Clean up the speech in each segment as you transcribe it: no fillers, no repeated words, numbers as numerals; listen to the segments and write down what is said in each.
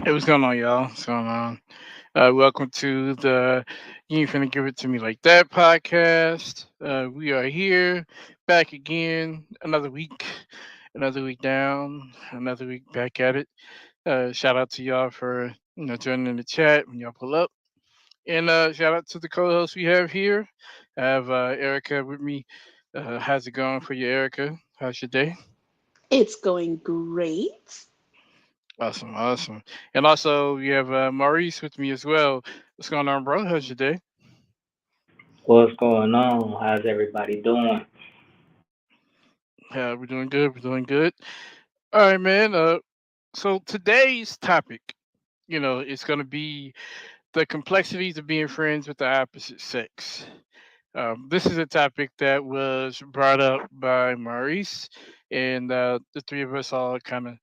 Hey, what's going on, y'all? What's going on? Welcome to the You Ain't Finna Give It To Me Like That podcast. We are here, back again, another week down, another week back at it. Shout out to y'all for joining the chat when y'all pull up, and shout out to the co-hosts we have here. I have Erica with me. How's it going for you, Erica? How's your day? It's going great. Awesome, awesome. And also we have Maurice with me as well. What's going on, bro? How's your day? What's going on? How's everybody doing? We're doing good. We're doing good. All right, man. So today's topic, it's gonna be the complexities of being friends with the opposite sex. This is a topic that was brought up by Maurice, and the three of us all kind of,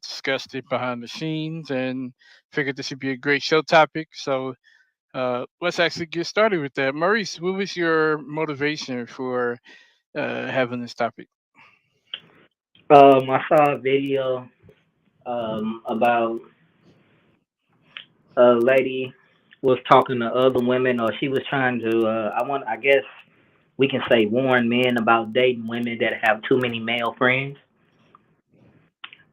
discussed it behind the scenes and figured this would be a great show topic. So let's actually get started with that. Maurice, what was your motivation for having this topic? I saw a video about a lady was talking to other women, or she was trying to. I guess we can say warn men about dating women that have too many male friends,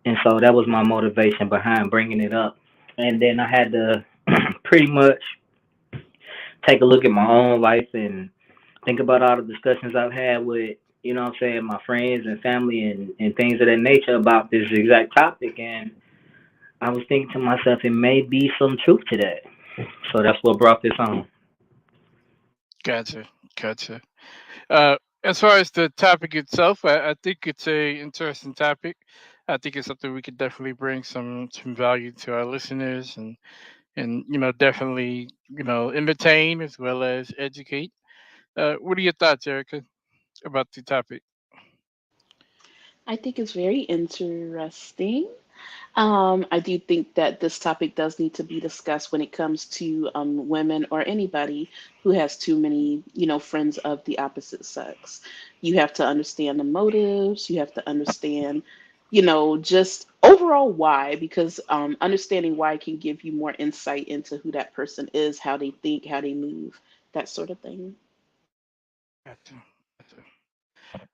and so that was my motivation behind bringing it up. And then I had to pretty much take a look at my own life and think about all the discussions I've had with, what I'm saying, my friends and family and things of that nature about this exact topic. And I was thinking to myself, it may be some truth to that. So that's what brought this on. Gotcha, gotcha. As far as the topic itself, I think it's a interesting topic. I think it's something we could definitely bring some value to our listeners and definitely entertain as well as educate. What are your thoughts, Erica, about the topic? I think it's very interesting. I do think that this topic does need to be discussed when it comes to women or anybody who has too many, friends of the opposite sex. You have to understand the motives. You have to understand, just overall why, because understanding why can give you more insight into who that person is, how they think, how they move, that sort of thing. Gotcha. Gotcha.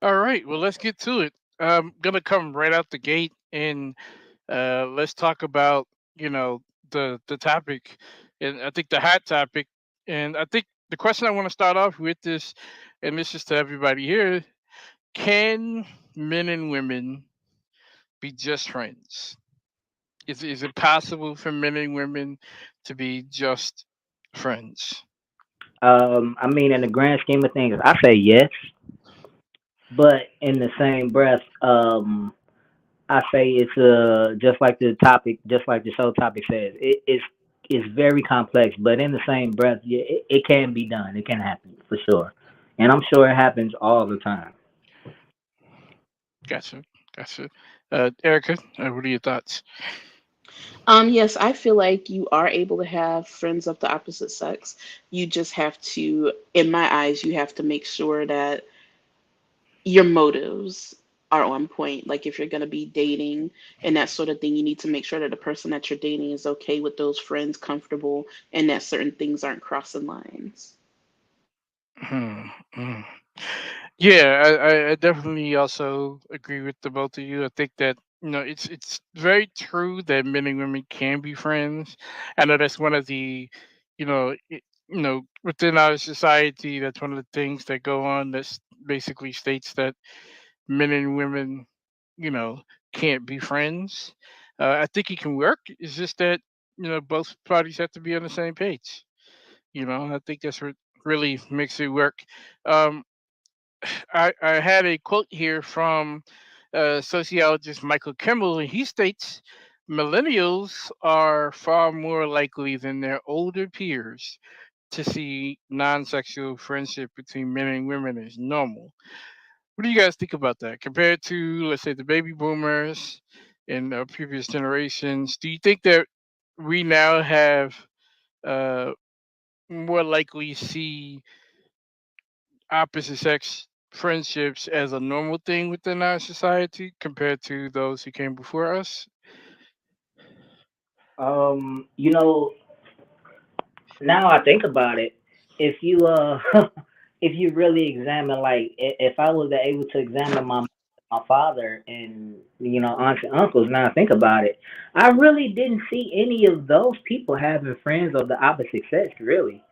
All right, well, let's get to it. I'm gonna come right out the gate and let's talk about the topic, and I think the hot topic, and I think the question I want to start off with is, and this is to everybody here: can men and women be just friends? Is it possible for men and women to be just friends? I mean, in the grand scheme of things, I say yes, but in the same breath, I say it's just like the topic, just like the show topic says, it's very complex. But in the same breath, yeah, it can be done. It can happen for sure, and I'm sure it happens all the time. Gotcha, gotcha. Erica, what are your thoughts? Yes, I feel like you are able to have friends of the opposite sex. You just have to, in my eyes, you have to make sure that your motives are on point. Like if you're going to be dating and that sort of thing, you need to make sure that the person that you're dating is okay with those friends, comfortable, and that certain things aren't crossing lines. Hmm, hmm. Yeah, I definitely also agree with the both of you. I think that it's very true that men and women can be friends. I know that's one of the within our society, that's one of the things that go on that basically states that men and women you know can't be friends. I think it can work. It's just that both parties have to be on the same page. I think that's what really makes it work. Um, I had a quote here from sociologist Michael Kimmel, and he states millennials are far more likely than their older peers to see non sexual friendship between men and women as normal. What do you guys think about that compared to, let's say, the baby boomers in previous generations? Do you think that we now have uh, more likely see opposite sex friendships as a normal thing within our society compared to those who came before us? You know, now I think about it, if you if you really examine, like, if I was able to examine my father and aunts and uncles, now I think about it, I really didn't see any of those people having friends of the opposite sex, really.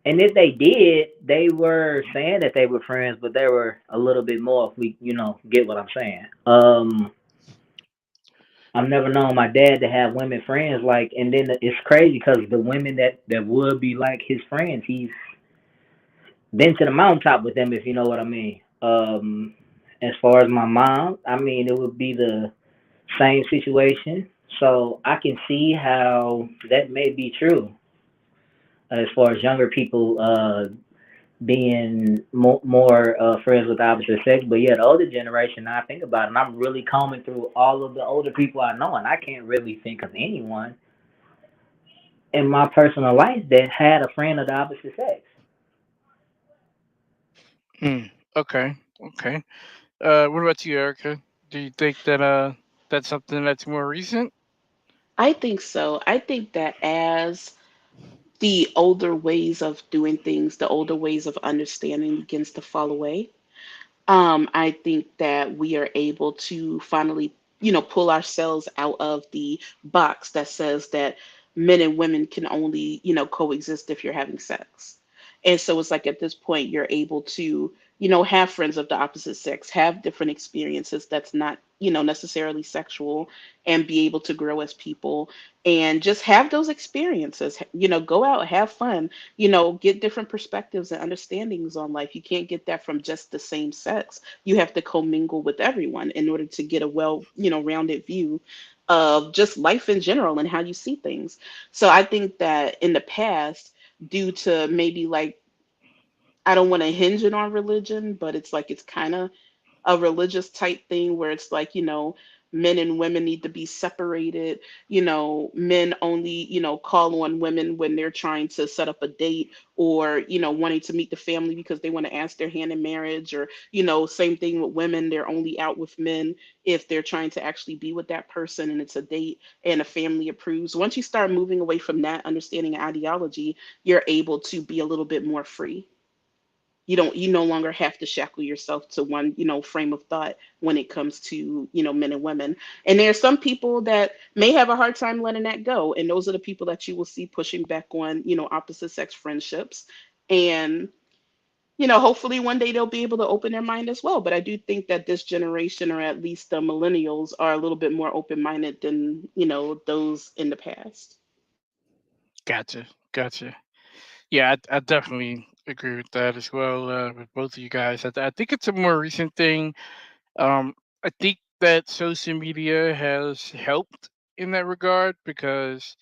And if they did, they were saying that they were friends, but they were a little bit more. If we, get what I'm saying. I've never known my dad to have women friends like, and then it's crazy because the women that would be like his friends, he's been to the mountaintop with them, if you know what I mean. As far as my mom, I mean, it would be the same situation. So I can see how that may be true as far as younger people being more friends with the opposite sex. But yeah, the older generation, now I think about it, and I'm really combing through all of the older people I know, and I can't really think of anyone in my personal life that had a friend of the opposite sex. Hmm. Okay. Okay. What about you, Erica? Do you think that that's something that's more recent? I think so. I think that as the older ways of doing things, the older ways of understanding begins to fall away, I think that we are able to finally, pull ourselves out of the box that says that men and women can only, coexist if you're having sex. And so it's like at this point, you're able to, have friends of the opposite sex, have different experiences that's not, necessarily sexual, and be able to grow as people and just have those experiences, go out, have fun, get different perspectives and understandings on life. You can't get that from just the same sex. You have to commingle with everyone in order to get a well, rounded view of just life in general and how you see things. So I think that in the past, due to maybe like, I don't want to hinge it on religion, but it's like it's kind of a religious type thing where it's like, men and women need to be separated. Men only, call on women when they're trying to set up a date, or, wanting to meet the family because they want to ask their hand in marriage, or, same thing with women. They're only out with men if they're trying to actually be with that person and it's a date and a family approves. Once you start moving away from that understanding and ideology, you're able to be a little bit more free. You no longer have to shackle yourself to one, frame of thought when it comes to, men and women. And there are some people that may have a hard time letting that go, and those are the people that you will see pushing back on, opposite sex friendships. And hopefully one day they'll be able to open their mind as well. But I do think that this generation, or at least the millennials, are a little bit more open-minded than, those in the past. Gotcha. Gotcha. Yeah, I definitely agree with that as well. With both of you guys, I think it's a more recent thing. I think that social media has helped in that regard because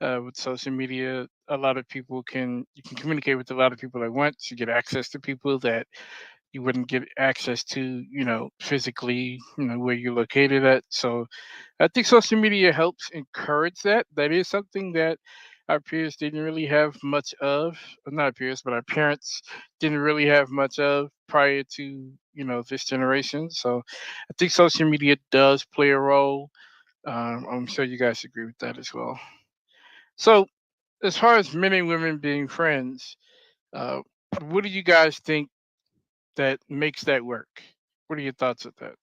with social media, a lot of people can you can communicate with a lot of people at once. You get access to people that you wouldn't get access to, physically, where you're located at. So I think social media helps encourage that. That is something that our peers didn't really have much of. Not our peers, but our parents didn't really have much of prior to, this generation. So I think social media does play a role. I'm sure you guys agree with that as well. So as far as men and women being friends, uh, what do you guys think that makes that work? What are your thoughts of that?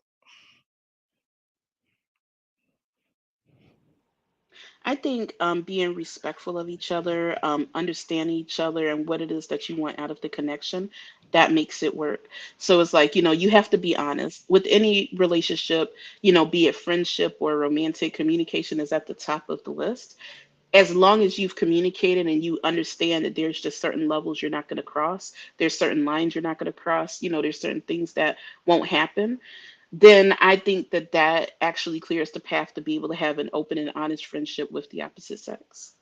I think being respectful of each other, understanding each other and what it is that you want out of the connection, that makes it work. So it's like, you have to be honest with any relationship, be it friendship or romantic. Communication is at the top of the list. As long as you've communicated and you understand that there's just certain levels you're not going to cross, there's certain lines you're not going to cross, there's certain things that won't happen, then I think that that actually clears the path to be able to have an open and honest friendship with the opposite sex.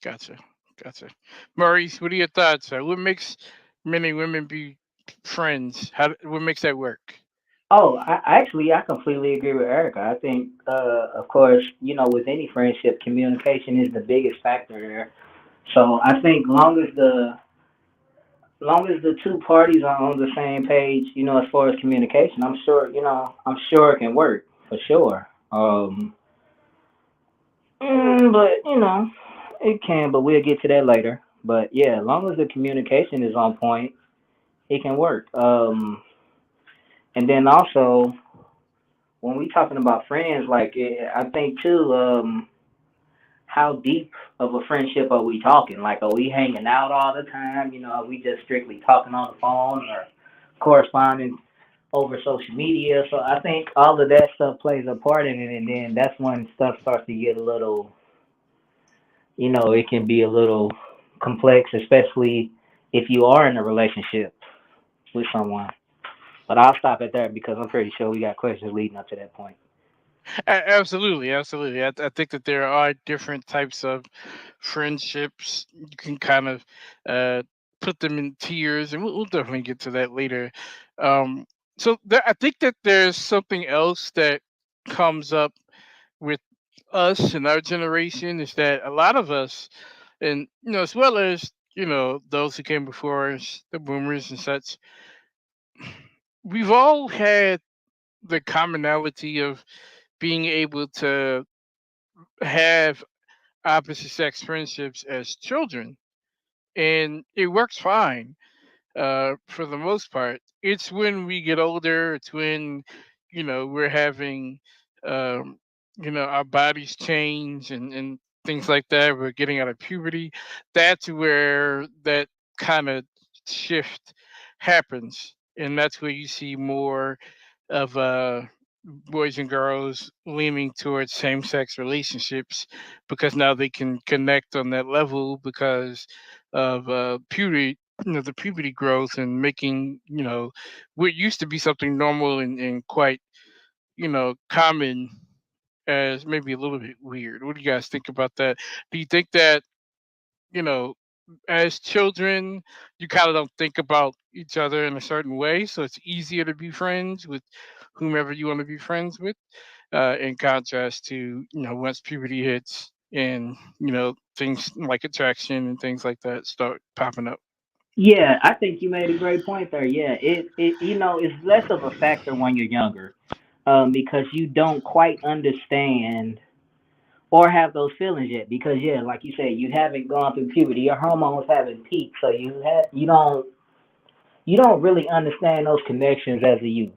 Gotcha. Gotcha. Maurice, what are your thoughts? What makes men and women be friends? What makes that work? Oh, I completely agree with Erica. I think, of course, with any friendship, communication is the biggest factor there. So I think long as the two parties are on the same page, as far as communication, I'm sure it can work for sure. But it can. But we'll get to that later. But yeah, as long as the communication is on point, it can work. And then also when we talking about friends, like I think too, how deep of a friendship are we talking? Like, are we hanging out all the time? Are we just strictly talking on the phone or corresponding over social media? So I think all of that stuff plays a part in it, and then that's when stuff starts to get a little, it can be a little complex, especially if you are in a relationship with someone. But I'll stop at that because I'm pretty sure we got questions leading up to that point. Absolutely, absolutely. I think that there are different types of friendships. You can kind of uh, put them in tiers, and we'll definitely get to that later. Um, I think that there's something else that comes up with us in our generation is that a lot of us, and as well as those who came before us, the boomers and such, we've all had the commonality of being able to have opposite sex friendships as children, and it works fine for the most part. It's when we get older, it's when we're having um, our bodies change and things like that. We're getting out of puberty. That's where that kind of shift happens, and that's where you see more of boys and girls leaning towards same-sex relationships because now they can connect on that level because of puberty, the puberty growth, and making what used to be something normal and quite common as maybe a little bit weird. What do you guys think about that? Do you think that you know as children you kind of don't think about each other in a certain way, so it's easier to be friends with whomever you want to be friends with, in contrast to once puberty hits and things like attraction and things like that start popping up? Yeah, I think you made a great point there. Yeah, it's less of a factor when you're younger, because you don't quite understand or have those feelings yet. Because yeah, like you said, you haven't gone through puberty, your hormones haven't peaked, so you don't really understand those connections as a youth.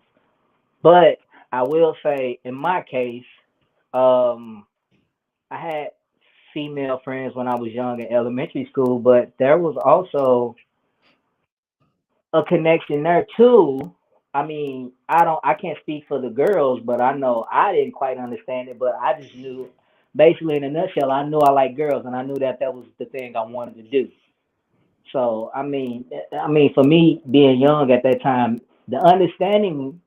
But I will say, in my case, um, I had female friends when I was young in elementary school, but there was also a connection there too. I mean, I can't speak for the girls, but I know I didn't quite understand it, but I just knew, basically in a nutshell, I knew I liked girls, and I knew that that was the thing I wanted to do. So I mean, for me being young at that time, the understanding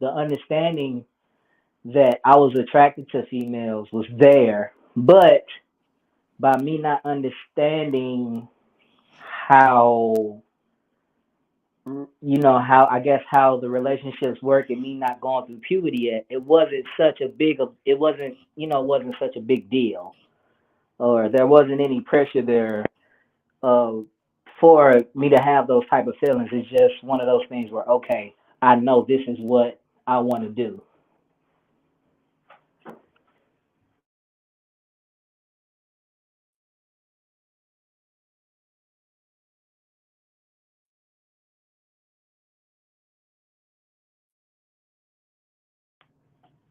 that I was attracted to females was there, but by me not understanding how how I guess how the relationships work and me not going through puberty yet, it wasn't such a big deal, or there wasn't any pressure there uh for me to have those type of feelings. It's just one of those things where, okay, I know this is what I want to do.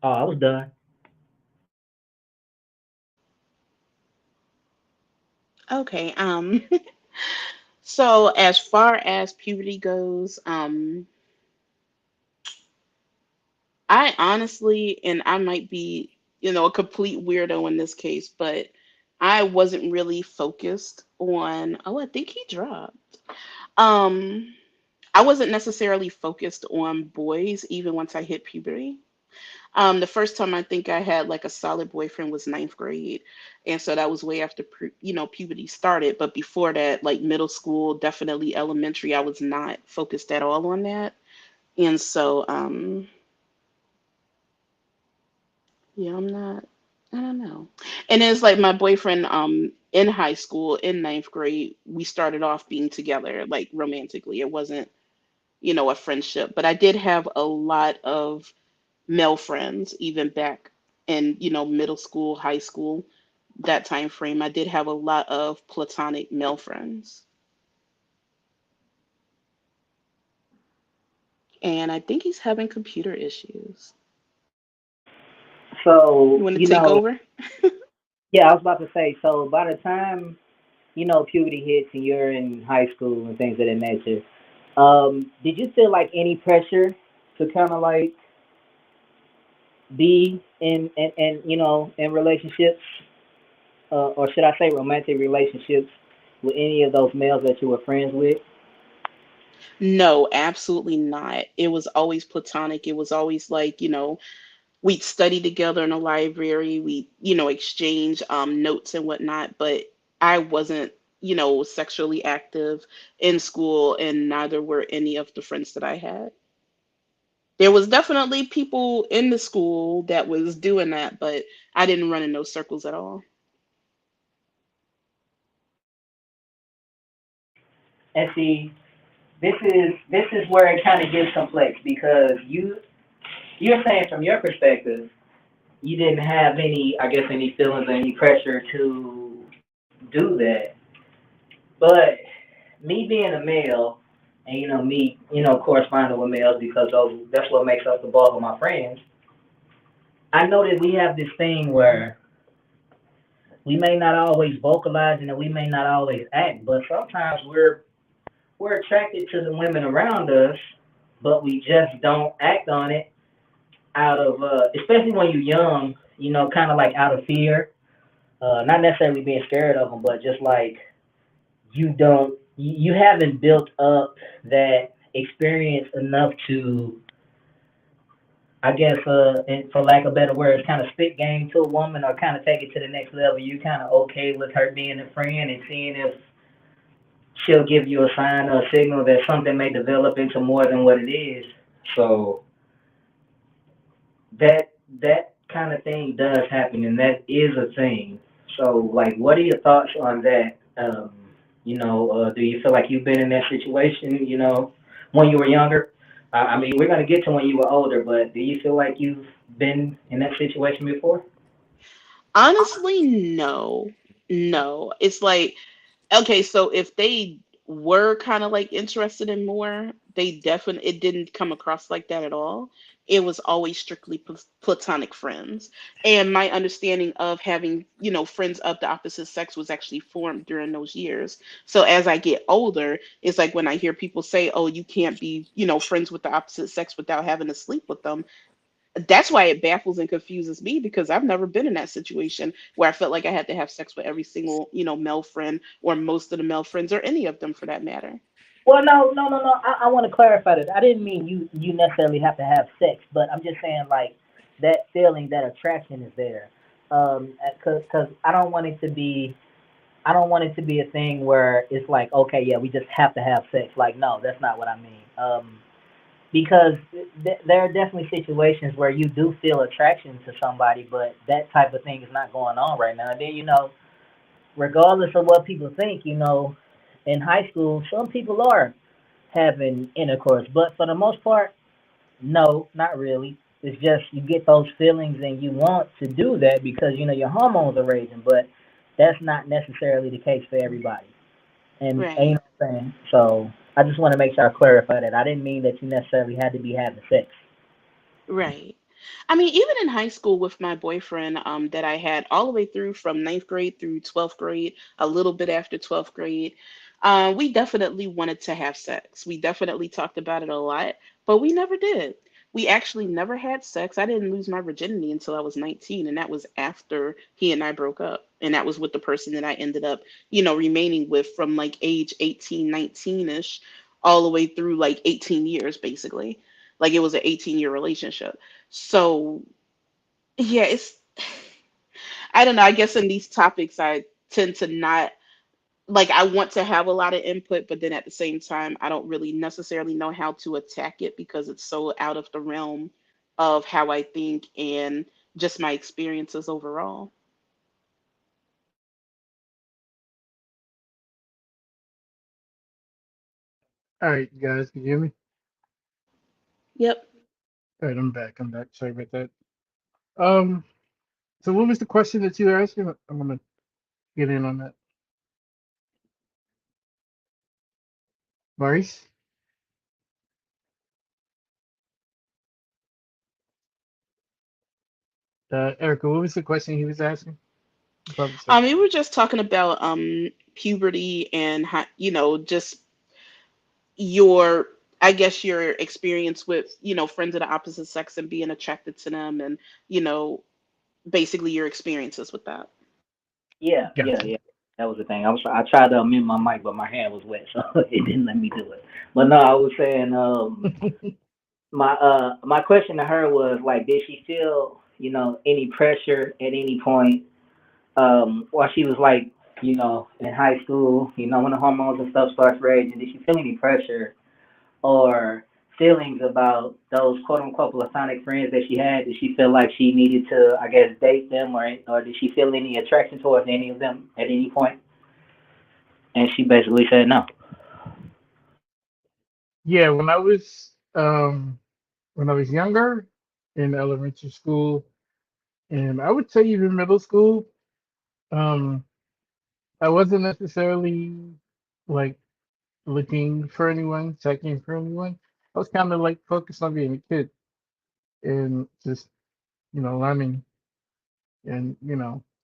Oh, I was done. Okay. So as far as puberty goes, I honestly, and I might be, a complete weirdo in this case, but I wasn't really focused on. Oh, I think he dropped. Um, I wasn't necessarily focused on boys even once I hit puberty. The first time I think I had like a solid boyfriend was ninth grade, and so that was way after puberty started. But before that, like middle school, definitely elementary, I was not focused at all on that, and so yeah, I'm not. I don't know. And it's like my boyfriend in high school in ninth grade, we started off being together like romantically. It wasn't a friendship, but I did have a lot of male friends even back in middle school, high school, that time frame, I did have a lot of platonic male friends. And I think he's having computer issues. You So, want to take over? yeah, I was about to say, so by the time, puberty hits and you're in high school and things of that nature, did you feel like any pressure to kind of like be in relationships, or should I say romantic relationships with any of those males that you were friends with? No, absolutely not. It was always platonic. It was always like, we'd study together in a library, we, exchange notes and whatnot, but I wasn't, sexually active in school, and neither were any of the friends that I had. There was definitely people in the school that was doing that, but I didn't run in those circles at all. And see, this is where it kind of gets complex because you're saying from your perspective you didn't have any, I guess, any feelings or any pressure to do that. But me being a male, and me, corresponding with males because that's what makes up the bulk of my friends. I know that we have this thing where we may not always vocalize and we may not always act, but sometimes we're attracted to the women around us, but we just don't act on it out of, especially when you're young, kind of like out of fear, not necessarily being scared of them, but just like you haven't built up that experience enough to, I guess, and for lack of better words, kind of spit game to a woman or kind of take it to the next level. You kind of okay with her being a friend and seeing if she'll give you a sign or a signal that something may develop into more than what it is. So that kind of thing does happen, and that is a thing. So, like, what are your thoughts on that? Do you feel like you've been in that situation? When you were younger. I mean, we're gonna get to when you were older, but do you feel like you've been in that situation before? Honestly, no. No. It's like, okay, so if they were kind of like interested in more, they definitely, it didn't come across like that at all. It was always strictly platonic friends. And my understanding of having, friends of the opposite sex was actually formed during those years. So as I get older, it's like when I hear people say, "Oh, you can't be, friends with the opposite sex without having to sleep with them." That's why it baffles and confuses me, because I've never been in that situation where I felt like I had to have sex with every single, male friend, or most of the male friends, or any of them for that matter. Well, no, no, no, no. I want to clarify that. I didn't mean you necessarily have to have sex, but I'm just saying like that feeling, that attraction is there. Cause I don't want it to be a thing where it's like, okay, yeah, we just have to have sex. Like, no, that's not what I mean. Because there are definitely situations where you do feel attraction to somebody, but that type of thing is not going on right now. And then, regardless of what people think, in high school, some people are having intercourse, but for the most part, no, not really. It's just you get those feelings and you want to do that because your hormones are raising, but that's not necessarily the case for everybody. And you Right. know what I'm saying? So I just want to make sure I clarify that. I didn't mean that you necessarily had to be having sex. Right. I mean, even in high school with my boyfriend, that I had all the way through from ninth grade through 12th grade, a little bit after 12th grade, we definitely wanted to have sex. We definitely talked about it a lot, but we never did. We actually never had sex. I didn't lose my virginity until I was 19, and that was after he and I broke up. And that was with the person that I ended up, remaining with from like age 18, 19-ish, all the way through like 18 years, basically. Like it was an 18-year relationship. So yeah, I don't know. I guess in these topics, I tend to not, like, I want to have a lot of input, but then at the same time, I don't really necessarily know how to attack it because it's so out of the realm of how I think and just my experiences overall. All right, you guys, can you hear me? Yep. All right, I'm back. I'm back. Sorry about that. Um, so what was the question that you were asking? I'm gonna. get in on that. Maurice, Erica, what was the question he was asking about the sex? We were just talking about puberty and how, just your, I guess, your experience with, friends of the opposite sex and being attracted to them, and you know basically your experiences with that. Yeah, yeah, Gotcha. yeah. That was the thing. I tried to unmute my mic, but my hand was wet, so it didn't let me do it. But no, I was saying my question to her was like, did she feel any pressure at any point while she was like in high school, when the hormones and stuff starts raging? Did she feel any pressure or feelings about those quote unquote platonic friends that she had? Did she feel like she needed to, I guess, date them, or did she feel any attraction towards any of them at any point? And she basically said no. Yeah, when I was younger in elementary school, and I would say even middle school, um, I wasn't necessarily like looking for anyone, checking for anyone. I was kind of like focused on being a kid and just learning, and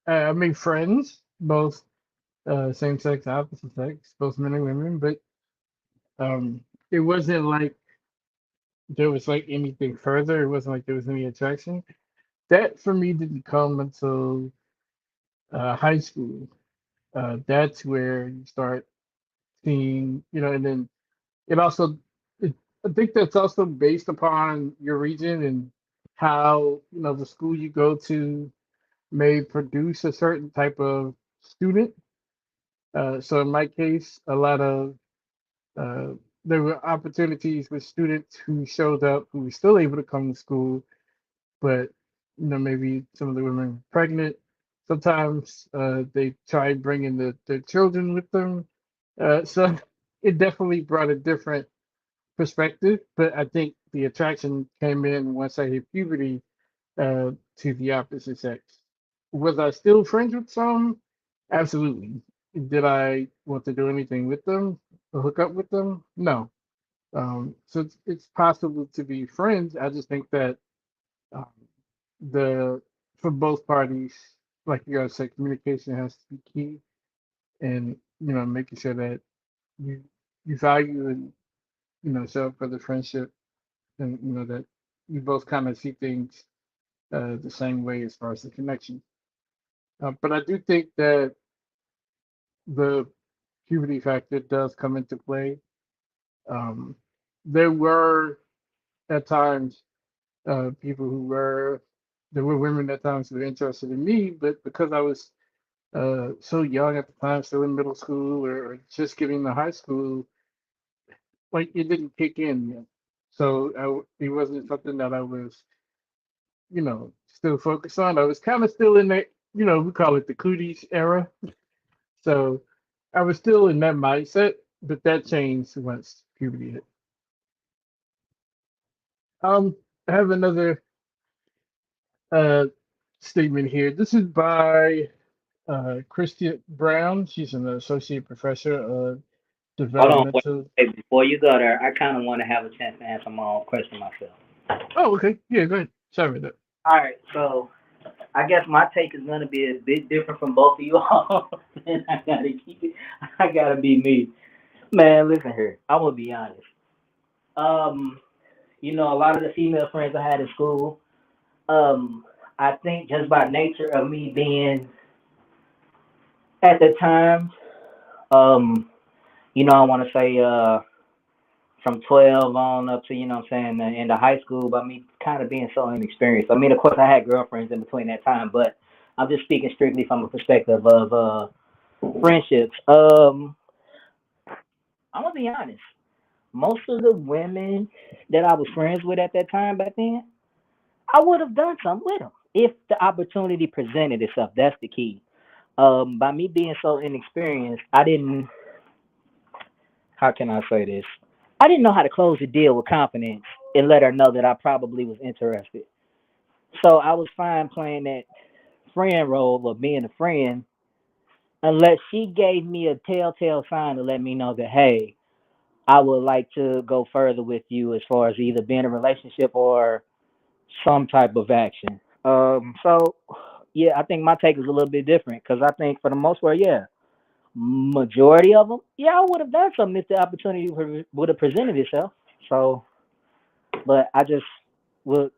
I made friends, both same sex, opposite sex, both men and women, but um, it wasn't like there was like anything further. It wasn't like there was any attraction. That for me didn't come until high school. That's where you start seeing, and then it also, it, I think that's also based upon your region and how, the school you go to may produce a certain type of student. So in my case, a lot of uh, there were opportunities with students who showed up who were still able to come to school, but maybe some of the women were pregnant. Sometimes they tried bringing their children with them. So it definitely brought a different perspective, but I think the attraction came in once I hit puberty to the opposite sex. Was I still friends with some? Absolutely. Did I want to do anything with them or hook up with them? No. So it's possible to be friends. I just think that um, the for both parties, like you guys said, communication has to be key, and making sure that you you value and show up for the friendship, and that you both kind of see things the same way as far as the connection. But I do think that the puberty factor does come into play. Um, there were at times people who were there were women at times who were interested in me, but because I was so young at the time, still in middle school or just getting to high school, like it didn't kick in yet. So it wasn't something that I was, still focused on. I was kind of still in that, we call it the cooties era. So I was still in that mindset, but that changed once puberty hit. I have another uh, statement here. This is by Christy Brown. She's an associate professor of Hold on, wait, developmental. wait, before you go there, I kind of want to have a chance to answer my own question myself. Oh, okay. Yeah, go ahead. Sorry about All right, so I guess my take is gonna be a bit different from both of you all, and I gotta keep it. I gotta be me, man. Listen here, I'm gonna be honest. Um, a lot of the female friends I had in school, um, I think just by nature of me being at the time, um, I want to say from 12 on up to, what I'm saying, into high school, by me kind of being so inexperienced. I mean, of course, I had girlfriends in between that time, but I'm just speaking strictly from a perspective of friendships. I'm going to be honest. Most of the women that I was friends with at that time back then, I would have done something with them if the opportunity presented itself. That's the key. By me being so inexperienced, I didn't, how can I say this? I didn't know how to close a deal with confidence and let her know that I probably was interested. So I was fine playing that friend role of being a friend unless she gave me a telltale sign to let me know that, hey, I would like to go further with you as far as either being in a relationship or some type of action. So yeah, I think my take is a little bit different because I think for the most part, yeah, majority of them, yeah, I would have done something if the opportunity would have presented itself. So, but I just would,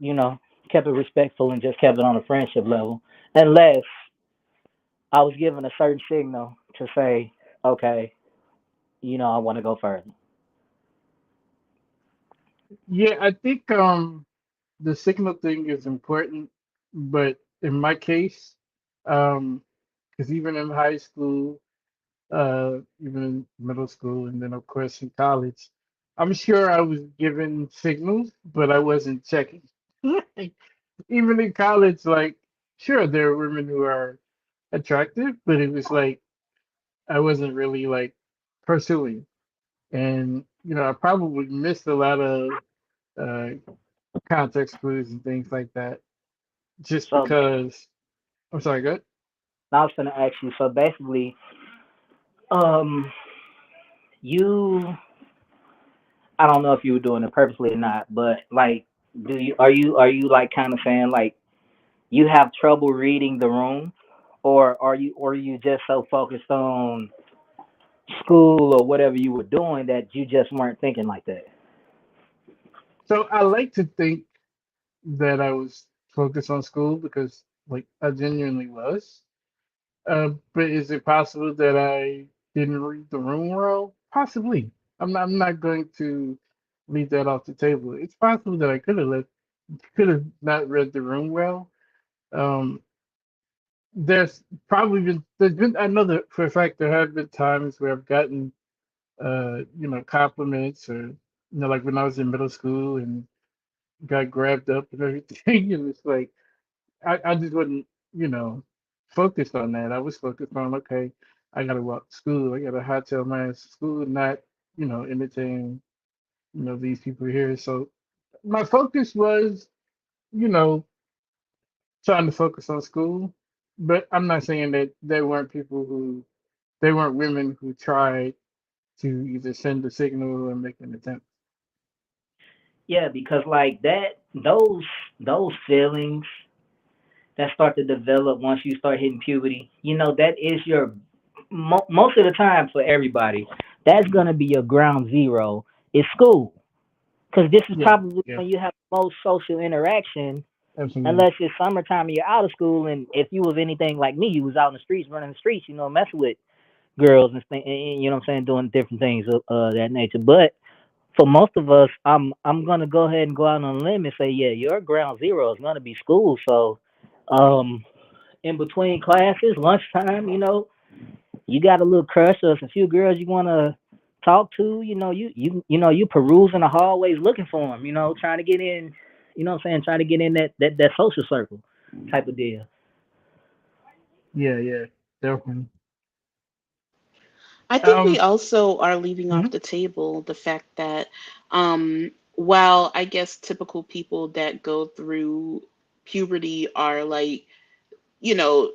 kept it respectful and just kept it on a friendship level, unless I was given a certain signal to say, okay, I want to go further. Yeah, I think the signal thing is important, but in my case, because even in high school, even in middle school, and then of course in college, I'm sure I was given signals, but I wasn't checking. Like, even in college, like, sure, there are women who are attractive, but it was like I wasn't really like pursuing. And, I probably missed a lot of uh, context clues and things like that just So because. I'm sorry, good. now I was gonna ask you. So basically, um, you, I don't know if you were doing it purposely or not, but like, are you like kind of saying like you have trouble reading the room, or are you just so focused on school or whatever you were doing that you just weren't thinking like that? So I like to think that I was focused on school because, like, I genuinely was. But is it possible that I didn't read the room well? Possibly. I'm not going to leave that off the table. It's possible that I could have not read the room well. Um, there's been I know that for a fact there have been times where I've gotten compliments, or like when I was in middle school and got grabbed up and everything, and it's like I just wasn't, you know, focused on that. I was focused on, okay, I gotta walk to school, I gotta hightail my ass to school, and not, entertain, these people here. So my focus was, you know, trying to focus on school. But I'm not saying that there weren't women who tried to either send a signal or make an attempt. Yeah, because like that, those feelings that start to develop once you start hitting puberty, that is your most of the time for everybody. That's gonna be your ground zero. Is school, because this is Yeah, probably yeah, when you have the most social interaction. absolutely. Unless it's summertime and you're out of school, and if you was anything like me, you was out in the streets, running the streets, messing with girls and you know what I'm saying, doing different things of that nature. But for most of us, I'm gonna go ahead and go out on a limb and say, yeah, your ground zero is gonna be school. So, um, in between classes, lunchtime, you got a little crush or a few girls you wanna talk to, you perusing the hallways looking for them, trying to get in, what I'm saying, trying to get in that social circle type of deal. Yeah, yeah, definitely. I think we Um, also are leaving off mhm. the table the fact that while I guess typical people that go through puberty are like, you know,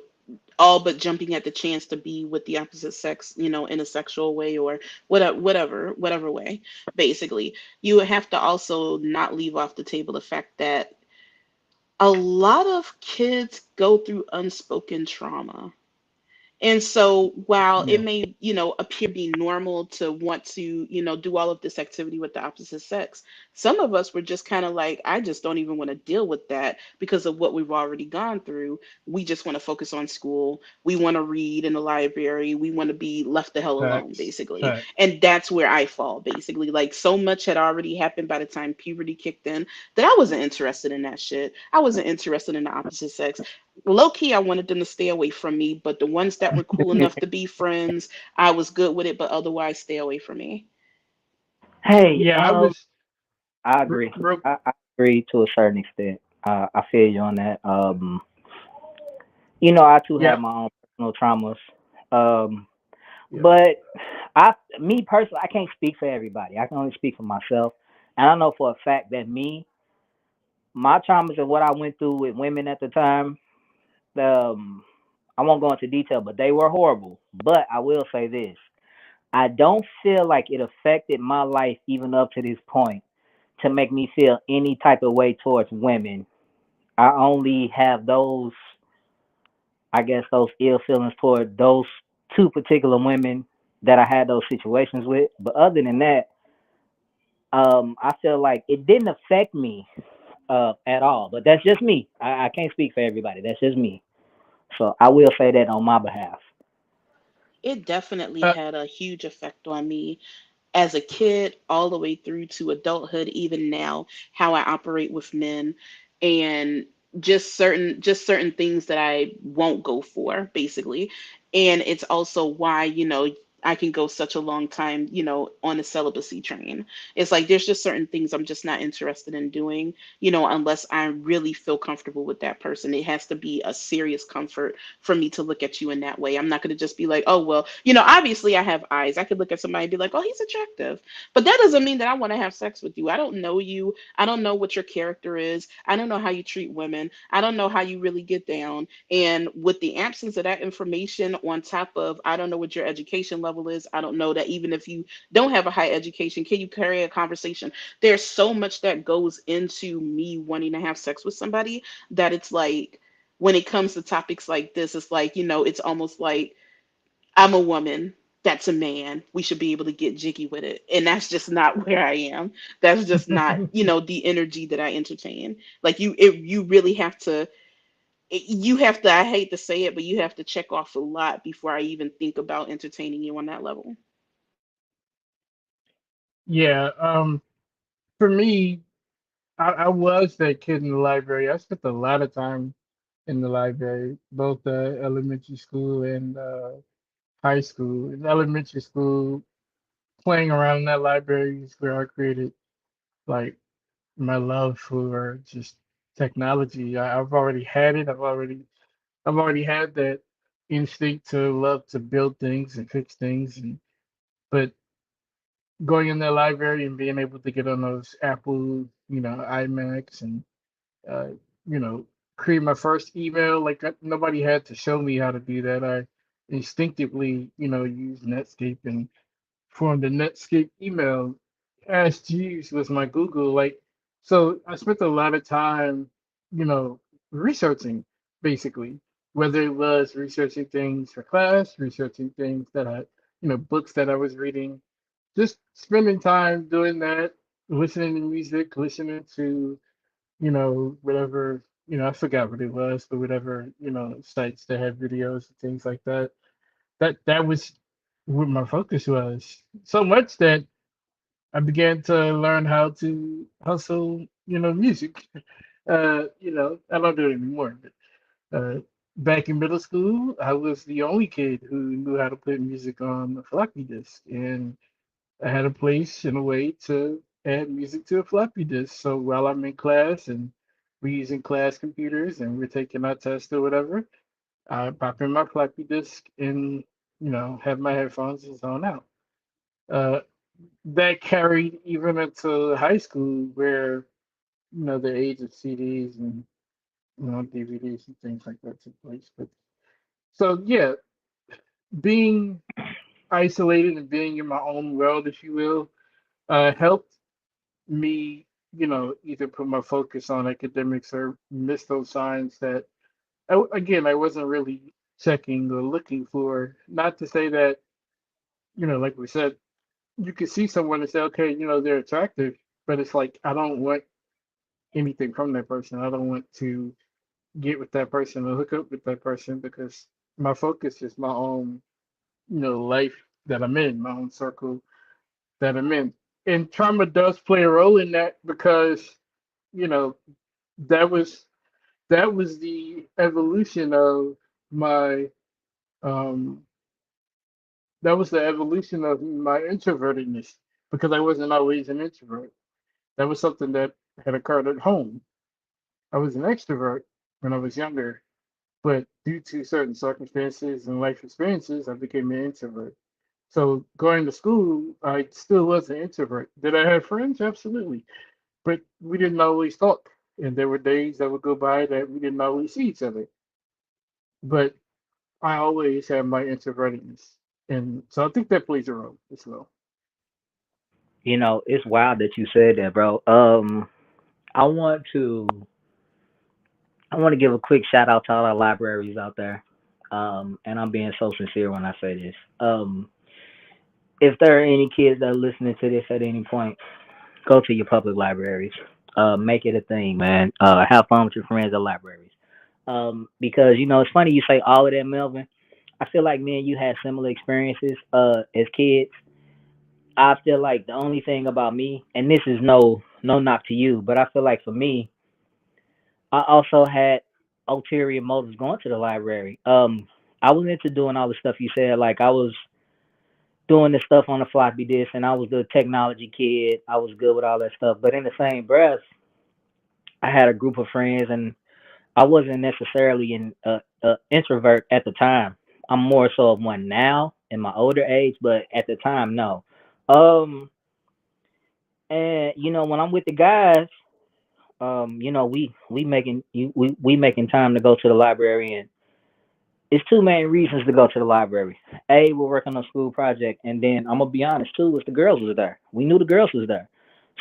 all but jumping at the chance to be with the opposite sex, in a sexual way or whatever way, basically. You have to also not leave off the table the fact that a lot of kids go through unspoken trauma. And so while it Yeah, may, appear to be normal to want to, do all of this activity with the opposite sex, some of us were just kind of like, I just don't even want to deal with that because of what we've already gone through. We just want to focus on school. We want to read in the library. We want to be left the hell alone, facts, basically. facts. And that's where I fall, basically. Like so much had already happened by the time puberty kicked in that I wasn't interested in that shit. I wasn't interested in the opposite sex. Low key, I wanted them to stay away from me, but the ones that were cool enough to be friends, I was good with it, but otherwise, stay away from me. Hey, Yeah, I was I agree. broke. I agree to a certain extent. I feel you on that. I too Yeah, have my own personal traumas. Um, yeah, but me personally, I can't speak for everybody. I can only speak for myself, and I know for a fact that my traumas and what I went through with women at the time, um, I won't go into detail, but they were horrible. But I will say this: I don't feel like it affected my life even up to this point to make me feel any type of way towards women. I only have those, I guess, those ill feelings toward those two particular women that I had those situations with. But other than that, I feel like it didn't affect me at all. But that's just me. I can't speak for everybody. That's just me. So I will say that on my behalf. It definitely Uh, had a huge effect on me as a kid all the way through to adulthood, even now, how I operate with men, and just certain things that I won't go for, basically. And it's also why, I can go such a long time, on the celibacy train. It's like there's just certain things I'm just not interested in doing, unless I really feel comfortable with that person. It has to be a serious comfort for me to look at you in that way. I'm not going to just be like, oh, well, obviously I have eyes. I could look at somebody and be like, oh, he's attractive. But that doesn't mean that I want to have sex with you. I don't know you. I don't know what your character is. I don't know how you treat women. I don't know how you really get down. And with the absence of that information, on top of, I don't know what your education level is. I don't know that even if you don't have a high education, can you carry a conversation? There's so much that goes into me wanting to have sex with somebody that it's like, when it comes to topics like this, it's like, it's almost like, I'm a woman. That's a man. We should be able to get jiggy with it. And that's just not where I am. That's just not, the energy that I entertain. Like you really have to, you have to, I hate to say it, but you have to check off a lot before I even think about entertaining you on that level. yeah. For me, I was that kid in the library. I spent a lot of time in the library, both elementary school and high school. In elementary school, playing around in that library is where I created like my love for just technology. I've already had it. I've already had that instinct to love to build things and fix things. And but going in the library and being able to get on those Apple, iMacs and uh, you know, create my first email. Like nobody had to show me how to do that. I instinctively, used Netscape and formed a Netscape email. Ask Jeeves was my Google. Like, so I spent a lot of time, you know, researching basically, whether it was researching things for class, researching things that books that I was reading, just spending time doing that, listening to music, listening to, whatever, I forgot what it was, but whatever, sites that had videos and things like that. That was what my focus was. So much that I began to learn how to hustle, music. I don't do it anymore, but back in middle school, I was the only kid who knew how to put music on a floppy disk, and I had a place and a way to add music to a floppy disk. So while I'm in class and we're using class computers and we're taking our test or whatever, I pop in my floppy disk and have my headphones and zone out. Uh, that carried even into high school, where the age of CDs and DVDs and things like that took place. But so yeah, being isolated and being in my own world, if you will, helped me, either put my focus on academics or miss those signs that, again, I wasn't really checking or looking for. Not to say that, like we said, you could see someone and say, okay, they're attractive, but it's like, I don't want anything from that person. I don't want to get with that person or hook up with that person because my focus is my own, life that I'm in, my own circle that I'm in. And trauma does play a role in that because, you know, that was that was the evolution of my um that was the evolution of my introvertedness because I wasn't always an introvert. That was something that had occurred at home. I was an extrovert when I was younger, but due to certain circumstances and life experiences, I became an introvert. So going to school, I still was an introvert. Did I have friends? Absolutely. But we didn't always talk. And there were days that would go by that we didn't always see each other. But I always have my introvertedness, and so I think that plays a role as well. It's wild that you said that, bro. I want to I want to give a quick shout out to all our libraries out there. And I'm being so sincere when I say this. If there are any kids that are listening to this at any point, go to your public libraries. Make it a thing, man. Have fun with your friends at libraries. Because it's funny you say all of that, Melvin. I feel like me and you had similar experiences as kids. I feel like the only thing about me, and this is no knock to you, but I feel like for me, I also had ulterior motives going to the library. I was into doing all the stuff you said. Like I was doing the stuff on the floppy disk, and I was the technology kid. I was good with all that stuff. But in the same breath, I had a group of friends, and I wasn't necessarily an introvert at the time. I'm more so of one now in my older age, but at the time, no. Um, and when I'm with the guys, we making we making time to go to the library, and it's two main reasons to go to the library. A, we're working on a school project, and then I'm gonna be honest too, is the girls was there. We knew the girls was there,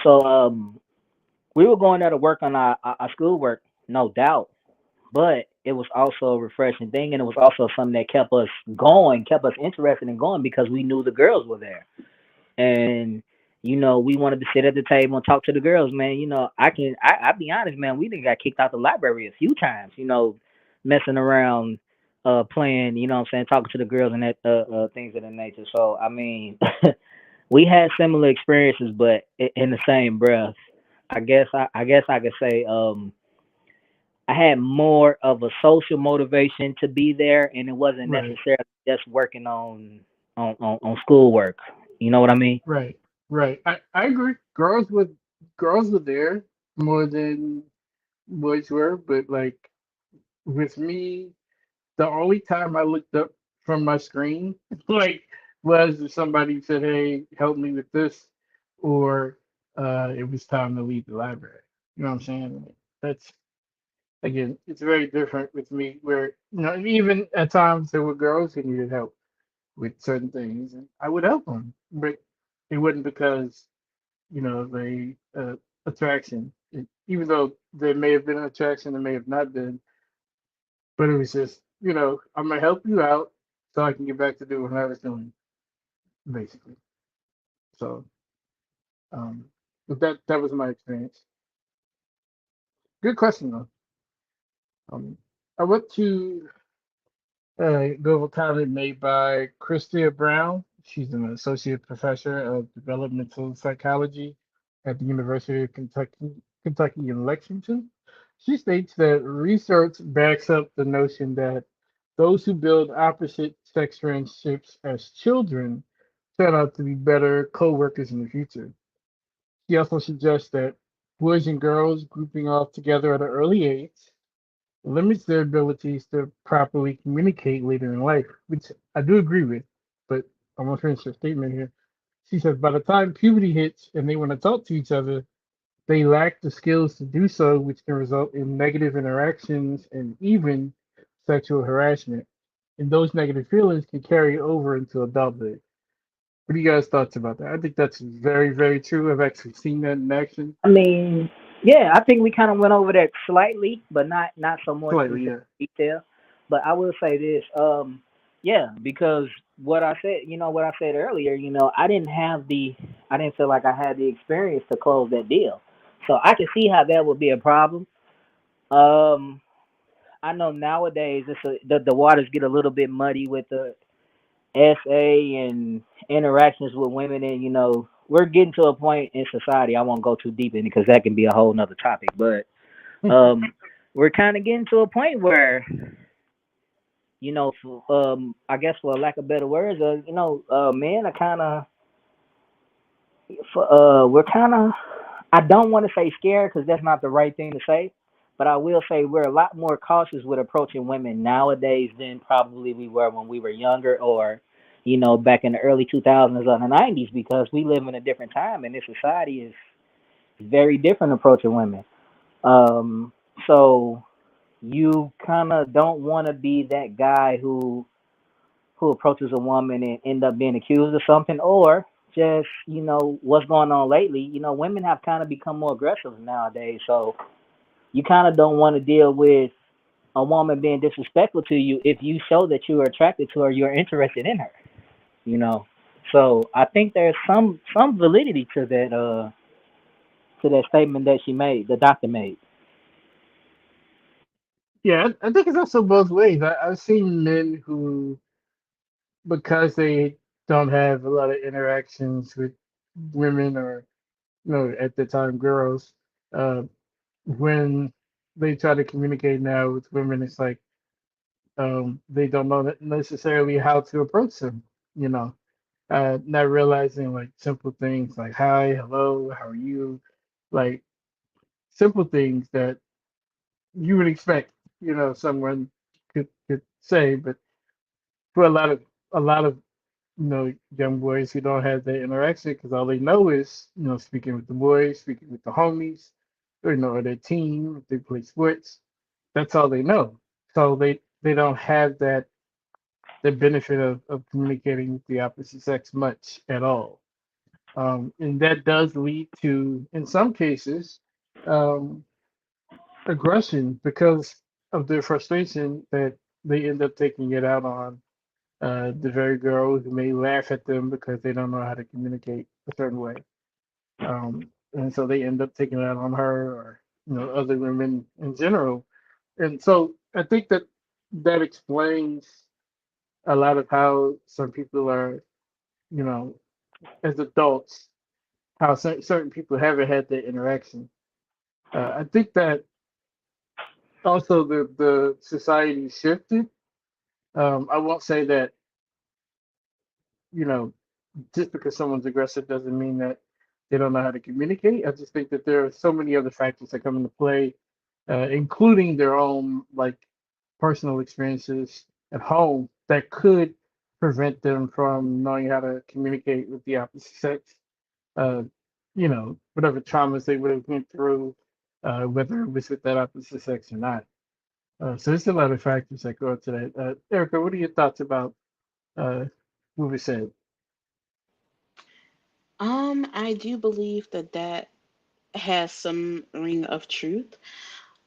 so we were going there to work on our schoolwork, no doubt. But it was also a refreshing thing, and it was also something that kept us going, kept us interested in going because we knew the girls were there, and we wanted to sit at the table and talk to the girls, man. I be honest, man, we done got kicked out the library a few times, messing around, playing, what I'm saying, talking to the girls and that things of that nature. So I mean, we had similar experiences, but in the same breath, I guess I could say I had more of a social motivation to be there, and it wasn't Right, necessarily just working on schoolwork. You know what I mean? right, right. I agree. Girls were there more than boys were, but like with me, the only time I looked up from my screen like was if somebody said, "Hey, help me with this," or it was time to leave the library. You know what I'm saying? Like, that's again, it's very different with me. Where even at times there were girls who needed help with certain things, and I would help them, but it wasn't because they attraction. Even though there may have been an attraction, there may have not been, but it was just I'm gonna help you out so I can get back to doing what I was doing, basically. So, um, but that was my experience. Good question though. I went to Global Talent made by Christia Brown. She's an associate professor of developmental psychology at the University of Kentucky in Lexington. She states that research backs up the notion that those who build opposite sex friendships as children turn out to be better co-workers in the future. She also suggests that boys and girls grouping off together at an early age limits their abilities to properly communicate later in life, which I do agree with. But I want to finish her statement here. She says by the time puberty hits and they want to talk to each other, they lack the skills to do so, which can result in negative interactions and even sexual harassment. And those negative feelings can carry over into adulthood. What are you guys' thoughts about that? I think that's very, very true. I've actually seen that in action. I mean, yeah, I think we kind of went over that slightly, but not so much Slightly, specific yeah. detail. But I will say this, yeah, because what I said earlier, I didn't feel like I had the experience to close that deal, so I can see how that would be a problem. Um, I know nowadays the waters get a little bit muddy with the SA and interactions with women, and we're getting to a point in society. I won't go too deep in because that can be a whole nother topic, but um, we're kind of getting to a point where I guess for lack of better words, men are kind of we're kind of, I don't want to say scared because that's not the right thing to say, but I will say we're a lot more cautious with approaching women nowadays than probably we were when we were younger, or back in the early 2000s or the 90s, because we live in a different time and this society is very different approaching women. Um, so you kind of don't want to be that guy who who approaches a woman and end up being accused of something, or just what's going on lately. Women have kind of become more aggressive nowadays, so you kind of don't want to deal with a woman being disrespectful to you if you show that you are attracted to her, you're interested in her. You know, so I think there's some validity to that statement that she made, the doctor made. Yeah, I think it's also both ways. I've seen men who, because they don't have a lot of interactions with women or, at the time girls, uh, when they try to communicate now with women, it's like they don't know necessarily how to approach them. You know, not realizing like simple things like hi, hello, how are you, like simple things that you would expect, someone could say, but for a lot of young boys who don't have that interaction because all they know is speaking with the boys, speaking with the homies, or their team if they play sports. That's all they know. So they don't have that the benefit of communicating with the opposite sex much at all. And that does lead to, in some cases, um, aggression because of their frustration that they end up taking it out on the very girl who may laugh at them because they don't know how to communicate a certain way. And so they end up taking it out on her or other women in general. And so I think that explains a lot of how some people are, you know, as adults, how certain people haven't had that interaction. I think that also the society shifted. I won't say that you know just because someone's aggressive doesn't mean that they don't know how to communicate. I just think that there are so many other factors that come into play, including their own like personal experiences at home that could prevent them from knowing how to communicate with the opposite sex. Uh, whatever traumas they would have went through, whether it was with that opposite sex or not. So there's a lot of factors that go into that. Erica, what are your thoughts about uh, what we said? I do believe that that has some ring of truth.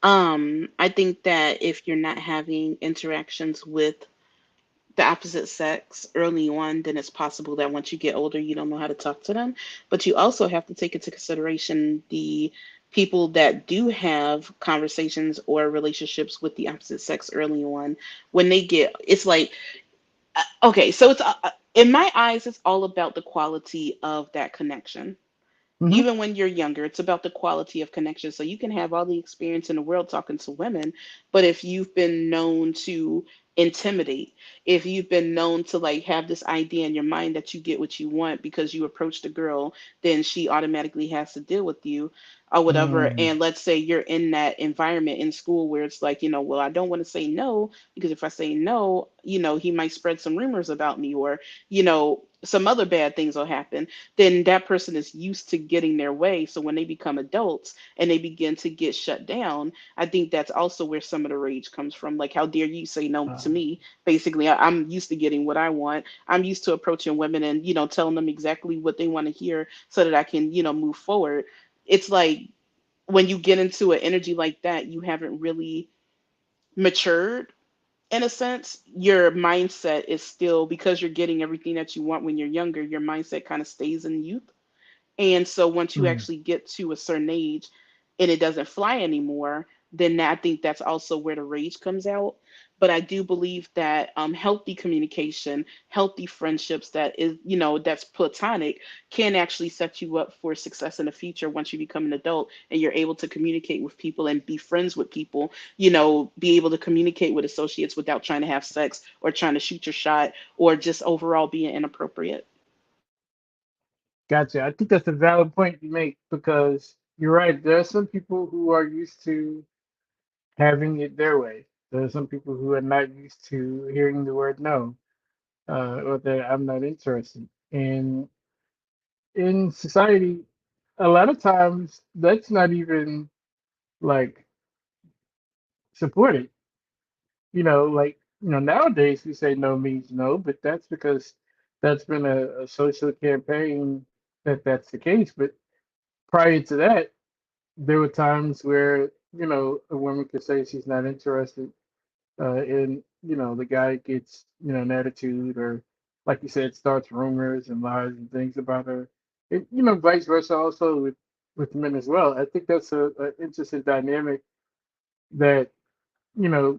I think that if you're not having interactions with the opposite sex early on, then it's possible that once you get older, you don't know how to talk to them. But you also have to take into consideration the people that do have conversations or relationships with the opposite sex early on. When they get, it's like, okay, so it's in my eyes, it's all about the quality of that connection. Hmm. Even when you're younger, it's about the quality of connection. So you can have all the experience in the world talking to women, but if you've been known to intimidate, if you've been known to like have this idea in your mind that you get what you want because you approached a girl, then she automatically has to deal with you or whatever. Mm, And let's say you're in that environment in school where it's like, well, I don't want to say no because if I say no, he might spread some rumors about me or, some other bad things will happen, then that person is used to getting their way. So when they become adults and they begin to get shut down, I think that's also where some of the rage comes from. Like, how dare you say no to uh, me? Basically, I'm used to getting what I want. I'm used to approaching women and, telling them exactly what they want to hear so that I can, move forward. It's like when you get into an energy like that, you haven't really matured in a sense. Your mindset is still because you're getting everything that you want when you're younger, your mindset kind of stays in youth. And so once you mm. actually get to a certain age and it doesn't fly anymore, then I think that's also where the rage comes out. But I do believe that healthy communication, healthy friendships that is, that's platonic can actually set you up for success in the future once you become an adult and you're able to communicate with people and be friends with people, be able to communicate with associates without trying to have sex or trying to shoot your shot or just overall being inappropriate. Gotcha. I think that's a valid point you make because you're right. There are some people who are used to having it their way. There are some people who are not used to hearing the word no, or that I'm not interested. And in society, a lot of times that's not even like supported. Like Nowadays we say no means no, but that's because that's been a social campaign that that's the case. But prior to that, there were times where a woman could say she's not interested, and the guy gets an attitude, or like you said, starts rumors and lies and things about her, and vice versa also with men as well. I think that's a interesting dynamic that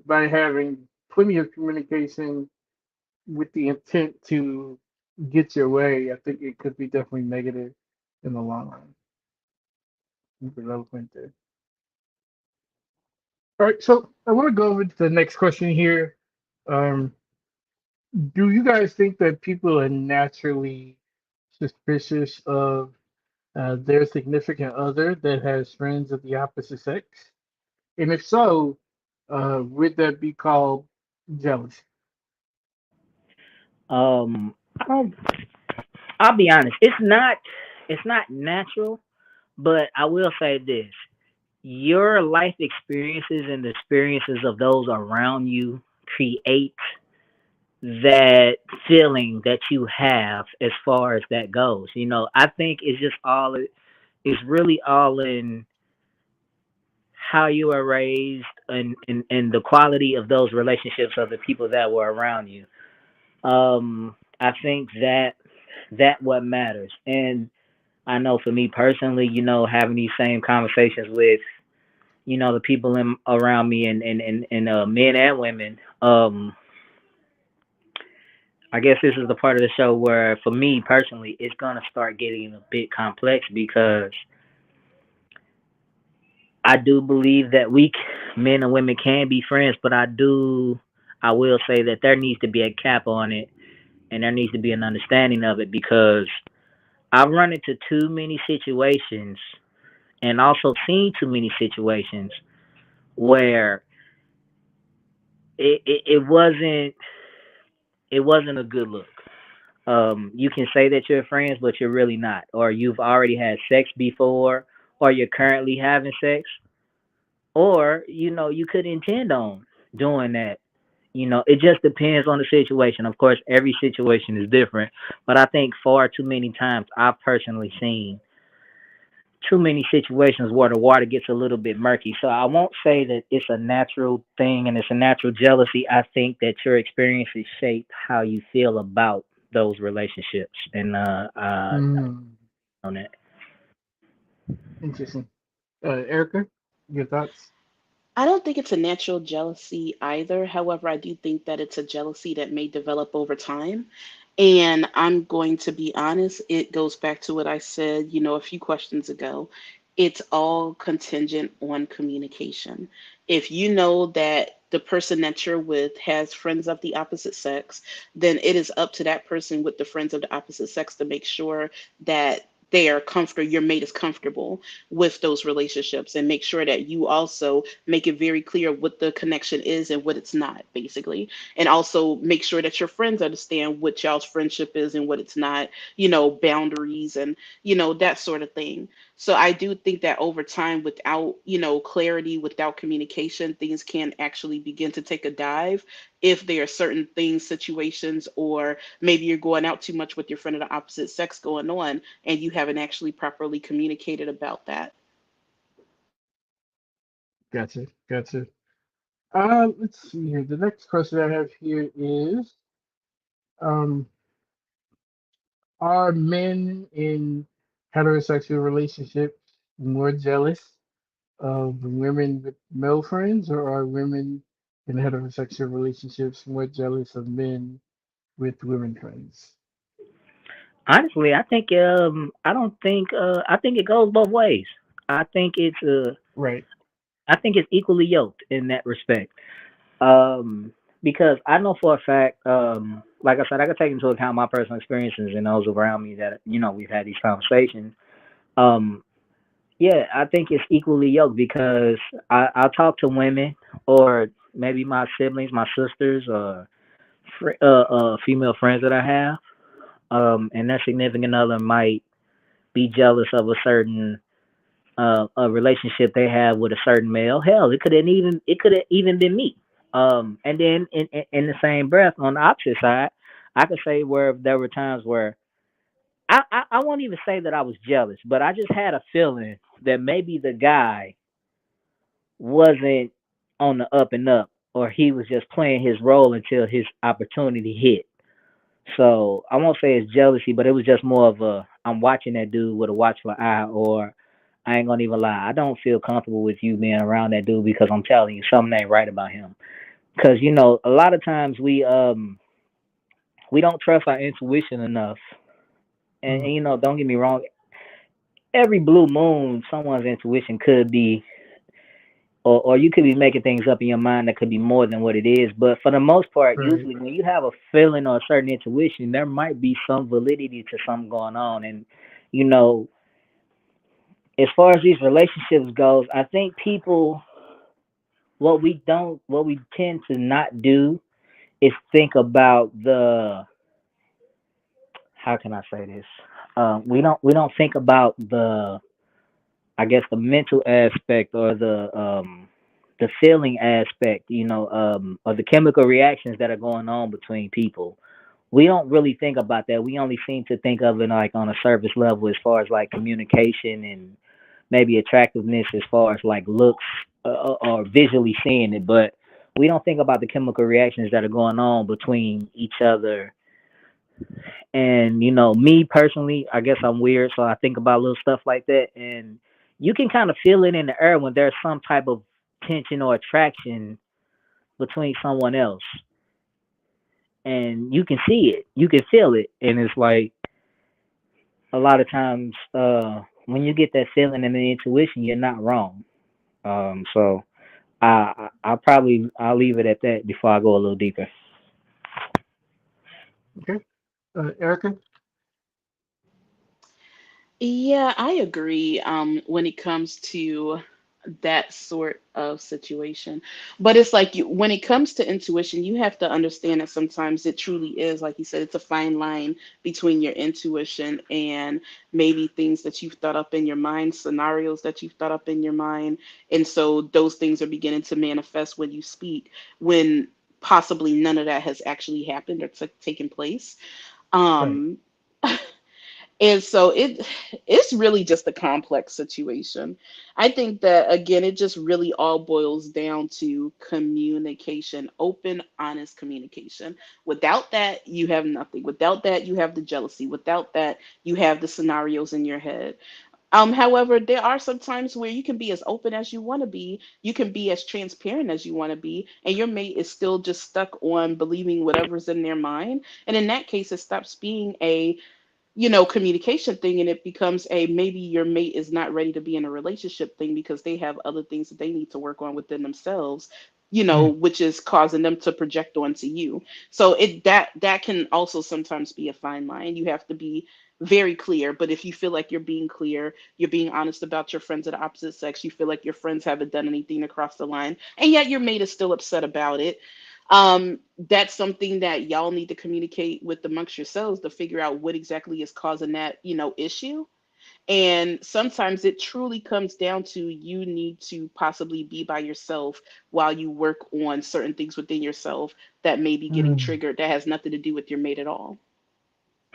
by having plenty of communication with the intent to get your way, I think it could be definitely negative in the long run. Development there. All right, so I want to go over to the next question here. Um, do you guys think that people are naturally suspicious of their significant other that has friends of the opposite sex? And if so, would that be called jealousy? I don't. I'll be honest. It's not natural, but I will say this: your life experiences and the experiences of those around you create that feeling that you have as far as that goes. I think it's really all in how you were raised and the quality of those relationships of the people that were around you. I think that what matters. And I know for me personally, having these same conversations with, the people around me and men and women, I guess this is the part of the show where for me personally, it's going to start getting a bit complex because I do believe that men and women can be friends, but I will say that there needs to be a cap on it and there needs to be an understanding of it because I've run into too many situations and also seen too many situations where it wasn't a good look. You can say that you're friends, but you're really not, or you've already had sex before, or you're currently having sex, or you could intend on doing that. It just depends on the situation. Of course, every situation is different, but I think far too many times I've personally seen too many situations where the water gets a little bit murky. So I won't say that it's a natural thing and it's a natural jealousy. I think that your experiences shape how you feel about those relationships, and Hmm. on that. Interesting. Erica, your thoughts? I don't think it's a natural jealousy either. However, I do think that it's a jealousy that may develop over time. And I'm going to be honest, it goes back to what I said, a few questions ago. It's all contingent on communication. If you know that the person that you're with has friends of the opposite sex, then it is up to that person with the friends of the opposite sex to make sure that they are comfortable, your mate is comfortable with those relationships, and make sure that you also make it very clear what the connection is and what it's not, basically. And also make sure that your friends understand what y'all's friendship is and what it's not, boundaries and, that sort of thing. So I do think that over time, without, clarity, without communication, things can actually begin to take a dive if there are certain things, situations, or maybe you're going out too much with your friend of the opposite sex going on and you haven't actually properly communicated about that. Gotcha. Gotcha. Let's see here. The next question I have here is, um, are men in heterosexual relationships more jealous of women with male friends, or are women in heterosexual relationships more jealous of men with women friends? Honestly, I think it goes both ways. I think it's Right. I think it's equally yoked in that respect. Um, because I know for a fact, like I said, I can take into account my personal experiences and those around me that we've had these conversations. Um, yeah, I think it's equally yoked because I'll talk to women or maybe my siblings, my sisters, or female friends that I have, and their significant other might be jealous of a relationship they have with a certain male. Hell, it could have even been me. And then in the same breath, on the opposite side, I could say where there were times where I won't even say that I was jealous, but I just had a feeling that maybe the guy wasn't on the up and up, or he was just playing his role until his opportunity hit. So I won't say it's jealousy, but it was just more of a I'm watching that dude with a watchful eye, or I ain't gonna even lie, I don't feel comfortable with you being around that dude because I'm telling you something ain't right about him. Because a lot of times we don't trust our intuition enough, and don't get me wrong, every blue moon someone's intuition could be, or you could be making things up in your mind that could be more than what it is. But for the most part, Right. usually when you have a feeling or a certain intuition, there might be some validity to something going on. And you know, as far as these relationships goes, I think people what we tend to not do is think about the how can I say this? We don't think about the I guess the mental aspect or the feeling aspect, of the chemical reactions that are going on between people. We don't really think about that. We only seem to think of it like on a surface level as far as like communication and maybe attractiveness as far as like looks, or visually seeing it, but we don't think about the chemical reactions that are going on between each other. And me personally, I guess I'm weird, so I think about little stuff like that. And you can kind of feel it in the air when there's some type of tension or attraction between someone else, and you can see it, you can feel it, and it's like a lot of times, when you get that feeling and the intuition, you're not wrong. So I'll leave it at that before I go a little deeper. Okay. Erica. Yeah, I agree. When it comes to that sort of situation, but it's like when it comes to intuition, you have to understand that sometimes it truly is, like you said, it's a fine line between your intuition and maybe things that you've thought up in your mind, scenarios that you've thought up in your mind, and so those things are beginning to manifest when you speak, when possibly none of that has actually happened or taken place. Right. Um, and so it's really just a complex situation. I think that again, it just really all boils down to communication, open, honest communication. Without that, you have nothing. Without that, you have the jealousy. Without that, you have the scenarios in your head. However, there are some times where you can be as open as you want to be, you can be as transparent as you want to be, and your mate is still just stuck on believing whatever's in their mind. And in that case, it stops being a communication thing, and it becomes a maybe your mate is not ready to be in a relationship thing because they have other things that they need to work on within themselves, Mm. which is causing them to project onto you. So that can also sometimes be a fine line. You have to be very clear, but if you feel like you're being clear, you're being honest about your friends of the opposite sex, you feel like your friends haven't done anything to cross the line, and yet your mate is still upset about it, that's something that y'all need to communicate with amongst yourselves to figure out what exactly is causing that issue. And sometimes it truly comes down to you need to possibly be by yourself while you work on certain things within yourself that may be getting Mm. triggered, that has nothing to do with your mate at all.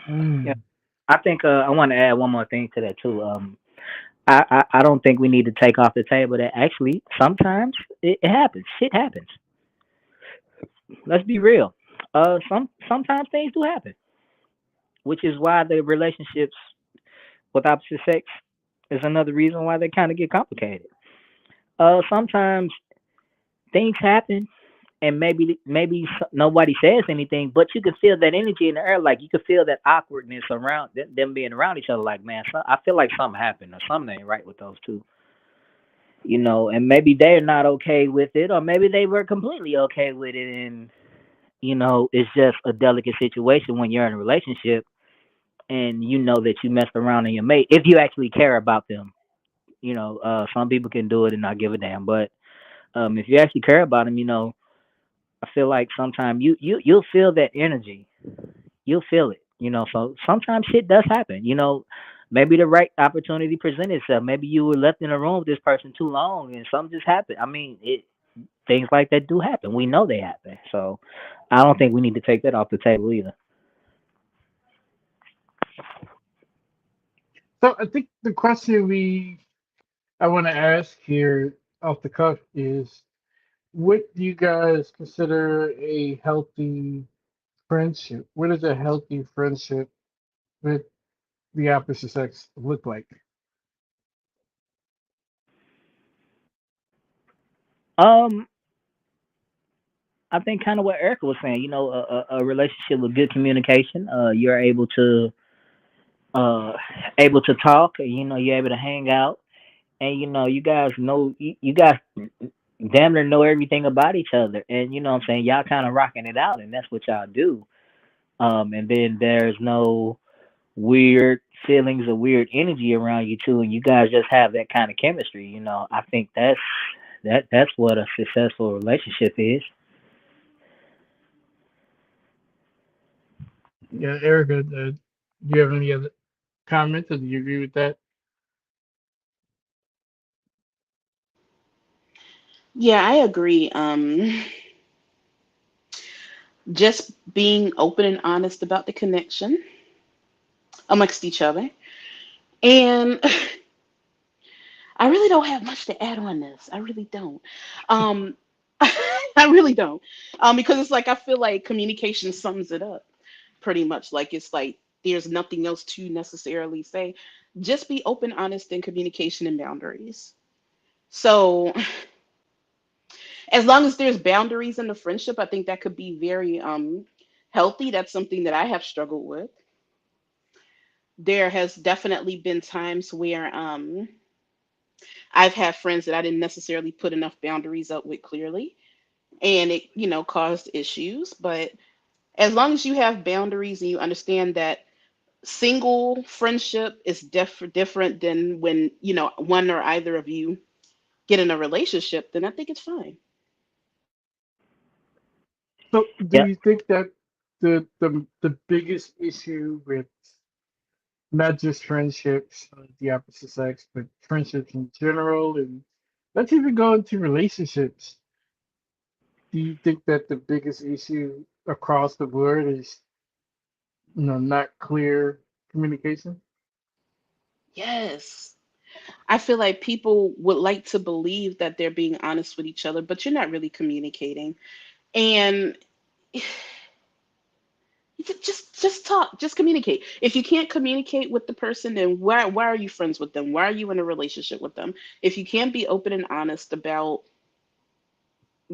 Yeah, Mm. I think I want to add one more thing to that too. I don't think we need to take off the table that actually sometimes it happens. Shit happens. Let's be real. Sometimes things do happen, which is why the relationships with opposite sex is another reason why they kind of get complicated. Sometimes things happen, and maybe nobody says anything, but you can feel that energy in the air. Like you can feel that awkwardness around them being around each other. Like man, I feel like something happened or something ain't right with those two. And maybe they're not okay with it, or maybe they were completely okay with it, and it's just a delicate situation when you're in a relationship and you know that you messed around in your mate if you actually care about them. Some people can do it and not give a damn, but if you actually care about them, I feel like sometimes you'll feel that energy. You'll feel it. So sometimes shit does happen. Maybe the right opportunity presented itself. Maybe you were left in a room with this person too long and something just happened. I mean, things like that do happen. We know they happen. So I don't think we need to take that off the table either. So I think the question we I want to ask here off the cuff is, what do you guys consider a healthy friendship? What does a healthy friendship with the opposite sex look like? Um, I think kind of what Erica was saying. A relationship with good communication. You're uh able to talk, and you're able to hang out, and you guys you guys damn near know everything about each other, and what I'm saying, y'all kind of rocking it out, and that's what y'all do. And then there's no weird feelings or weird energy around you two, and you guys just have that kind of chemistry. I think that's what a successful relationship is. Yeah, Erica, do you have any other comments, or do you agree with that? Yeah, I agree. Just being open and honest about the connection amongst each other. And I really don't have much to add on this. I really don't. Um, I really don't. Because it's like I feel like communication sums it up pretty much. Like it's like there's nothing else to necessarily say. Just be open, honest, and communication and boundaries. So as long as there's boundaries in the friendship, I think that could be very healthy. That's something that I have struggled with. There has definitely been times where I've had friends that I didn't necessarily put enough boundaries up with clearly, and it, caused issues. But as long as you have boundaries and you understand that single friendship is different than when, one or either of you get in a relationship, then I think it's fine. So, do Yep. you think that the biggest issue with not just friendships of the opposite sex, but friendships in general, and let's even go into relationships? Do you think that the biggest issue across the board is, not clear communication? Yes. I feel like people would like to believe that they're being honest with each other, but you're not really communicating. And just talk, just communicate. If you can't communicate with the person, then why are you friends with them? Why are you in a relationship with them? If you can't be open and honest about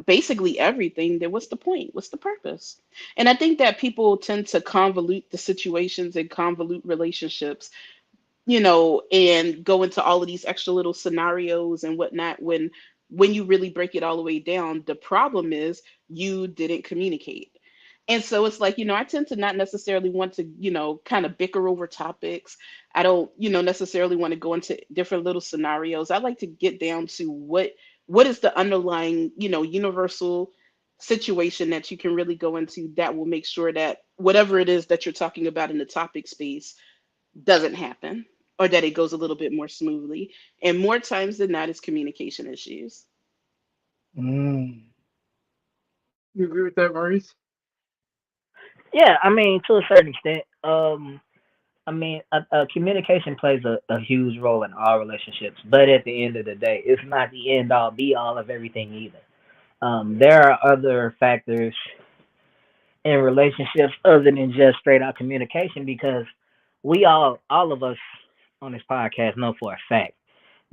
basically everything, then what's the point? What's the purpose? And I think that people tend to convolute the situations and convolute relationships, and go into all of these extra little scenarios and whatnot when you really break it all the way down, the problem is you didn't communicate. And so it's like, I tend to not necessarily want to, kind of bicker over topics. I don't, necessarily want to go into different little scenarios. I like to get down to what is the underlying, universal situation that you can really go into that will make sure that whatever it is that you're talking about in the topic space doesn't happen, or that it goes a little bit more smoothly. And more times than not, it's communication issues. Mm. You agree with that, Maurice? Yeah, I mean, to a certain extent. I mean, communication plays a huge role in all relationships, but at the end of the day, it's not the end all be all of everything either. There are other factors in relationships other than just straight out communication, because all of us on this podcast know for a fact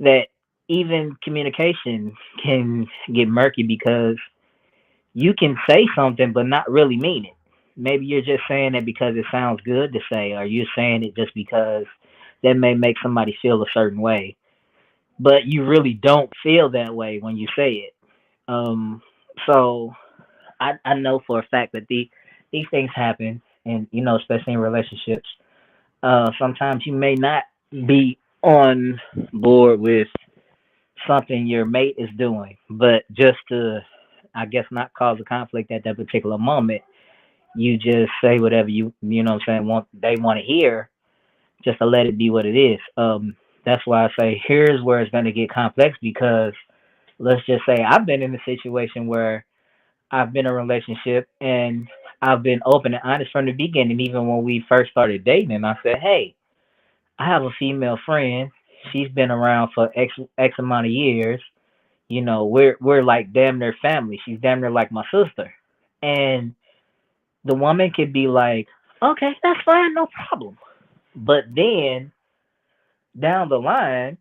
that even communication can get murky, because you can say something but not really mean it. Maybe you're just saying it because it sounds good to say, or you're saying it just because that may make somebody feel a certain way, but you really don't feel that way when you say it. So I know for a fact that these things happen, and especially in relationships. Sometimes you may not be on board with something your mate is doing, but just to, I guess, not cause a conflict at that particular moment, you just say whatever you know what I'm saying, they want to hear, just to let it be what it is. That's why I say here's where it's going to get complex, because let's just say I've been in a situation where I've been in a relationship and I've been open and honest from the beginning, even when we first started dating. And I said, hey, I have a female friend. She's been around for X amount of years. You know, we're like damn near family. She's damn near like my sister. And the woman could be like, okay, that's fine, no problem. But then down the line,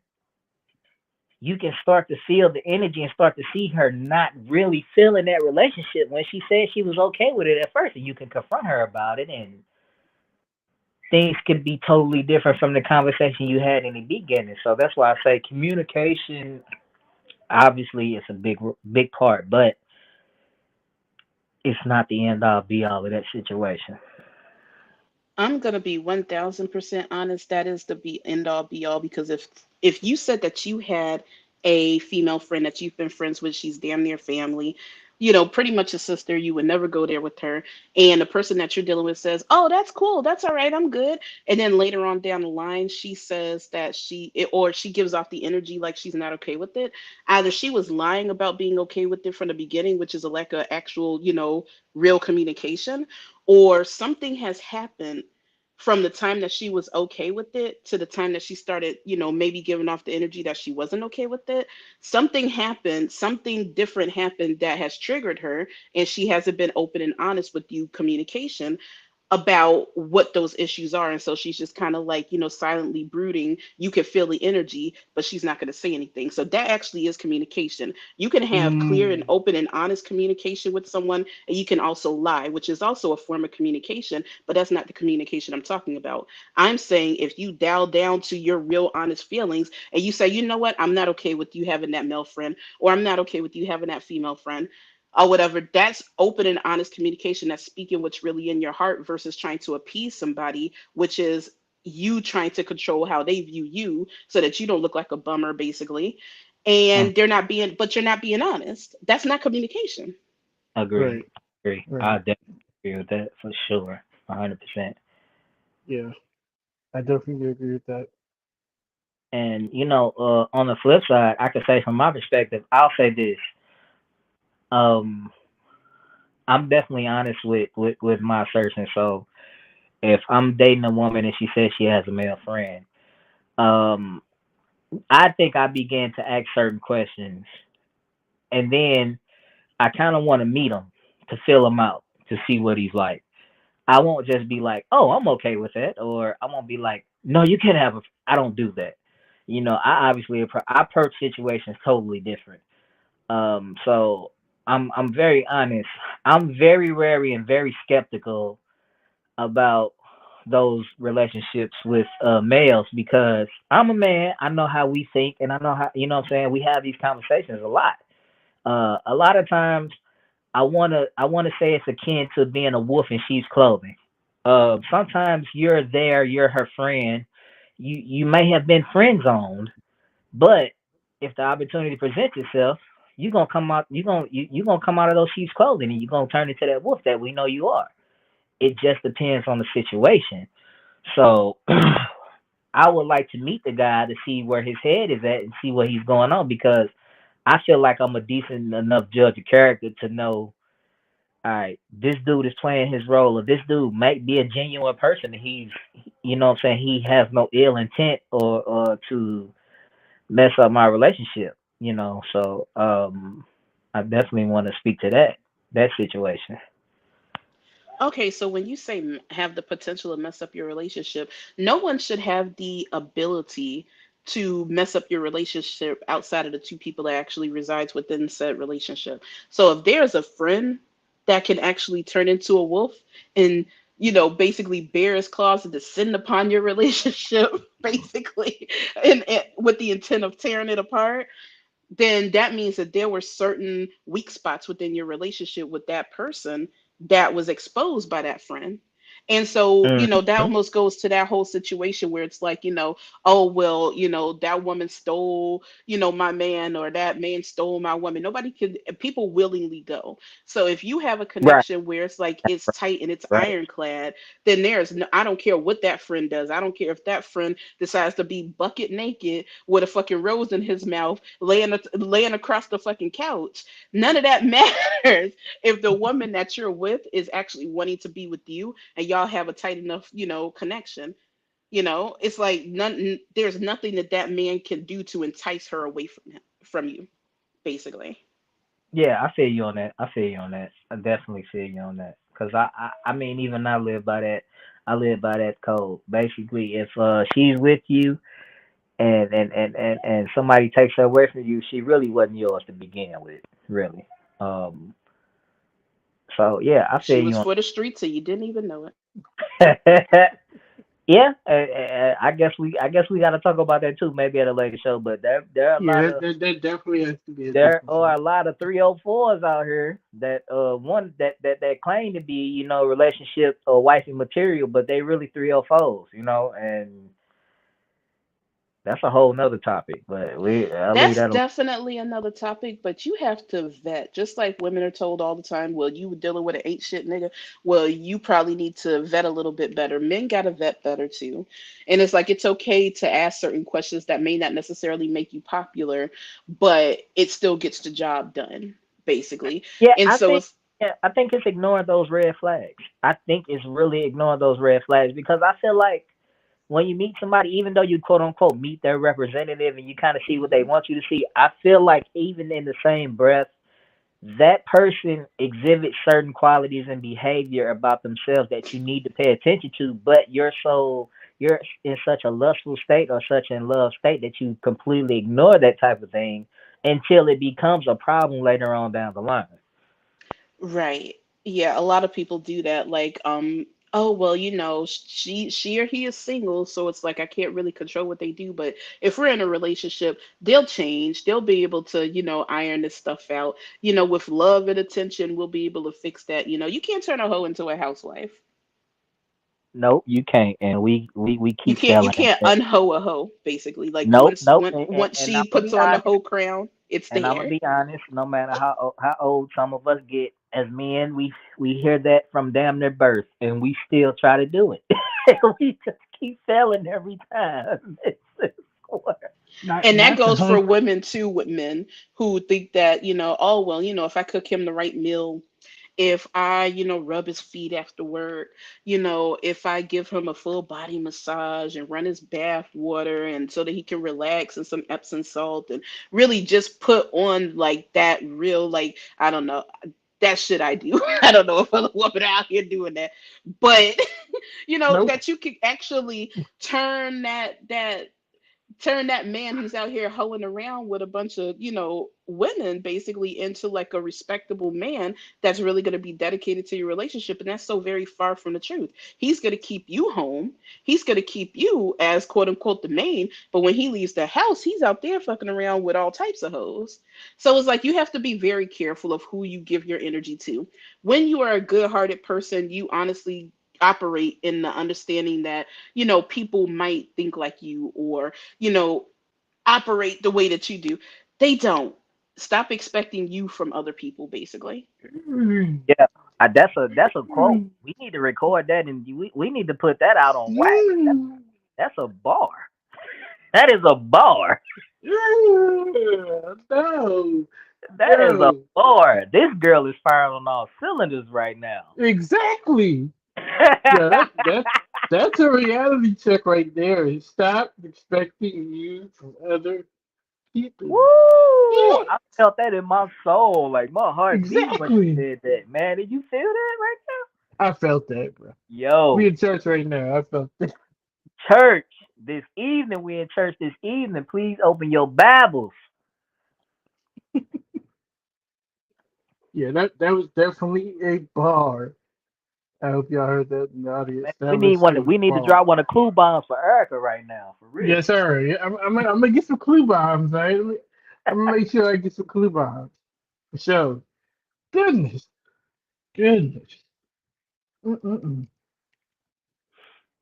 you can start to feel the energy and start to see her not really feeling that relationship when she said she was okay with it at first, and you can confront her about it, and things could be totally different from the conversation you had in the beginning. So that's why I say communication obviously is a big part, but it's not the end all be all of that situation. I'm gonna be 1000% honest. That is the be end all be all, because if you said that you had a female friend that you've been friends with, she's damn near family, pretty much a sister, you would never go there with her. And the person that you're dealing with says, "Oh, that's cool, that's all right, I'm good." And then later on down the line, she says that or she gives off the energy like she's not okay with it. Either she was lying about being okay with it from the beginning, which is a lack of actual, real communication, or something has happened from the time that she was okay with it to the time that she started, maybe giving off the energy that she wasn't okay with it. Something happened, something different happened that has triggered her, and she hasn't been open and honest with you communication about what those issues are. And so she's just kind of like, silently brooding. You can feel the energy, but she's not going to say anything. So that actually is communication. You can have clear and Mm, open and honest communication with someone, and you can also lie, which is also a form of communication, but that's not the communication I'm talking about. I'm saying if you dial down to your real honest feelings and you say, you know what, I'm not okay with you having that male friend, or I'm not okay with you having that female friend, or whatever, that's open and honest communication. That's speaking what's really in your heart versus trying to appease somebody, which is you trying to control how they view you so that you don't look like a bummer, basically. Mm, And but you're not being honest. That's not communication. agree, right, agree. I right. definitely agree with that for sure, 100%. Yeah, I definitely agree with that. And on the flip side, I could say from my perspective, I'll say this. Um, I'm definitely honest with my assertion. So if I'm dating a woman and she says she has a male friend, um, I think I began to ask certain questions, and then I kind of want to meet him to feel him out to see what he's like. I won't just be like, "Oh, I'm okay with that," or I won't be like, "No, you can't have a." I don't do that. I obviously I approach situations totally different. So I'm very honest. I'm very wary and very skeptical about those relationships with males because I'm a man. I know how we think, and I know how what I'm saying. We have these conversations a lot. A lot of times, I wanna say it's akin to being a wolf in sheep's clothing. Sometimes you're there, you're her friend. You may have been friend zoned, but if the opportunity presents itself, you gonna come out of those sheep's clothing and you're gonna turn into that wolf that we know you are. It just depends on the situation. So I would like to meet the guy to see where his head is at and see what he's going on because I feel like I'm a decent enough judge of character to know, all right, this dude is playing his role, or this dude might be a genuine person. He's, what I'm saying, he has no ill intent or to mess up my relationship. So I definitely want to speak to that situation. Okay, so when you say have the potential to mess up your relationship, no one should have the ability to mess up your relationship outside of the two people that actually resides within said relationship. So if there's a friend that can actually turn into a wolf and basically bear his claws and descend upon your relationship, basically, and with the intent of tearing it apart, then that means that there were certain weak spots within your relationship with that person that was exposed by that friend. And so, that Mm-hmm. almost goes to that whole situation where it's like, oh, well, that woman stole, my man, or that man stole my woman. Nobody can, people willingly go. So if you have a Right, connection where it's like it's tight and it's right. ironclad, then there's no, I don't care what that friend does. I don't care if that friend decides to be bucket naked with a fucking rose in his mouth, laying across the fucking couch. None of that matters if the woman that you're with is actually wanting to be with you and y'all have a tight enough, connection. It's like there's nothing that that man can do to entice her away from you, basically. Yeah, I feel you on that. I feel you on that. I definitely feel you on that. Cause I mean, even I live by that. I live by that code. Basically, if she's with you and somebody takes her away from you, she really wasn't yours to begin with, really. Um. So yeah, I feel She you was on. for the streets and you didn't even know it. Yeah, I guess we got to talk about that too, maybe at a later show. But there are a Yeah, lot that, of that, that definitely has to be a there different are show. a lot of 304s out here that one that claim to be relationship or wifey material, but they really 304s, and that's a whole nother topic. But I'll leave That's that alone. definitely another topic, but you have to vet. Just like women are told all the time, well, you were dealing with an ain't shit nigga. Well, you probably need to vet a little bit better. Men got to vet better too. And it's like it's okay to ask certain questions that may not necessarily make you popular, but it still gets the job done, basically. Yeah, And so it's I think it's ignoring those red flags. I think it's really ignoring those red flags because I feel like when you meet somebody, even though you quote unquote meet their representative and you kind of see what they Mhm. want you to see, I feel like even in the same breath, that person exhibits certain qualities and behavior about themselves that you need to pay attention to, but you're in such a lustful state or such in love state that you completely ignore that type of thing until it becomes a problem later on down the line. Right. Yeah, a lot of people do that. Like, oh well, she or he is single, so it's like I can't really control what they do. But if we're in a relationship, they'll change. They'll be able to, iron this stuff out. With love and attention, we'll be able to fix that. You can't turn a hoe into a housewife. Nope, you can't, and we You keep can't you failing at can't that. unhoe a hoe, basically. Like Nope, once nope, once once and I'm she gonna puts be on the honest. hoe crown, it's And I'm gonna there. be honest, no matter how old some of us get as men, we hear that from damn near birth, and we still try to do it. we just keep failing every time. It's what- And that Not the goes for whole. women too, with men who think that, oh well, if I cook him the right meal, if I, rub his feet after work, if I give him a full body massage and run his bath water and so that he can relax and some Epsom salt and really just put on like that real, like, I don't know, that shit I do. I don't know if other women are out here doing that, but Nope. that you could actually turn that man who's out here hoeing around with a bunch of, women basically into like a respectable man that's really going to be dedicated to your relationship. And that's so very far from the truth. He's going to keep you home. He's going to keep you as quote unquote the main. But when he leaves the house, he's out there fucking around with all types of hoes. So it's like you have to be very careful of who you give your energy to. When you are a good hearted person, you honestly operate in the understanding that people might think like you or you know, operate the way that you do. They don't. Stop expecting you from other people, basically. yeah, that's a quote. We need to record that and we need to put that out on wax. That's a bar. That is a bar. No, That is a no, bar. This girl is firing on all cylinders right now. exactly. Yeah, that's a reality check right there. Is stop expecting you from other people. Woo! Yeah, I felt that in my soul, like my heart beating when you exactly. said that. Man, did you feel that right I felt that, bro. now? We Yo, in church right now. I felt that. church this evening. We in church this evening. Please open your Bibles. Yeah, that was definitely a bar. I hope y'all heard that in the audience. Man, we That need was one. a We need to bar. drop one of clue bombs for Erica right now, for real. Yes, sir. Yeah, I'm gonna get some clue bombs, right? I'm gonna make sure I get some clue bombs for sure. Goodness, goodness. Mm-mm-mm.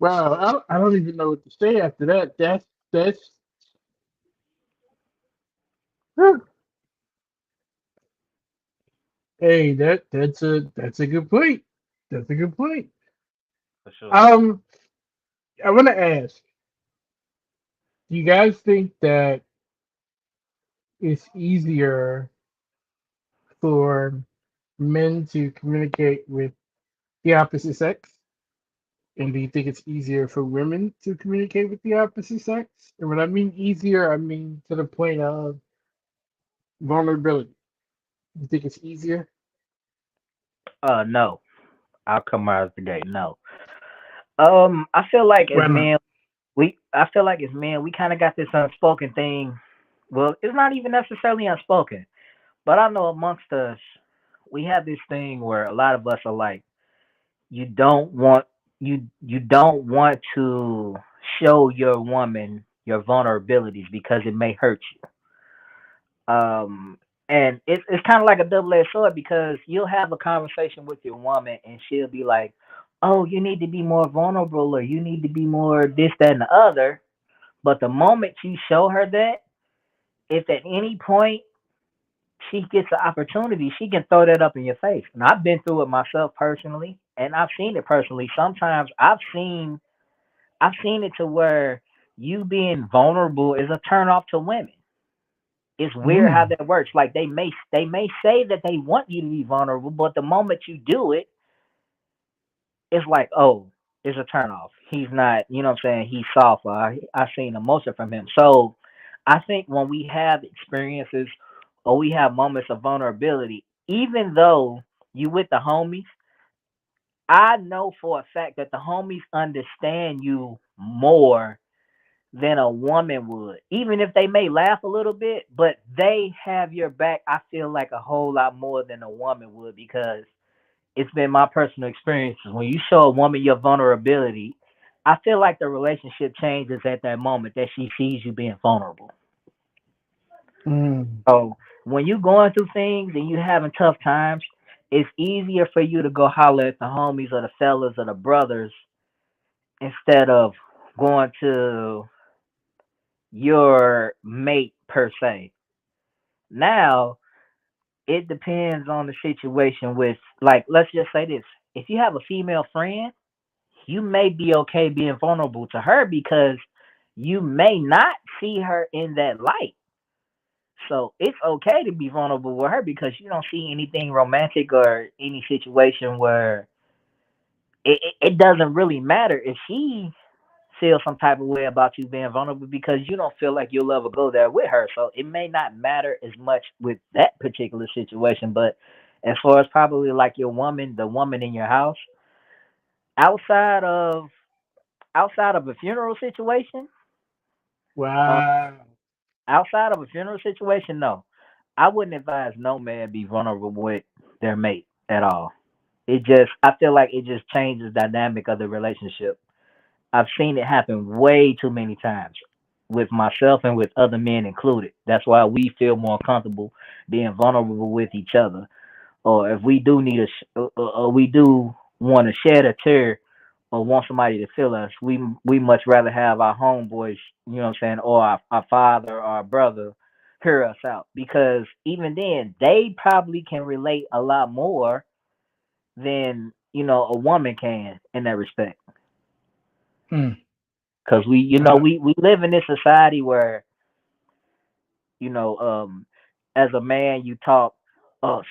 Wow, I don't even know what to say after that. That's whew. Hey, that's a good point. That's a good point. For sure. Um, I want to ask, do you guys think that it's easier for men to communicate with the opposite sex? And do you think it's easier for women to communicate with the opposite sex? And when I mean easier, I mean to the point of vulnerability. You think it's easier? No. I'll come out of the gate. No. I feel like as Why not? men, I feel like as men, we kind of got this unspoken thing. Well, it's not even necessarily unspoken, but I know amongst us, we have this thing where a lot of us are like, you don't want you don't want to show your woman your vulnerabilities because it may hurt you. And it's kind of like a double-edged sword because you'll have a conversation with your woman and she'll be like, "Oh, you need to be more vulnerable, or you need to be more this, that, and the other." But the moment you show her that, if at any point she gets the opportunity, she can throw that up in your face. And I've been through it myself personally, and I've seen it personally. Sometimes I've seen it to where you being vulnerable is a turn off to women. It's weird how Mm, that works. Like they may say that they want you to be vulnerable, but the moment you do it, it's like, oh, it's a turn off. He's not, you know what I'm saying? He's soft. I've seen emotion from him. So I think when we have experiences or we have moments of vulnerability, even though you with the homies, I know for a fact that the homies understand you more than a woman would. Even if they may laugh a little bit, but they have your back, I feel like a whole lot more than a woman would because it's been my personal experiences. When you show a woman your vulnerability, I feel like the relationship changes at that moment that she sees you being vulnerable. mm, So when you going through things and you having tough times, it's easier for you to go holler at the homies or the fellas or the brothers instead of going to your mate per se. Now, it depends on the situation with, like, let's just say this. If you have a female friend, you may be okay being vulnerable to her because you may not see her in that light. So it's okay to be vulnerable with her because you don't see anything romantic or any situation where it doesn't really matter if she feel some type of way about you being vulnerable because you don't feel like you'll ever go there with her. So it may not matter as much with that particular situation. But as far as probably like your woman, the woman in your house, outside of outside of a funeral situation, uh, wow. outside of a funeral situation, no, I wouldn't advise no man be vulnerable with their mate at all. It just, I feel like it just changes the dynamic of the relationship. I've seen it happen way too many times with myself and with other men included. That's why we feel more comfortable being vulnerable with each other. Or if we do need or we do want to shed a tear or want somebody to feel us, we much rather have our homeboys, you know what I'm saying, or our father or our brother hear us out because even then they probably can relate a lot more than a woman can in that respect. Mm, Because uh, we live in this society where you know, as a man, you talk,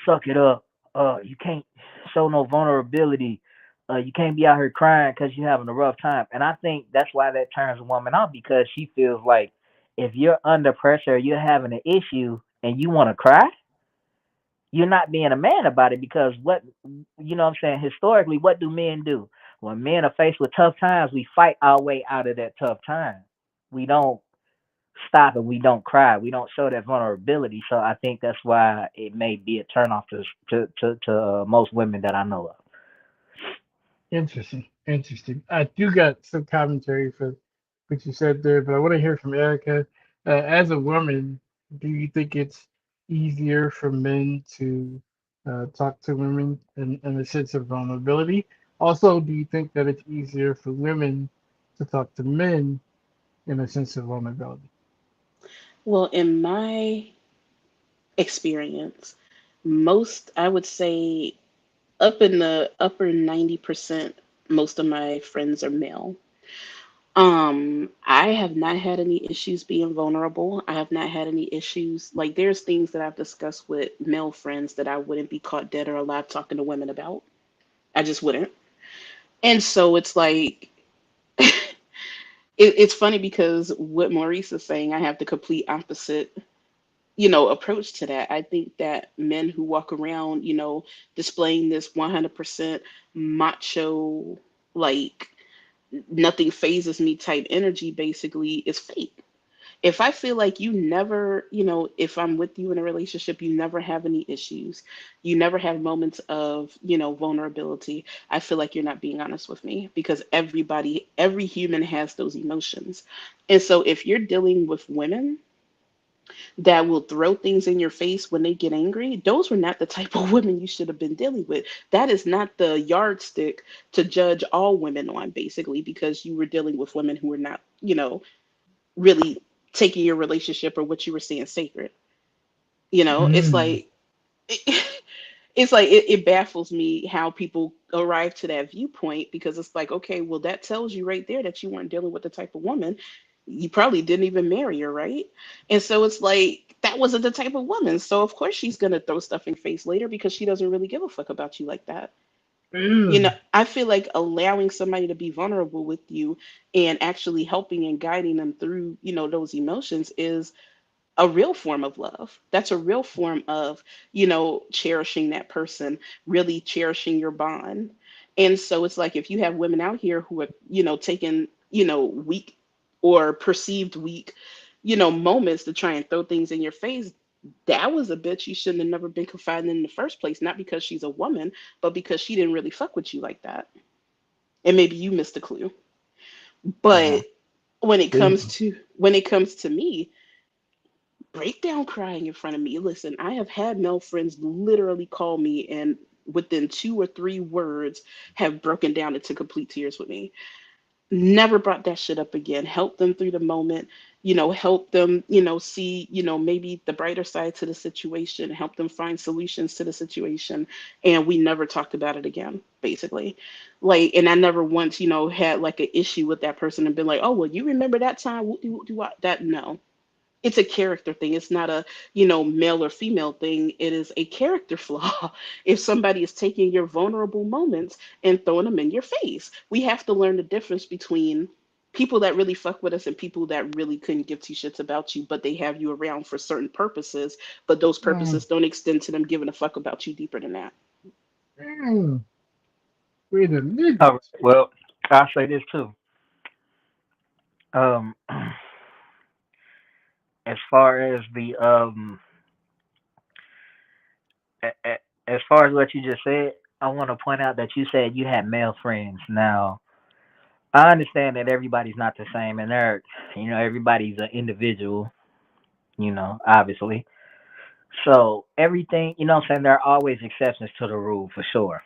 suck it up. You can't show no vulnerability. You can't be out here crying because you're having a rough time. And I think that's why that turns a woman off because she feels like if you're under pressure, you're having an issue, and you want to cry, you're not being a man about it because what I'm saying, historically, what do men do? When men are faced with tough times, we fight our way out of that tough time. We don't stop and we don't cry. We don't show that vulnerability. So I think that's why it may be a turnoff to most women that I know of. interesting. Interesting. I do got some commentary for what you said there, but I want to hear from Erica. As a woman, do you think it's easier for men to talk to women in a sense of vulnerability? Also, do you think that it's easier for women to talk to men in a sense of vulnerability? Well, in my experience, most, I would say, up in the upper 90%, most of my friends are male. I have not had any issues being vulnerable. I have not had any issues. Like, there's things that I've discussed with male friends that I wouldn't be caught dead or alive talking to women about. I just wouldn't. And so it's like, it's funny because what Maurice is saying, I have the complete opposite, approach to that. I think that men who walk around, displaying this 100% macho, like, nothing phases me type energy basically is fake. If I feel like you never, if I'm with you in a relationship, you never have any issues, you never have moments of, vulnerability, I feel like you're not being honest with me, because every human has those emotions. And so if you're dealing with women that will throw things in your face when they get angry, those were not the type of women you should have been dealing with. That is not the yardstick to judge all women on, basically, because you were dealing with women who were not, really taking your relationship or what you were saying sacred. It's Mm. like, it baffles me how people arrive to that viewpoint, because it's like, okay, well, that tells you right there that you weren't dealing with the type of woman. You probably didn't even marry her, right? And so it's like, that wasn't the type of woman, so of course she's going to throw stuff in your face later, because she doesn't really give a fuck about you like that. Mm. I feel like allowing somebody to be vulnerable with you and actually helping and guiding them through, those emotions is a real form of love. That's a real form of, cherishing that person, really cherishing your bond. And so it's like, if you have women out here who are, taking, weak or perceived weak, moments to try and throw things in your face, that was a bitch you shouldn't have never been confiding in the first place. Not because she's a woman, but because she didn't really fuck with you like that. And maybe you missed a clue. Uh-huh. But Damn. when it comes to me, break down crying in front of me. Listen, I have had male friends literally call me and within 2 or 3 words have broken down into complete tears with me. Never brought that shit up again. Help them through the moment, help them, see, maybe the brighter side to the situation, help them find solutions to the situation. And we never talked about it again, basically. Like, and I never once, had like an issue with that person and been like, oh, well, you remember that time? That, no, it's a character thing. It's not a, male or female thing. It is a character flaw. If somebody is taking your vulnerable moments and throwing them in your face, we have to learn the difference between people that really fuck with us and people that really couldn't give two shits about you, but they have you around for certain purposes, but those Mm. purposes don't extend to them giving a fuck about you deeper than that. Mm. Wait a All right. minute. Well, I'll say this too. Um, as far as the as far as what you just said, I want to point out that you said you had male friends. Now, I understand that everybody's not the same, and everybody's an individual. Obviously. So everything, what I'm saying, there are always exceptions to the rule for sure.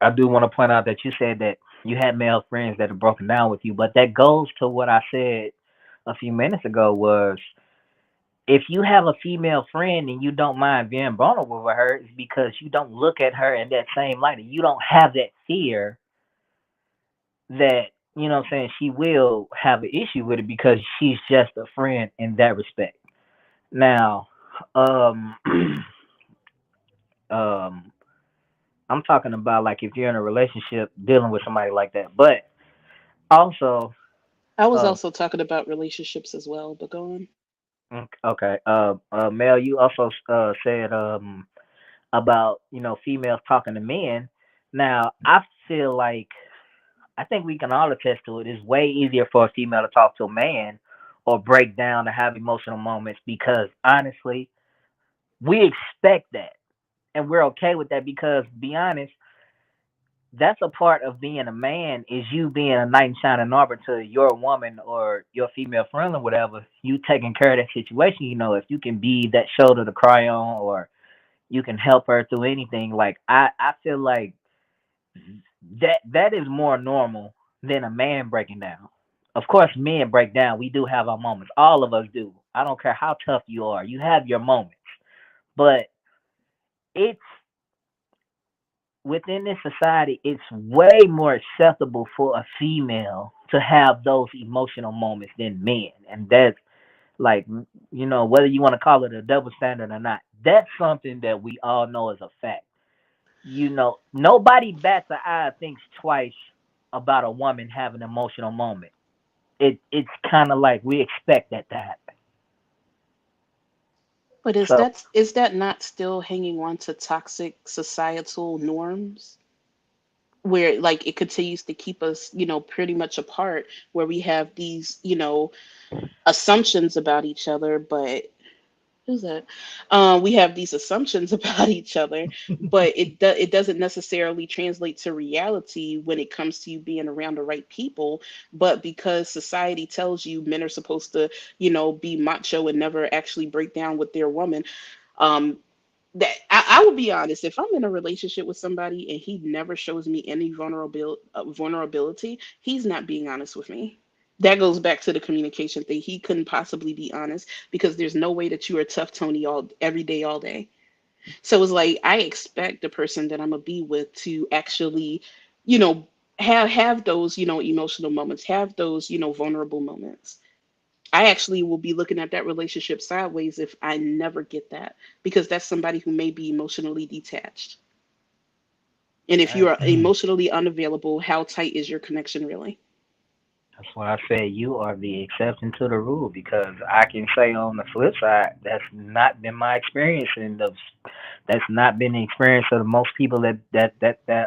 I do want to point out that you said that you had male friends that have broken down with you, but that goes to what I said a few minutes ago was if you have a female friend and you don't mind being vulnerable with her, it's because you don't look at her in that same light. You don't have that fear that, what I'm saying, she will have an issue with it because she's just a friend in that respect. Now, um, um, I'm talking about like if you're in a relationship dealing with somebody like that. But also, I was uh, also talking about relationships as well, but go on. okay, Mel, you also said about females talking to men. Now, I feel like I think we can all attest to it. It's way easier for a female to talk to a man or break down or have emotional moments because honestly, we expect that and we're okay with that because, to be honest, that's a part of being a man is you being a knight in shining armor to your woman or your female friend or whatever. You taking care of that situation. If you can be that shoulder to cry on or you can help her through anything. Like I feel like that is more normal than a man breaking down. Of course, men break down. We do have our moments. All of us do. I don't care how tough you are. You have your moments. But it's within this society, it's way more acceptable for a female to have those emotional moments than men. And that's like, whether you want to call it a double standard or not, that's something that we all know is a fact. Nobody bats an eye, thinks twice about a woman having an emotional moment. It's kind of like we expect that to happen. But So is that not still hanging on to toxic societal norms where like it continues to keep us, pretty much apart, where we have these, assumptions about each other, but who's that? We have these assumptions about each other, but it doesn't necessarily translate to reality when it comes to you being around the right people. But because society tells you men are supposed to, be macho and never actually break down with their woman, um, that I will be honest, if I'm in a relationship with somebody and he never shows me any vulnerability, he's not being honest with me. That goes back to the communication thing. He couldn't possibly be honest because there's no way that you are tough Tony all every day, all day. So it's like I expect the person that I'm gonna be with to actually, you know, have those, emotional moments, have those, vulnerable moments. I actually will be looking at that relationship sideways if I never get that, because that's somebody who may be emotionally detached. And if you that's are emotionally unavailable, how tight is your connection really? that's why I said you are the exception to the rule because I can say on the flip side that's not been my experience and that's not been the experience of most people that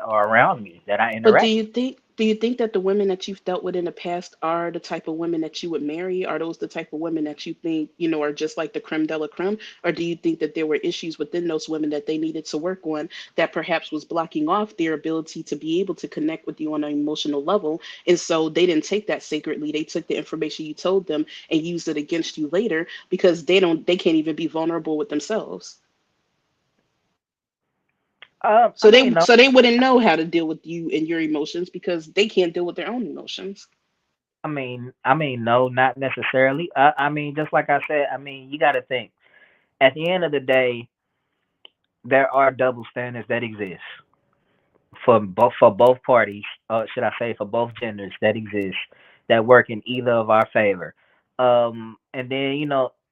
are around me that I But interact with. do you think that the women that you've dealt with in the past are the type of women that you would marry? Are those the type of women that you think, are just like the creme de la creme? Or do you think that there were issues within those women that they needed to work on that perhaps was blocking off their ability to be able to connect with you on an emotional level? And so they didn't take that sacredly. They took the information you told them and used it against you later because they can't even be vulnerable with themselves. I mean, no, So they wouldn't know how to deal with you and your emotions because they can't deal with their own emotions. no, not necessarily. I mean, just like I said, I mean, you got to think. At the end of the day, there are double standards that exist for both parties, should I say for both genders that exist that work in either of our favor. And then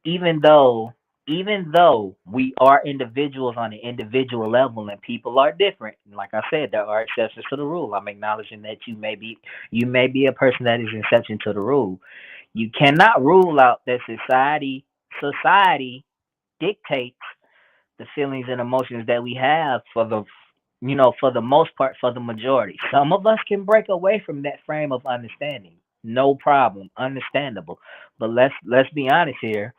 even though we are individuals on an individual level and people are different, and like I said, there are exceptions to the rule. I'm acknowledging that you may be a person that is an exception to the rule. You cannot rule out that society dictates the feelings and emotions that we have for the most part, for the majority. Some of us can break away from that frame of understanding. No problem, understandable. But let's be honest here.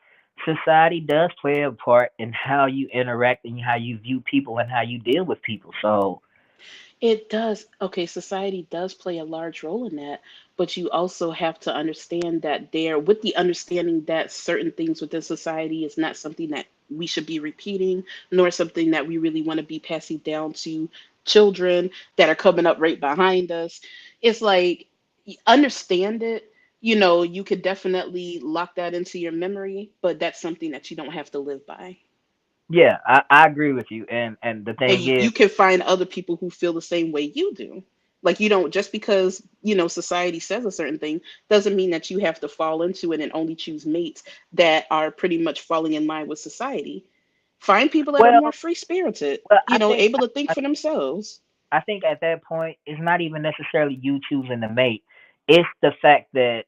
Society does play a part in how you interact and how you view people and how you deal with people. So It does. Okay, society does play a large role in that, but you also have to understand that with the understanding that certain things within society is not something that we should be repeating, nor something that we really want to be passing down to children that are coming up right behind us. It's like, understand it. You could definitely lock that into your memory, but that's something that you don't have to live by. yeah, I agree with you. And the And thing is, you can find other people who feel the same way you do. Like, you don't, just because society says a certain thing doesn't mean that you have to fall into it and only choose mates that are pretty much falling in line with society. Find people that are well, more free spirited, well, I think able to think for themselves. I think at that point it's not even necessarily you choosing the mate. It's the fact that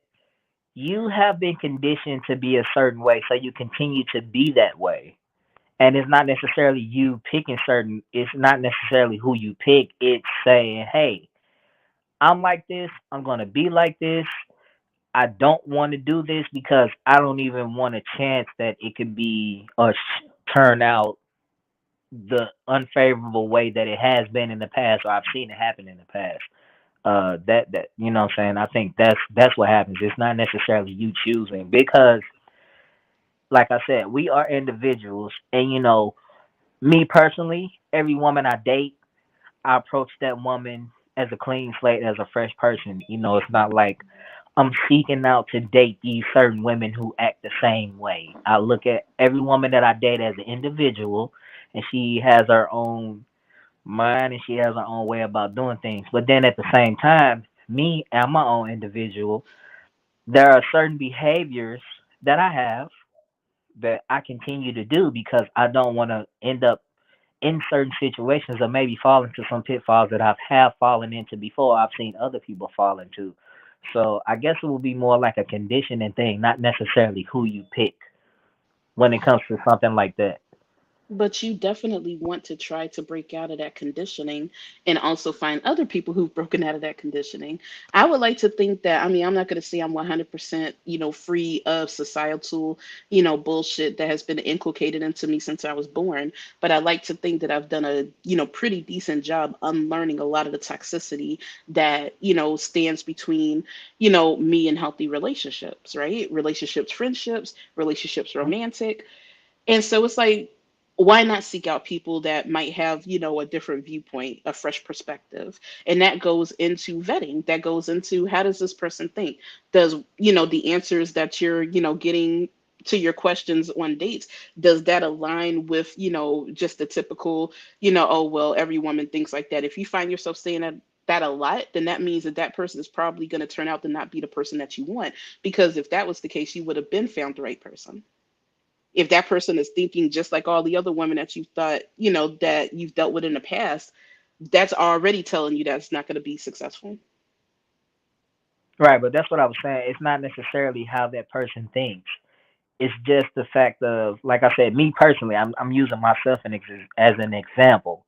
you have been conditioned to be a certain way, so you continue to be that way. And it's not necessarily you picking certain. It's not necessarily who you pick. It's saying, "Hey, I'm like this. I'm gonna be like this. I don't want to do this because I don't even want a chance that it could be or turn out the unfavorable way that it has been in the past, or I've seen it happen in the past." That what I'm saying. I think that's what happens. It's not necessarily you choosing because, like I said, we are individuals, and me personally, every woman I date, I approach that woman. as a clean slate, as a fresh person. It's not like I'm seeking out to date these certain women who act the same way. I look at every woman that I date as an individual, and she has her own mind and she has her own way about doing things. But then at the same time, me and my own individual, there are certain behaviors that I have that I continue to do because I don't want to end up in certain situations or maybe fall into some pitfalls that I've have fallen into before. I've seen other people fall into. So I guess it will be more like a conditioning thing, not necessarily who you pick when it comes to something like that. But you definitely want to try to break out of that conditioning and also find other people who've broken out of that conditioning. I would like to think that, I mean, I'm not going to say I'm 100%, free of societal, bullshit that has been inculcated into me since I was born. But I like to think that I've done a, pretty decent job unlearning a lot of the toxicity that, stands between, me and healthy relationships, right? Relationships, friendships, relationships, romantic. And so it's like, why not seek out people that might have, a different viewpoint, a fresh perspective? And that goes into vetting. That goes into, how does this person think? Does, the answers that you're, getting to your questions on dates, does that align with, just the typical, oh, well, every woman thinks like that. If you find yourself saying that a lot, then that means that that person is probably going to turn out to not be the person that you want. Because if that was the case, you would have been found the right person. If that person is thinking just like all the other women that you thought, that you've dealt with in the past, that's already telling you that it's not going to be successful. Right, but that's what I was saying. It's not necessarily how that person thinks. It's just the fact of, like I said, me personally, I'm using myself as an example.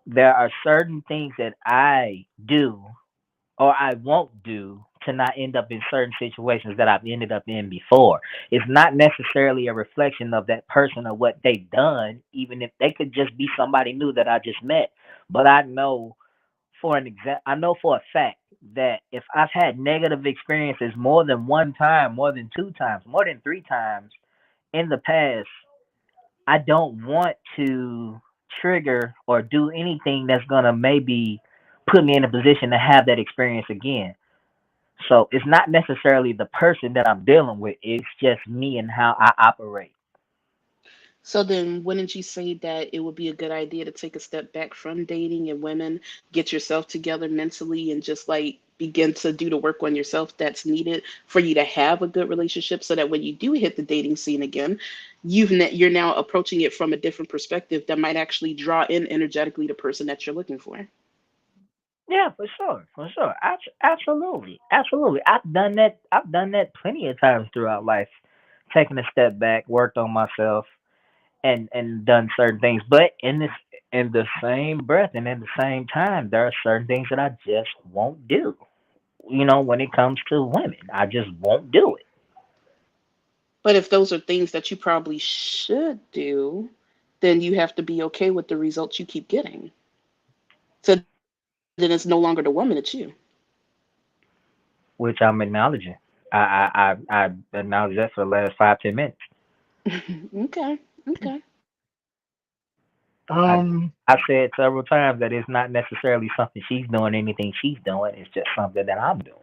There are certain things that I do or I won't do to not end up in certain situations that I've ended up in before. It's not necessarily a reflection of that person or what they've done, even if they could just be somebody new that I just met. But I know for a fact that if I've had negative experiences more than one time, more than two times, more than three times in the past, I don't want to trigger or do anything that's gonna maybe put me in a position to have that experience again. So it's not necessarily the person that I'm dealing with. It's just me and how I operate. So then, wouldn't you say that it would be a good idea to take a step back from dating and women, get yourself together mentally, and just like begin to do the work on yourself that's needed for you to have a good relationship, so that when you do hit the dating scene again, you're now approaching it from a different perspective that might actually draw in energetically the person that you're looking for. Yeah, for sure, for sure. Absolutely, absolutely. I've done that. I've done that plenty of times throughout life. Taken a step back, worked on myself, and done certain things. But in the same breath and in the same time, there are certain things that I just won't do. When it comes to women, I just won't do it. But if those are things that you probably should do, then you have to be okay with the results you keep getting. So then it's no longer the woman, it's you. Which I'm acknowledging. I acknowledge that for the last 5-10 minutes. Okay. Okay. I Um, I said several times that it's not necessarily something she's doing, anything she's doing. It's just something that I'm doing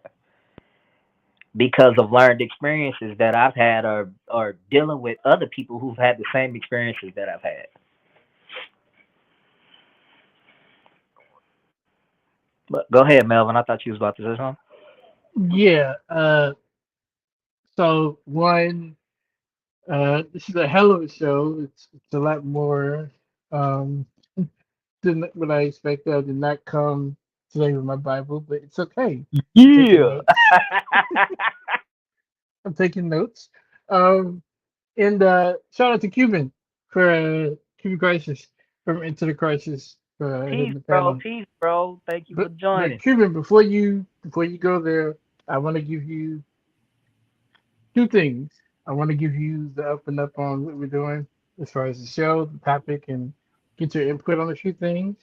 because of learned experiences that I've had, or dealing with other people who've had the same experiences that I've had. But go ahead, Melvin. I thought you was about to say something. yeah. So one, this is a hell of a show. It's a lot more um than what I expected. I did not come today with my Bible, but it's okay. I'm taking Yeah. notes. I'm taking notes. Um, and shout out to Cuban for Cuban Crisis from Into the Crisis for hitting Peace, the bro. panel. Peace, bro. Thank you for But joining. Cuban, before you go there, I want to give you two things. I want to give you the up and up on what we're doing as far as the show, the topic, and get your input on a few things.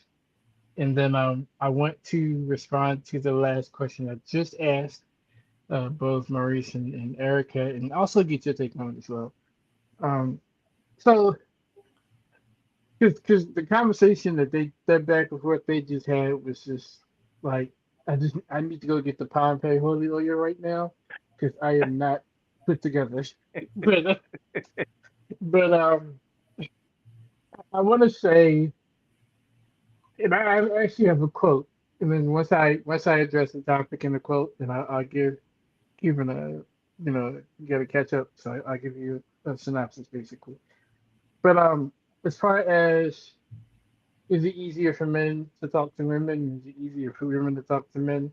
And then I want to respond to the last question I just asked both Maurice and Erica, and also get your take on it as well. Um, so, because the conversation that back and forth they just had was just Like I need to go get the Pompeii holy oil right now because I am not put together. but but I want to say, and I actually have a quote, and then once I address the topic in the quote, then I'll give it a you got to catch up. So I'll give you a synopsis basically. But as far as is it easier for men to talk to women? Is it easier for women to talk to men?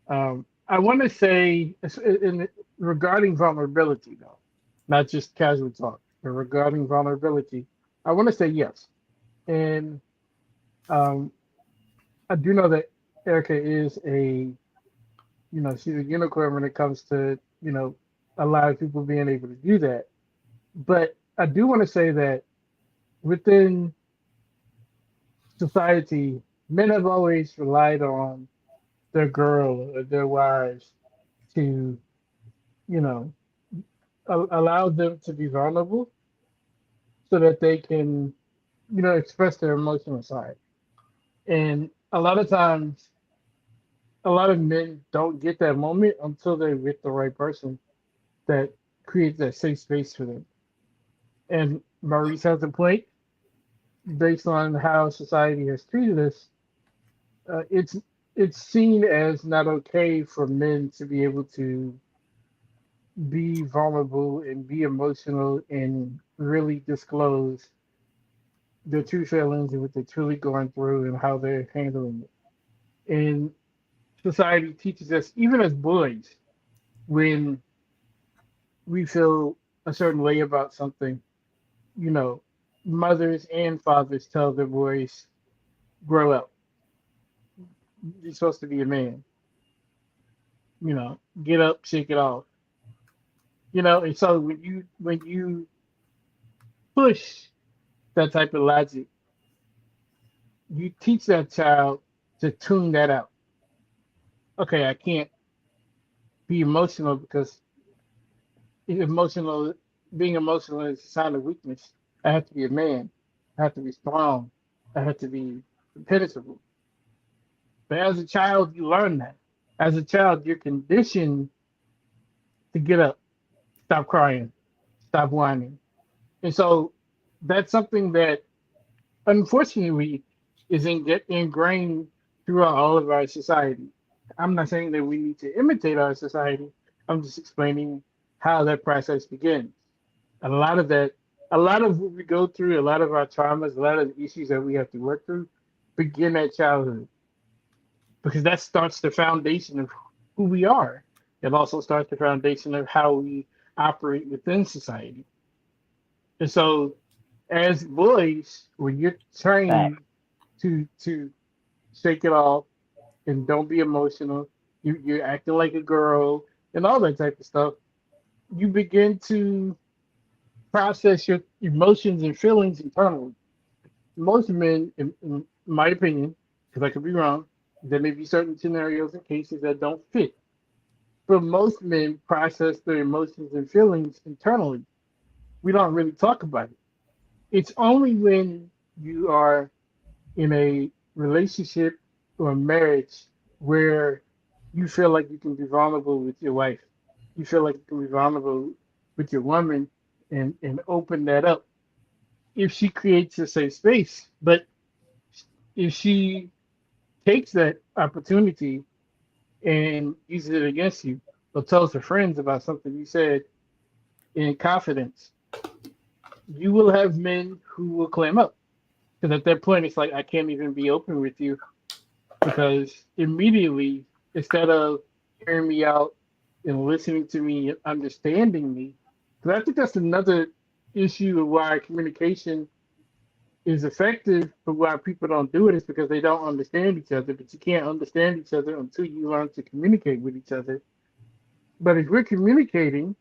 I want to say regarding vulnerability, though, not just casual talk, but regarding vulnerability, I want to say yes. And um, I do know that Erica is she's a unicorn when it comes to, a lot of people being able to do that. But I do want to say that within society, men have always relied on their girl or their wives to, you know, allow them to be vulnerable so that they can, express their emotional side. And a lot of times, a lot of men don't get that moment until they're with the right person that creates that safe space for them. And Maurice has a point based on how society has treated us. It's seen as not okay for men to be able to be vulnerable and be emotional and really disclose their true feelings and what they're truly going through and how they're handling it. And society teaches us, even as boys, when we feel a certain way about something, you know, mothers and fathers tell their boys, grow up. You're supposed to be a man, get up, shake it off. And so when you push that type of logic, you teach that child to tune that out. Okay, I can't be emotional because emotional being emotional is a sign of weakness. I have to be a man. I have to be strong. I have to be impenetrable. But as a child, you learn that. As a child, you're conditioned to get up, stop crying, stop whining. And so that's something that unfortunately is ingrained throughout all of our society. I'm not saying that we need to imitate our society. I'm just explaining how that process begins. A lot of that, a lot of what we go through, a lot of our traumas, a lot of the issues that we have to work through begin at childhood because that starts the foundation of who we are. It also starts the foundation of how we operate within society. And so, as boys, when you're Fact. trained to shake it off and don't be emotional, you're acting like a girl and all that type of stuff, you begin to process your emotions and feelings internally. Most men, in my opinion, because I could be wrong, there may be certain scenarios and cases that don't fit. But most men process their emotions and feelings internally. We don't really talk about it. It's only when you are in a relationship or a marriage where you feel like you can be vulnerable with your wife. You feel like you can be vulnerable with your woman and open that up if she creates a safe space. But if she takes that opportunity and uses it against you or tells her friends about something you said in confidence, you will have men who will clam up. Because at that point, it's like, I can't even be open with you because immediately, instead of hearing me out and listening to me and understanding me, because I think that's another issue of why communication is effective, but why people don't do it is because they don't understand each other. But you can't understand each other until you learn to communicate with each other. But if we're communicating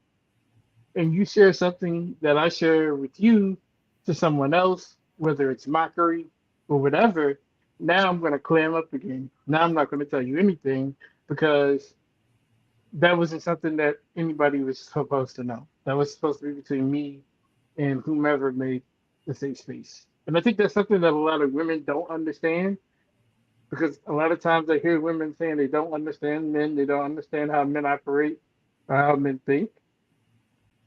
and you share something that I share with you to someone else, whether it's mockery or whatever, now I'm going to clam up again. Now I'm not going to tell you anything because that wasn't something that anybody was supposed to know. That was supposed to be between me and whomever made the safe space. And I think that's something that a lot of women don't understand because a lot of times I hear women saying they don't understand men, they don't understand how men operate or how men think.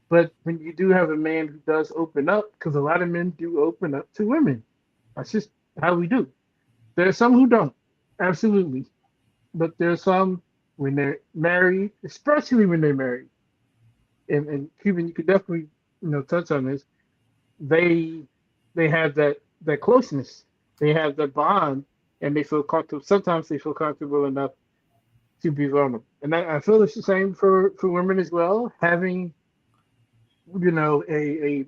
But when you do have a man who does open up, because a lot of men do open up to women, that's just how we do. There are some who don't, absolutely, but there are some when they're married, especially when they're married. And Cuban, you could definitely touch on this. They they have that closeness, they have that bond, and they feel comfortable. Sometimes they feel comfortable enough to be vulnerable, and I feel it's the same for women as well. Having a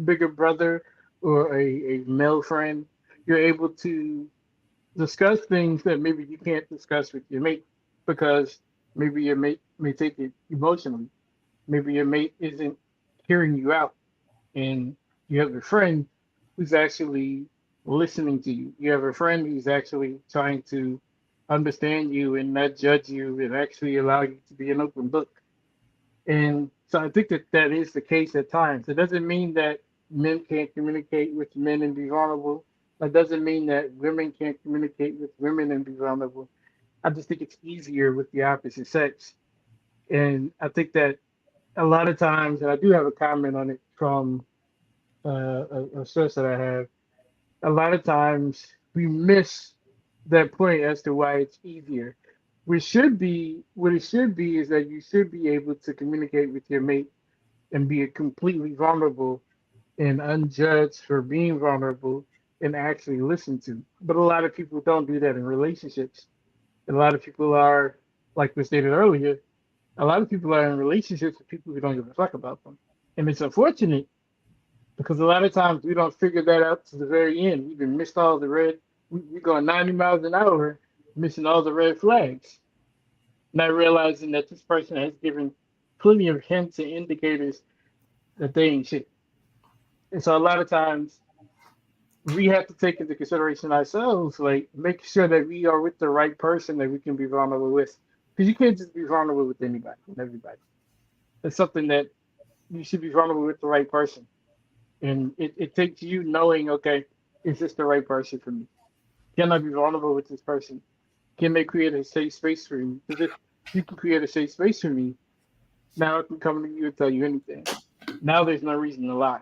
bigger brother or a male friend, you're able to discuss things that maybe you can't discuss with your mate because maybe your mate may take it emotionally. Maybe your mate isn't hearing you out, and you have a friend who's actually listening to you. You have a friend who's actually trying to understand you and not judge you and actually allow you to be an open book. And so I think that that is the case at times. It doesn't mean that men can't communicate with men and be vulnerable. That doesn't mean that women can't communicate with women and be vulnerable. I just think it's easier with the opposite sex. And I think that a lot of times, and I do have a comment on it from a source that I have, a lot of times we miss that point as to why it's easier. What it should be is that you should be able to communicate with your mate and be completely vulnerable and unjudged for being vulnerable and actually listened to. But a lot of people don't do that in relationships. And a lot of people are, like we stated earlier, a lot of people are in relationships with people who don't give a fuck about them. And it's unfortunate because a lot of times we don't figure that out to the very end. We've been missed all the red, we're going 90 miles an hour, missing all the red flags, not realizing that this person has given plenty of hints and indicators that they ain't shit. And so a lot of times we have to take into consideration ourselves, like make sure that we are with the right person that we can be vulnerable with. Because you can't just be vulnerable with anybody and everybody. It's something that you should be vulnerable with the right person. And it takes you knowing, okay, is this the right person for me? Can I be vulnerable with this person? Can they create a safe space for me? Because if you can create a safe space for me, now I can come to you and tell you anything. Now there's no reason to lie.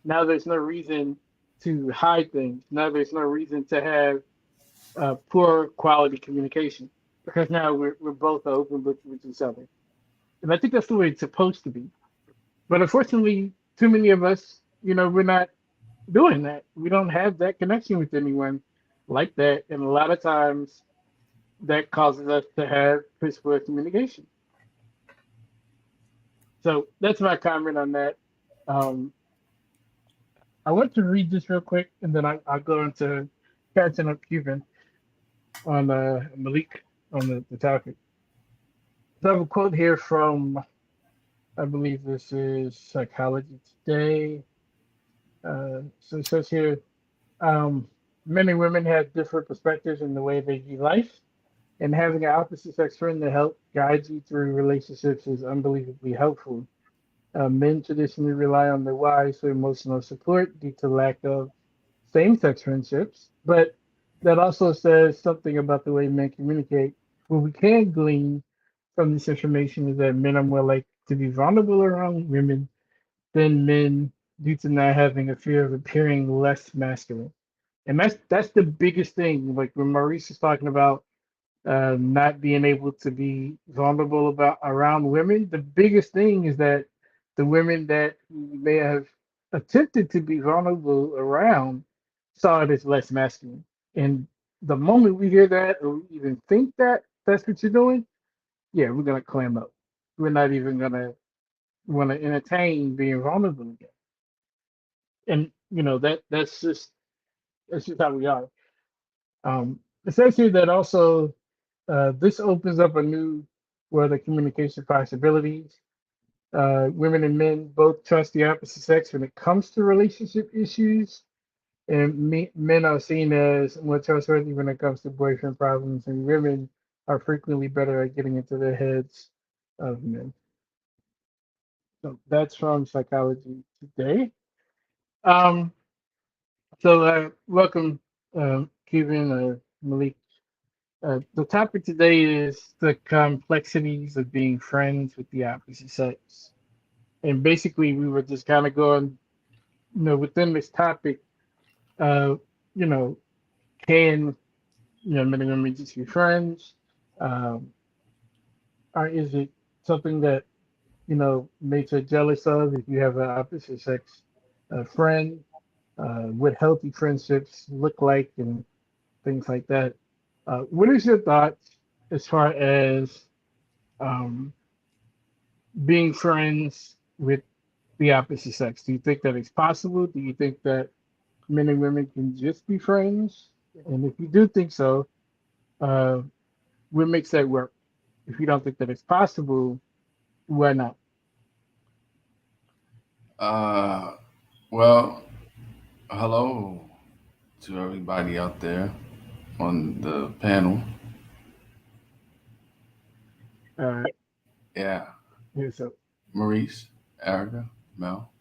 Now there's no reason to hide things. Now there's no reason to have poor quality communication because now we're both open book with each other. And I think that's the way it's supposed to be. But unfortunately, too many of us, we're not doing that. We don't have that connection with anyone like that. And a lot of times that causes us to have piss poor communication. So that's my comment on that. Um, I want to read this real quick and then I'll go into catching up Cuban on Malik on the topic. So I have a quote here from, I believe this is Psychology Today. So it says here, um, men and women have different perspectives in the way they view life, and having an opposite sex friend to help guide you through relationships is unbelievably helpful. Men traditionally rely on their wives for emotional support due to lack of same sex friendships, but that also says something about the way men communicate. What we can glean from this information is that men are more likely to be vulnerable around women than men due to not having a fear of appearing less masculine. And that's the biggest thing. Like when Maurice is talking about not being able to be vulnerable about around women, the biggest thing is that the women that he may have attempted to be vulnerable around saw it as less masculine. And the moment we hear that or we even think that that's what you're doing, yeah, we're gonna clam up. We're not even gonna want to entertain being vulnerable again. And that's just how we are. It says here that also this opens up a new world of communication possibilities. Women and men both trust the opposite sex when it comes to relationship issues, and men are seen as more trustworthy when it comes to boyfriend problems, and women are frequently better at getting into the heads of men. So that's from Psychology Today. Um, so welcome, Cuban Malik. The topic today is the complexities of being friends with the opposite sex. And basically, we were just kind of going, within this topic, uh, you know, can, men and women just be friends? Um, or is it something that, makes her jealous of if you have an opposite sex friend? What healthy friendships look like and things like that. What is your thoughts as far as um, being friends with the opposite sex? Do you think that it's possible? Do you think that men and women can just be friends? And if you do think so, uh, what makes that work? If you don't think that it's possible, why not? Uh, well, hello to everybody out there on the panel. Uh, Yeah, yeah, so Maurice, Erica, Mel,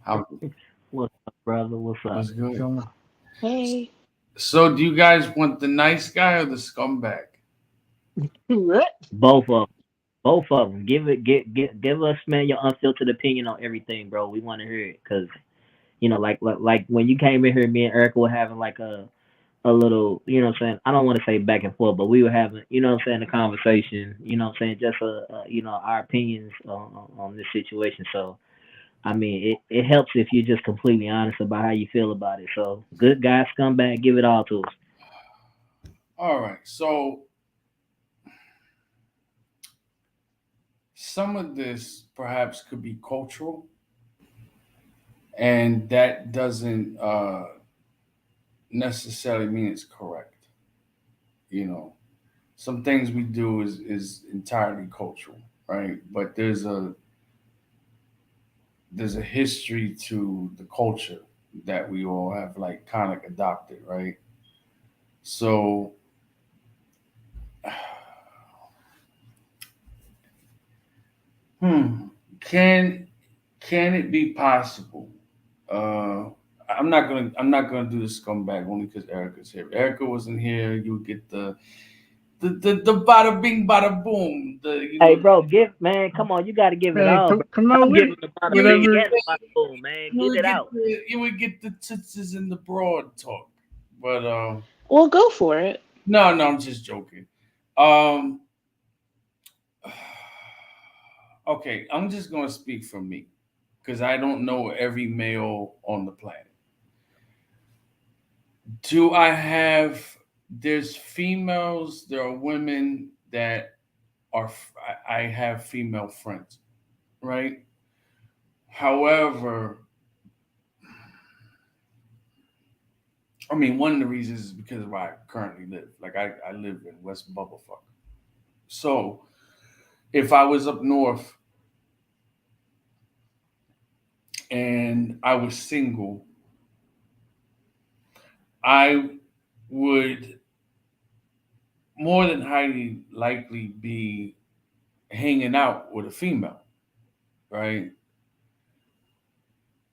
how What's up, brother? What's up? was good? so Hey. So, do you guys want the nice guy or the scumbag? what? Both of them. Both of them. Give us, man, your unfiltered opinion on everything, bro. We want to hear it, cause like when you came in here, me and Erica were having like a little, what I'm saying. I don't want to say back and forth, but we were having, what I'm saying, a conversation. I'm saying, just our opinions on this situation. So I mean, it helps if you're just completely honest about how you feel about it. So good guy, scumbag, give it all to us. All right. So, some of this perhaps could be cultural, and that doesn't necessarily mean it's correct. You know, some things we do is entirely cultural, right? But there's a history to the culture that we all have like kind of adopted, right? So, hmm, can can it be possible? Uh, I'm not gonna do the scumbag only because Erica's here. If Erica wasn't here, you would get the bada bing bada boom. Hey, bro, come on, you got to give it Man, all, bro. come on Stop with giving it. the bada you would bing get Whatever. and the bada boom, man. you Get would it get out. the tootsies and the broad talk. But Well, go for it. no, I'm just joking. Um, okay, I'm just gonna speak for me because I don't know every male on the planet. Do I have? There's females. There are women that I have female friends, right? However, I mean, one of the reasons is because of where I currently live. Like I live in West Bubblefuck. So if I was up north and I was single, I would more than highly likely be hanging out with a female, right?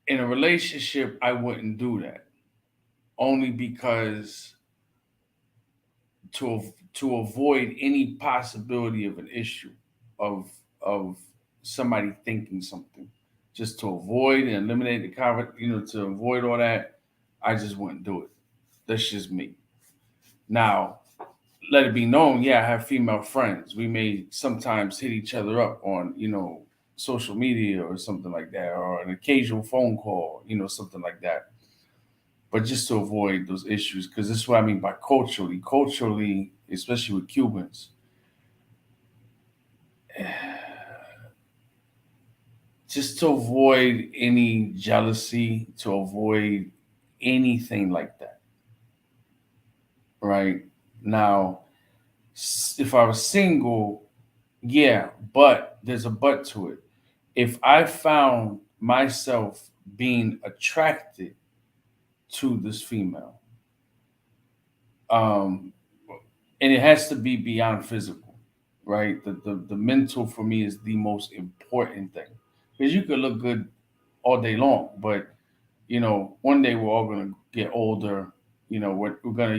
In a relationship, I wouldn't do that only because to avoid any possibility of an issue of of somebody thinking something, just to avoid and eliminate the to avoid all that, I just wouldn't do it. That's just me. Now, let it be known, yeah, I have female friends. We may sometimes hit each other up on, social media or something like that, or an occasional phone call, something like that. But just to avoid those issues, because this is what I mean by culturally. Culturally, especially with Cubans, just to avoid any jealousy, to avoid anything like that, right? Now, if I was single, yeah, but there's a but to it. If I found myself being attracted to this female, um, and it has to be beyond physical, right? The mental for me is the most important thing because you could look good all day long, but one day we're all gonna get older. We're gonna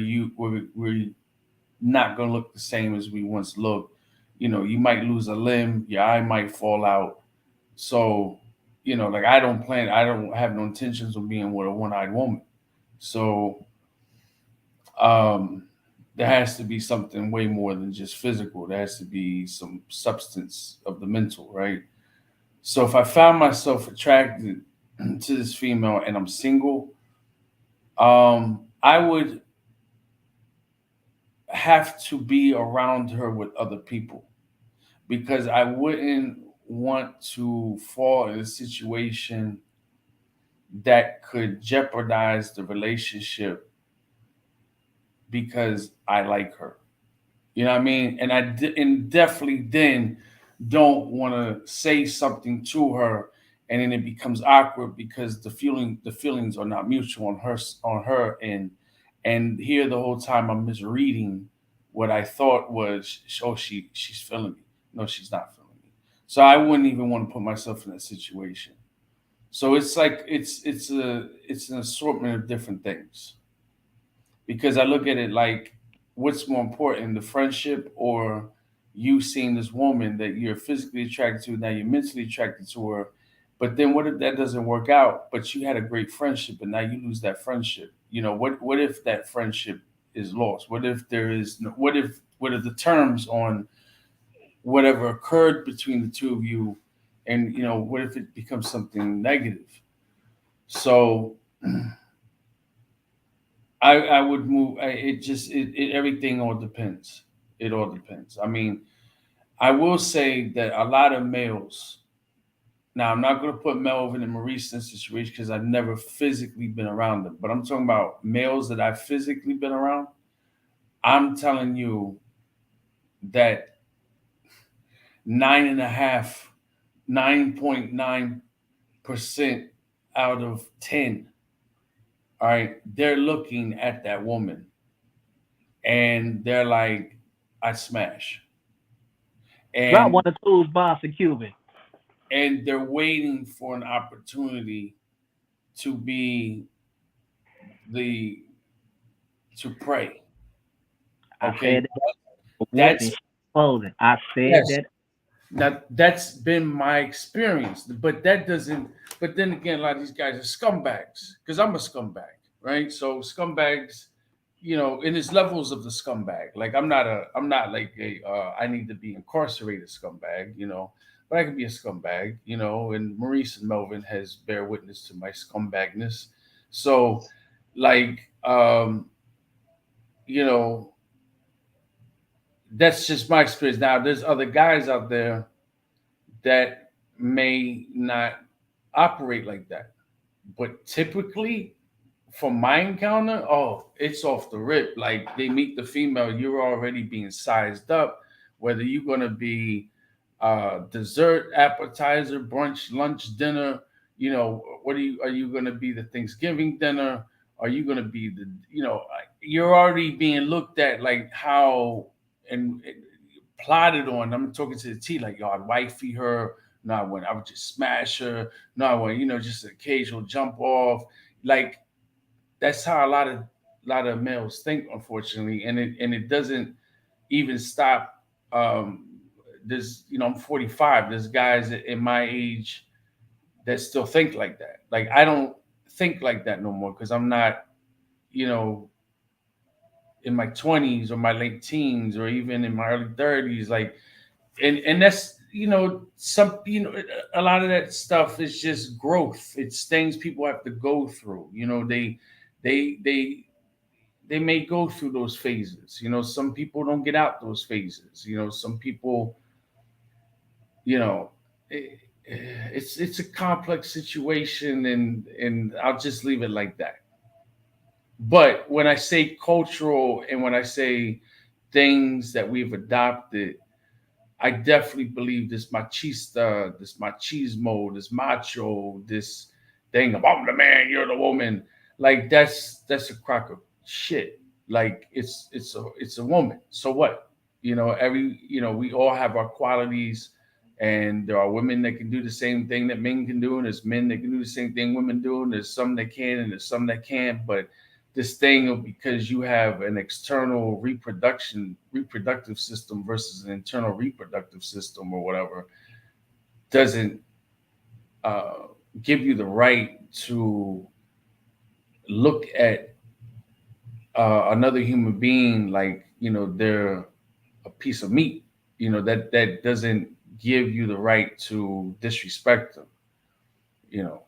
not gonna look the same as we once looked. You might lose a limb, your eye might fall out. So, like I don't have no intentions of being with a one-eyed woman. So, um, there has to be something way more than just physical. There has to be some substance of the mental, right? So if I found myself attracted to this female and I'm single, I would have to be around her with other people because I wouldn't want to fall in a situation that could jeopardize the relationship because I like her. You know what I mean? And definitely then don't want to say something to her, and then it becomes awkward because the feelings are not mutual on her and here the whole time I'm misreading what I thought was, oh, she's feeling me. No, she's not feeling me. So I wouldn't even want to put myself in that situation. So it's like it's an assortment of different things because I look at it like, what's more important, the friendship or you seeing this woman that you're physically attracted to, now you're mentally attracted to her, but then what if that doesn't work out, but you had a great friendship and now you lose that friendship? What if that friendship is lost? What if there is no, what are the terms on whatever occurred between the two of you, and what if it becomes something negative? So I would move. It just everything all depends. It all depends. I mean, I will say that a lot of males. Now, I'm not going to put Melvin and Maurice in this situation because I've never physically been around them. But I'm talking about males that I've physically been around. I'm telling you that 9.5, 9.9% out of 10, all right, they're looking at that woman and they're like, I smash. Drop And one of those Boston Cuban. they're waiting for an opportunity to be the to pray. I Okay, said that before, and that's she's closing. I said yes. that. Now that's been my experience, but that doesn't. But then again, a lot of these guys are scumbags because I'm a scumbag, right? So scumbags, and there's levels of the scumbag. Like I'm not like I need to be incarcerated scumbag, but I can be a scumbag, and Maurice and Melvin has bear witness to my scumbagness. So, like, you know, that's just my experience. Now, there's other guys out there that may not operate like that. But typically, from my encounter, oh, it's off the rip. Like they meet the female, you're already being sized up. Whether you're gonna be dessert, appetizer, brunch, lunch, dinner. What are you gonna be the Thanksgiving dinner? Are you gonna be you're already being looked at like how and plotted on. I'm talking to the T like, yo, I'd wifey her. No, I would just smash her. No, I want, just an occasional jump off. Like that's how a lot of males think, unfortunately, and it doesn't even stop. Um, I'm 45. There's guys in my age that still think like that. Like I don't think like that no more because I'm not, you know, in my 20s or my late teens or even in my early 30s. Like, and that's some a lot of that stuff is just growth. It's things people have to go through. They they they may go through those phases. Some people don't get out those phases. Some people, you know, it, it's a complex situation, and I'll just leave it like that. But when I say cultural and when I say things that we've adopted, I definitely believe this machista, this machismo, this macho, this thing of I'm the man, you're the woman. Like that's a crock of shit. Like it's a woman. So what? We all have our qualities, and there are women that can do the same thing that men can do, and there's men that can do the same thing women do, and there's some that can, and there's some that can't. But this thing of because you have an external reproductive system versus an internal reproductive system or whatever doesn't uh, give you the right to look at another human being like they're a piece of meat. That doesn't give you the right to disrespect them. You know,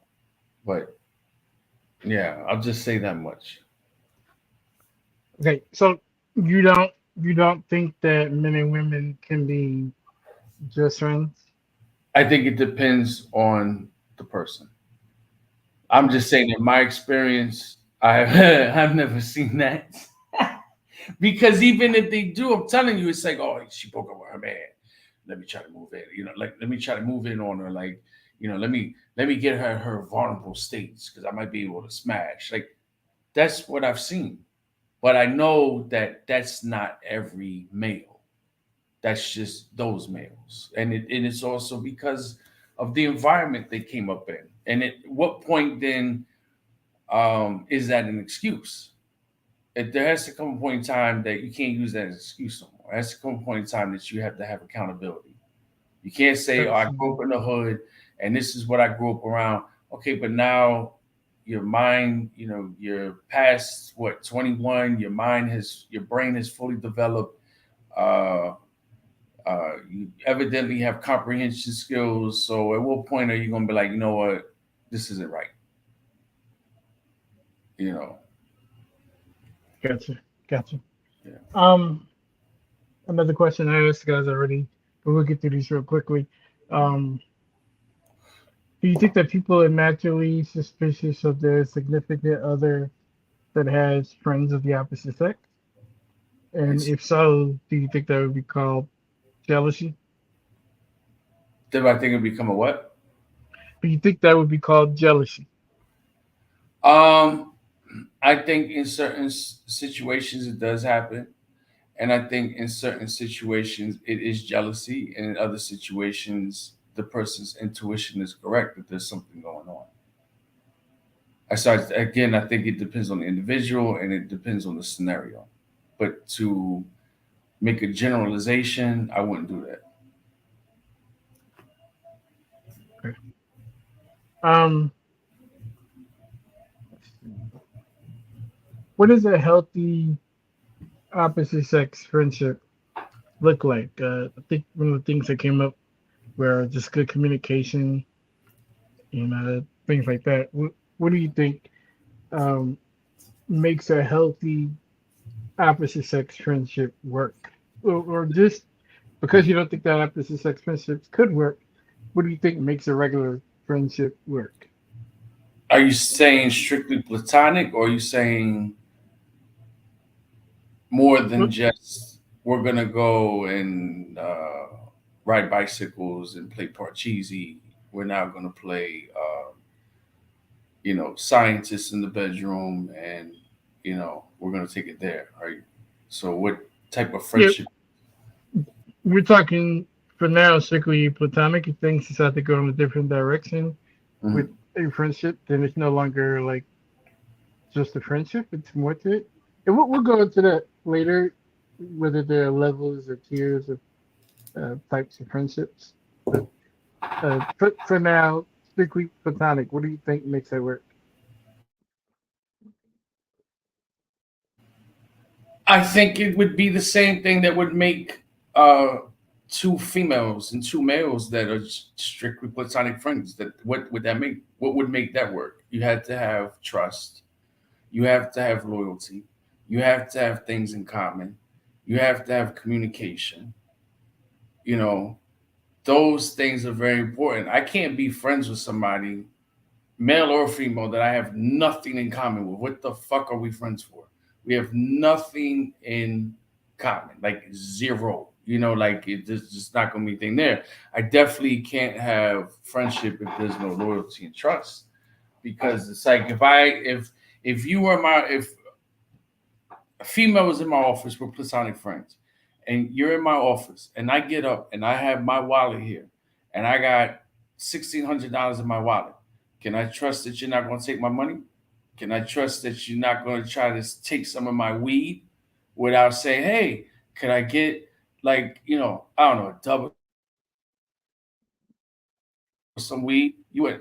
but yeah, I'll just say that much. Okay, so you don't you don't think that men and women can be just friends? I think it depends on the person. I'm Okay, just saying, in my experience, I've never seen that. Because even if they do, I'm telling you, it's like, oh, she broke up with her man. Let me try to move in. Like let me try to move in on her. Like, let me get her vulnerable states because I might be able to smash. Like that's what I've seen. But I know that that's not every male. That's just those males, and it's also because of the environment they came up in. And at what point then is that an excuse? There has to come a point in time that you can't use that as an excuse no more. There has to come a point in time that you have to have accountability. You can't say, "Oh, I gotcha, grew up in the hood, and this is what I grew up around." Okay, but now your mind, you're past what 21. Your brain has fully developed. Uh, you evidently have comprehension skills. So at what point are you going to be like, you know what, this isn't right? You know, gotcha, gotcha. yeah. Um, Another question I asked guys already, but we'll get through these real quickly. Um, do you think that people are naturally suspicious of their significant other that has friends of the opposite sex? And It's if so, do you think that would be called jealousy? Did I think it become a what? Do you think that would be called jealousy? Um, I think in certain situations it does happen, and I think in certain situations it is jealousy, and in other situations the person's intuition is correct that there's something going on. Again, I think it depends on the individual and it depends on the scenario. But to make a generalization, I wouldn't do that. Okay. Um, let's see. What is a healthy opposite sex friendship look like? I think one of the things that came up were just good communication and things like that. What do you think um, makes a healthy opposite sex friendship work? Or just because you don't think that opposite sex friendships could work, what do you think makes a regular friendship work? Are you saying strictly platonic, or are you saying more than Well, just we're gonna go and ride bicycles and play parcheesi? We're now gonna play, scientists in the bedroom, and we're gonna take it there. Right? So, what type of yeah, friendship? we're talking for now strictly platonic. If things decide to go in a different direction with Mhm. a friendship, then it's no longer like just a friendship. It's more to it. And we'll go into that later, whether there are levels or tiers of types of friendships. But for now, strictly platonic. What do you think makes that work? I think it would be the same thing that would make uh, two females and two males that are strictly platonic friends. That what would that make? What would make that work? You had to have trust. You have to have loyalty. You have to have things in common. You have to have communication. You know, those things are very important. I can't be friends with somebody, male or female, that I have nothing in common with. What the fuck are we friends for? We have nothing in common, like zero. Like there's just not gonna be anything there. I definitely can't have friendship if there's no loyalty and trust, because it's like if you were my if a female was in my office, we're platonic friends, and you're in my office, and I get up and I have my wallet here, and I got $1,600 in my wallet. Can I trust that you're not going to take my money? Can I trust that you're not going to try to take some of my weed without saying, hey, could I get like, I don't know, a double some weed? You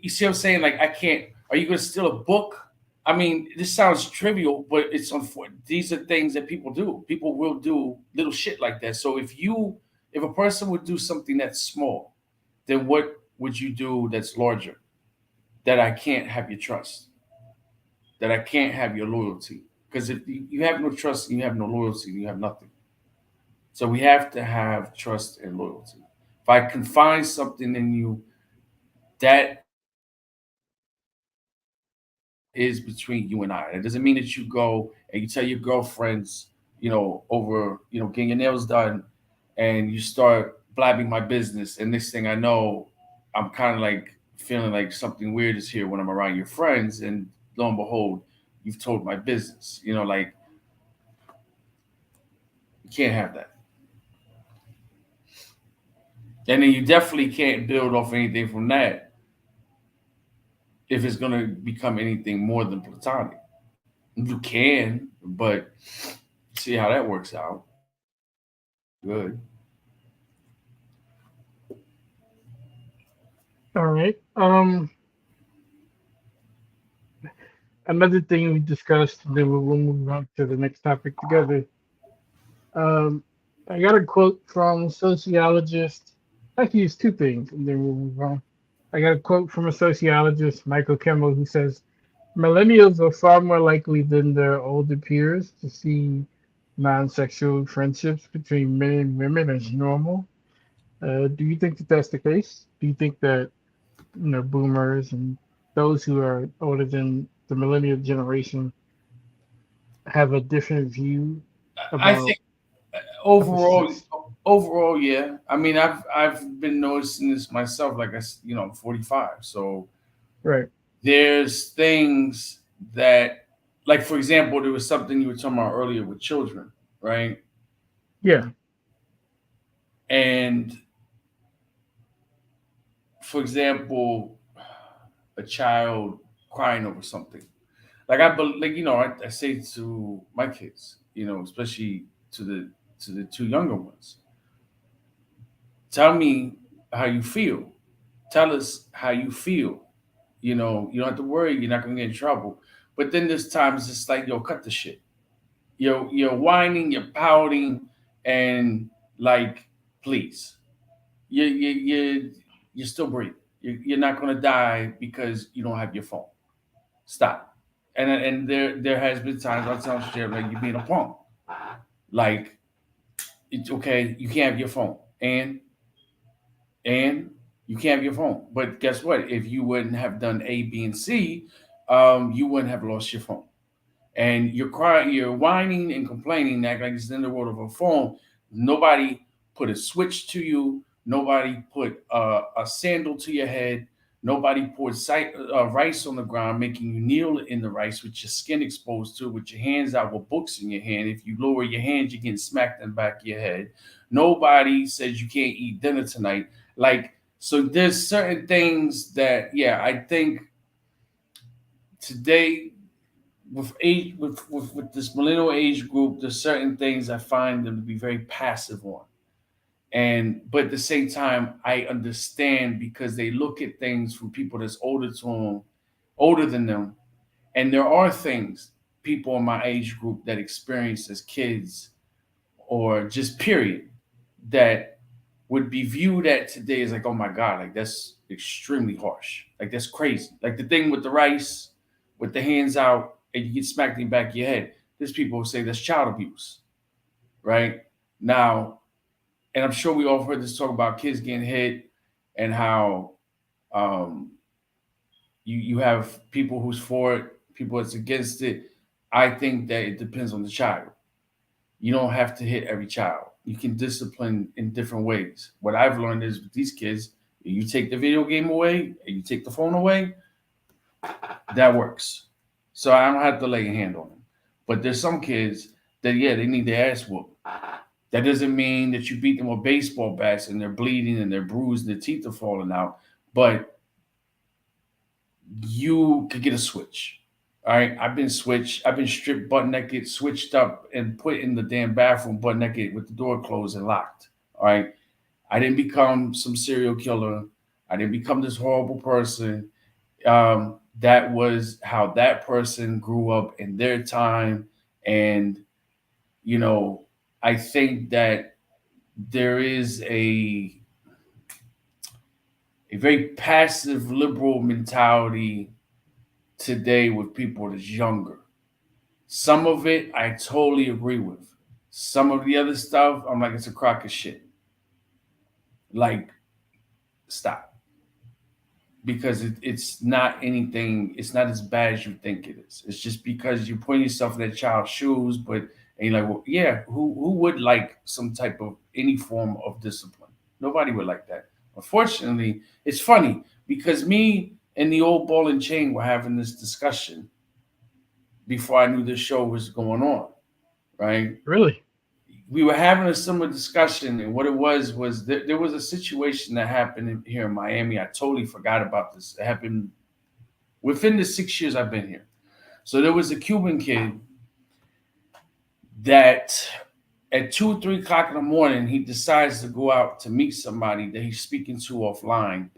see what I'm saying? Like, I can't, are you going to steal a book? I mean, this sounds trivial, but it's unfortunate. These are things that people do. People will do little shit like that. So if a person would do something that's small, then what would you do that's larger? That I can't have your trust, that I can't have your loyalty. Because if you have no trust and you have no loyalty, you have nothing. So we have to have trust and loyalty. If I can find something in you that is between you and I, it doesn't mean that you go and you tell your girlfriends, over, getting your nails done, and you start blabbing my business, and next thing I know, I'm kind of like feeling like something weird is here when I'm around your friends, and lo and behold, you've told my business. Like, you can't have that. And then you definitely can't build off anything from that if it's going to become anything more than platonic. You can, but see how that works out. Good. All right. Another thing we discussed, and then we'll move on to the next topic together. Um, I got a quote from sociologist. Actually, it's two things, and then we'll move on. I got a quote from a sociologist, Michael Kimmel, who says millennials are far more likely than their older peers to see non-sexual friendships between men and women as normal. Do you think that that's the case? Do you think that boomers and those who are older than the millennial generation have a different view I about think overall, opposites? yeah. I mean, I've been noticing this myself. Like I'm 45, so Right. there's things that, like for example, there was something you were talking about earlier with children, right? Yeah. And for example, a child crying over something. Like I say to my kids, especially to the two younger ones, tell me how you feel. Tell us how you feel. You don't have to worry. You're not gonna get in trouble. But then there's times it's like, yo, cut the shit. You're whining, you're pouting, and like, please, you you're still breathing. You're not gonna die because you don't have your phone. Stop. And there has been times I tell shit like, you're being a punk. Like, it's okay, you can't have your phone, and you can't have your phone. But guess what? If you wouldn't have done A, B, and C, you wouldn't have lost your phone. And you're crying, you're whining and complaining, act like it's in the world of a phone. Nobody put a switch to you. Nobody put a sandal to your head. Nobody poured rice on the ground, making you kneel in the rice with your skin exposed to it, with your hands out, with books in your hand. If you lower your hands, you're getting smacked in the back of your head. Nobody says you can't eat dinner tonight. Like, so there's certain things that, yeah, I think today with this millennial age group, there's certain things I find them to be very passive on. And but at the same time, I understand because they look at things from people that's older than them, and there are things people in my age group that experience as kids or just period that would be viewed at today as like, oh my God, like that's extremely harsh. Like that's crazy. Like the thing with the rice, with the hands out, and you get smacked in the back of your head. There's people who say that's child abuse, right? Now, and I'm sure we all heard this talk about kids getting hit and how um, you have people who's for it, people that's against it. I think that it depends on the child. You don't have to hit every child. You can discipline in different ways. What I've learned is with these kids, you take the video game away and you take the phone away, that works. So I don't have to lay a hand on them. But there's some kids that, yeah, they need their ass whooped. That doesn't mean that you beat them with baseball bats and they're bleeding and they're bruised and their teeth are falling out. But you could get a switch. All right, I've been switched. I've been stripped butt naked, switched up, and put in the damn bathroom butt naked with the door closed and locked. All right, I didn't become some serial killer. I didn't become this horrible person. That was how that person grew up in their time, and you know, I think that there is a very passive liberal mentality today with people that's younger. Some of it I totally agree with. Some of the other stuff, I'm like, it's a crock of shit. Like, stop. Because it's not anything, it's not as bad as you think it is. It's just because you're putting yourself in that child's shoes, but and you're like, well, yeah, who would like some type of any form of discipline? Nobody would like that. Unfortunately, it's funny because me and the old ball and chain were having this discussion before I knew this show was going on, right? Really? We were having a similar discussion, and what it was there was a situation that happened here in Miami. I totally forgot about this. It happened within the 6 years I've been here. So there was a Cuban kid that at 2 or 3 o'clock in the morning he decides to go out to meet somebody that he's speaking to offline.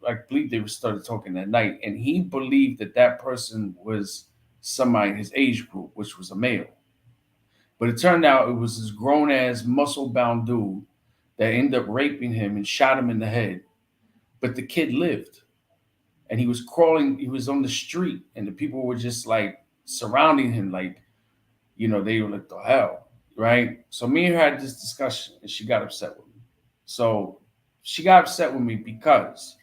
I believe they started talking that night, and he believed that that person was somebody in his age group, which was a male. But it turned out it was this grown ass muscle bound dude that ended up raping him and shot him in the head. But the kid lived, and he was crawling. He was on the street, and the people were just like surrounding him, like they were like the hell, right? So me and her had this discussion, and she got upset with me. So she got upset with me because,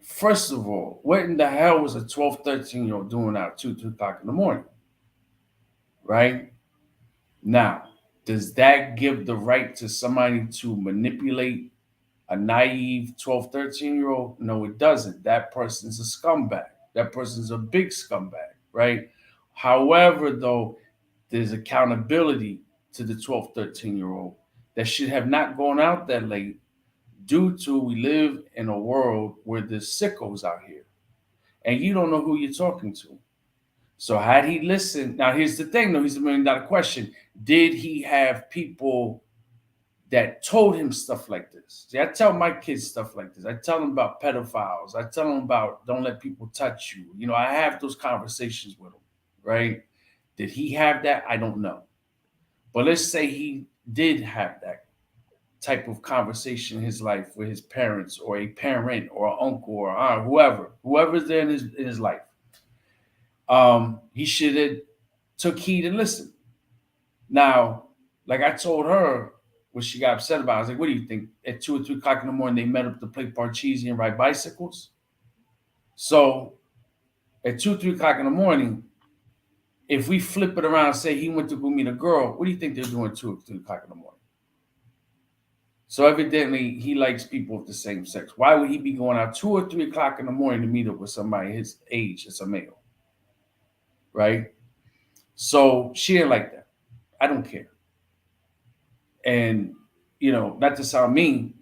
first of all, what in the hell was a 12, 13-year old doing out 2, 3 o'clock in the morning, right? Now, does that give the right to somebody to manipulate a naive 12, 13-year old? No, it doesn't. That person's a scumbag. That person's a big scumbag, right? However, though, there's accountability to the 12, 13-year old that should have not gone out that late due to we live in a world where there's sickos out here and you don't know who you're talking to. So had he listened, now here's the thing though, he's $1 million question. Did he have people that told him stuff like this? See, I tell my kids stuff like this. I tell them about pedophiles. I tell them about don't let people touch you. I have those conversations with them, right? Did he have that? I don't know. But let's say he did have that type of conversation in his life with his parents or a parent or an uncle or aunt, whoever's there in his life. He should have took heed and listened. Now, like I told her, what she got upset about, I was like, "What do you think? At 2 or 3 o'clock in the morning, they met up to play parcheesi and ride bicycles." So at 2, 3 o'clock in the morning, if we flip it around and say he went to go meet a girl, what do you think they're doing at 2 or 3 o'clock in the morning? So evidently he likes people of the same sex. Why would he be going out 2 or 3 o'clock in the morning to meet up with somebody his age as a male? Right? So she didn't like that. I don't care. And not to sound mean,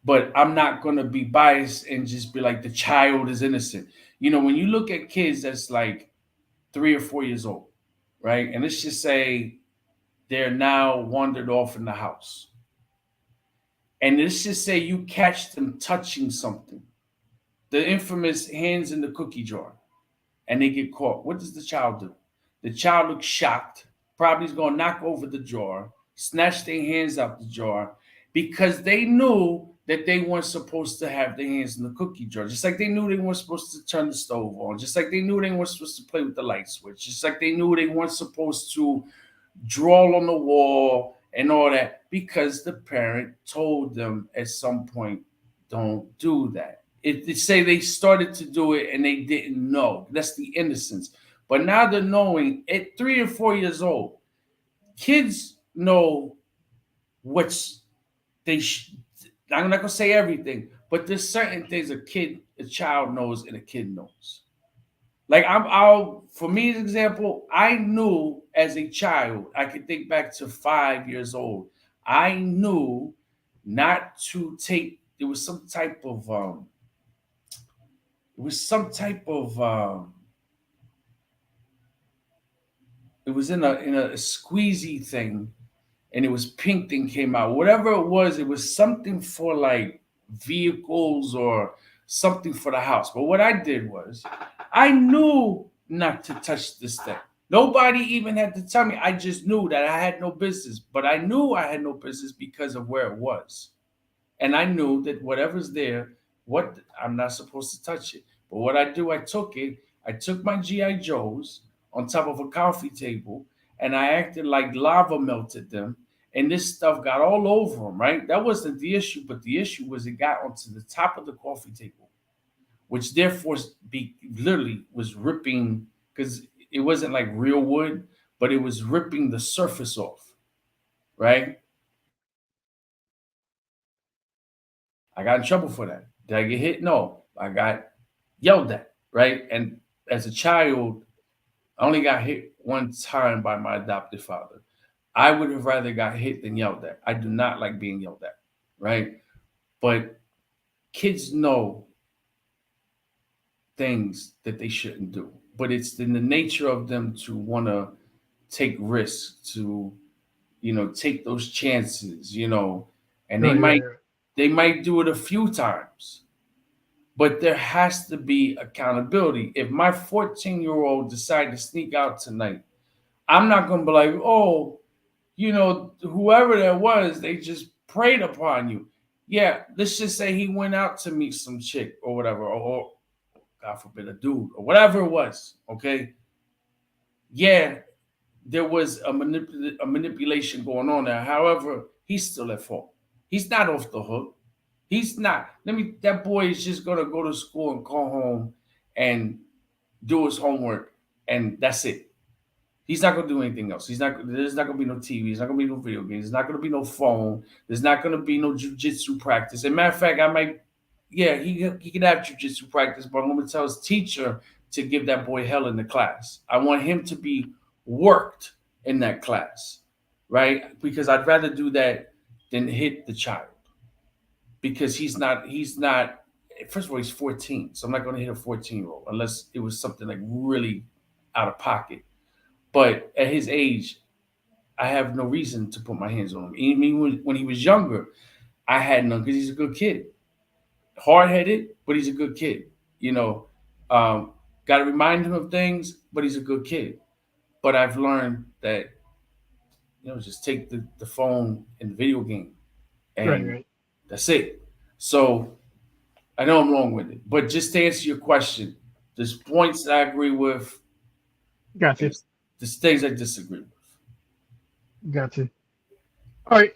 but I'm not gonna be biased and just be like the child is innocent. When you look at kids that's like 3 or 4 years old, right? And let's just say they're now wandered off in the house. And let's just say you catch them touching something, the infamous hands in the cookie jar, and they get caught. What does the child do? The child looks shocked, probably is going to knock over the jar, snatch their hands out the jar, because they knew that they weren't supposed to have their hands in the cookie jar. Just like they knew they weren't supposed to turn the stove on. Just like they knew they weren't supposed to play with the light switch. Just like they knew they weren't supposed to draw on the wall and all that, because the parent told them at some point, don't do that. It say they started to do it and they didn't know. That's the innocence. But now they're knowing at 3 or 4 years old, kids know what's they. I'm not gonna say everything, but there's certain things a child knows, and a kid knows. Like I'll for me as example, I knew as a child, I could think back to 5 years old. I knew not to take. There was some type of It was some type of it was in a squeezy thing, and it was pink thing came out. Whatever it was something for like vehicles or something for the house. But what I did was I knew not to touch this thing. Nobody even had to tell me. I just knew that I had no business. But I knew I had no business because of where it was. And I knew that whatever's there, what I'm not supposed to touch it. But what I do, I took it. I took my GI Joes on top of a coffee table, and I acted like lava melted them. And this stuff got all over them. Right? That wasn't the issue, but the issue was it got onto the top of the coffee table, which therefore literally was ripping because it wasn't like real wood, but it was ripping the surface off. Right? I got in trouble for that. Did I get hit? No. I got yelled at, right? And as a child, I only got hit one time by my adopted father. I would have rather got hit than yelled at. I do not like being yelled at, right? But kids know things that they shouldn't do. But it's in the nature of them to want to take risks, to take those chances, and they Right, right, might right. they might do it a few times, but there has to be accountability. If my 14-year-old decide to sneak out tonight, I'm not gonna be like, oh, whoever that was, they just preyed upon you. Yeah, let's just say he went out to meet some chick or whatever, or God forbid a dude or whatever it was. Okay, yeah, there was a manipulation going on there. However, he's still at fault. He's not off the hook. He's not. That boy is just gonna go to school and come home and do his homework, and that's it. He's not gonna do anything else. He's not. There's not gonna be no TV. There's not gonna be no video games. There's not gonna be no phone. There's not gonna be no jujitsu practice. As a matter of fact, I might. Yeah, he can have jujitsu practice, but I'm gonna tell his teacher to give that boy hell in the class. I want him to be worked in that class, right? Because I'd rather do that than hit the child because he's not. First of all, he's 14, so I'm not going to hit a 14-year-old unless it was something like really out of pocket. But at his age, I have no reason to put my hands on him. Even when he was younger, I had none because he's a good kid, hard headed, but he's a good kid. You know, um, got to remind him of things, but he's a good kid. But I've learned that just take the phone and the video game, Right, and right. that's it. So I know I'm long with it, but just to answer your question, there's points that I agree with, and Gotcha. there's things I disagree with. Gotcha. All right.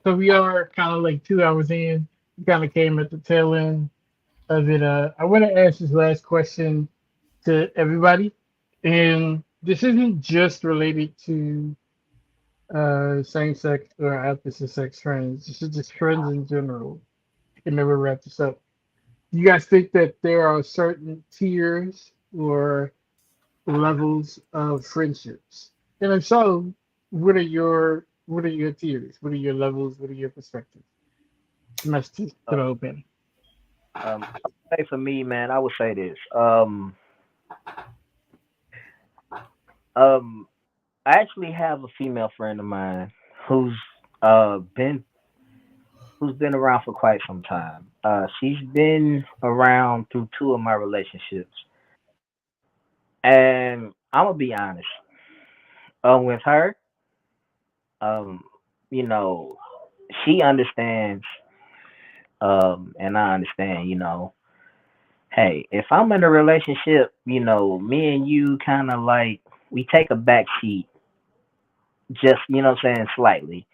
So we are kind of like 2 hours in. We kind of came at the tail end of it. I want to ask this last question to everybody, and this isn't just related to same sex or opposite sex friends. This is just friends in general. And then we'll wrap this up. You guys think that there are certain tiers or levels of friendships? And if so, what are your tiers? What are your levels? What are your perspectives? And that's just Uh, to the open. say for me, man, I would say this. Um, I actually have a female friend of mine who's uh been who's been around for quite some time. She's been around through two of my relationships, and I'm gonna be honest. With her, um, you know, she understands, and I understand. Hey, if I'm in a relationship, me and you kind of like we take a back seat, just what I'm saying, slightly.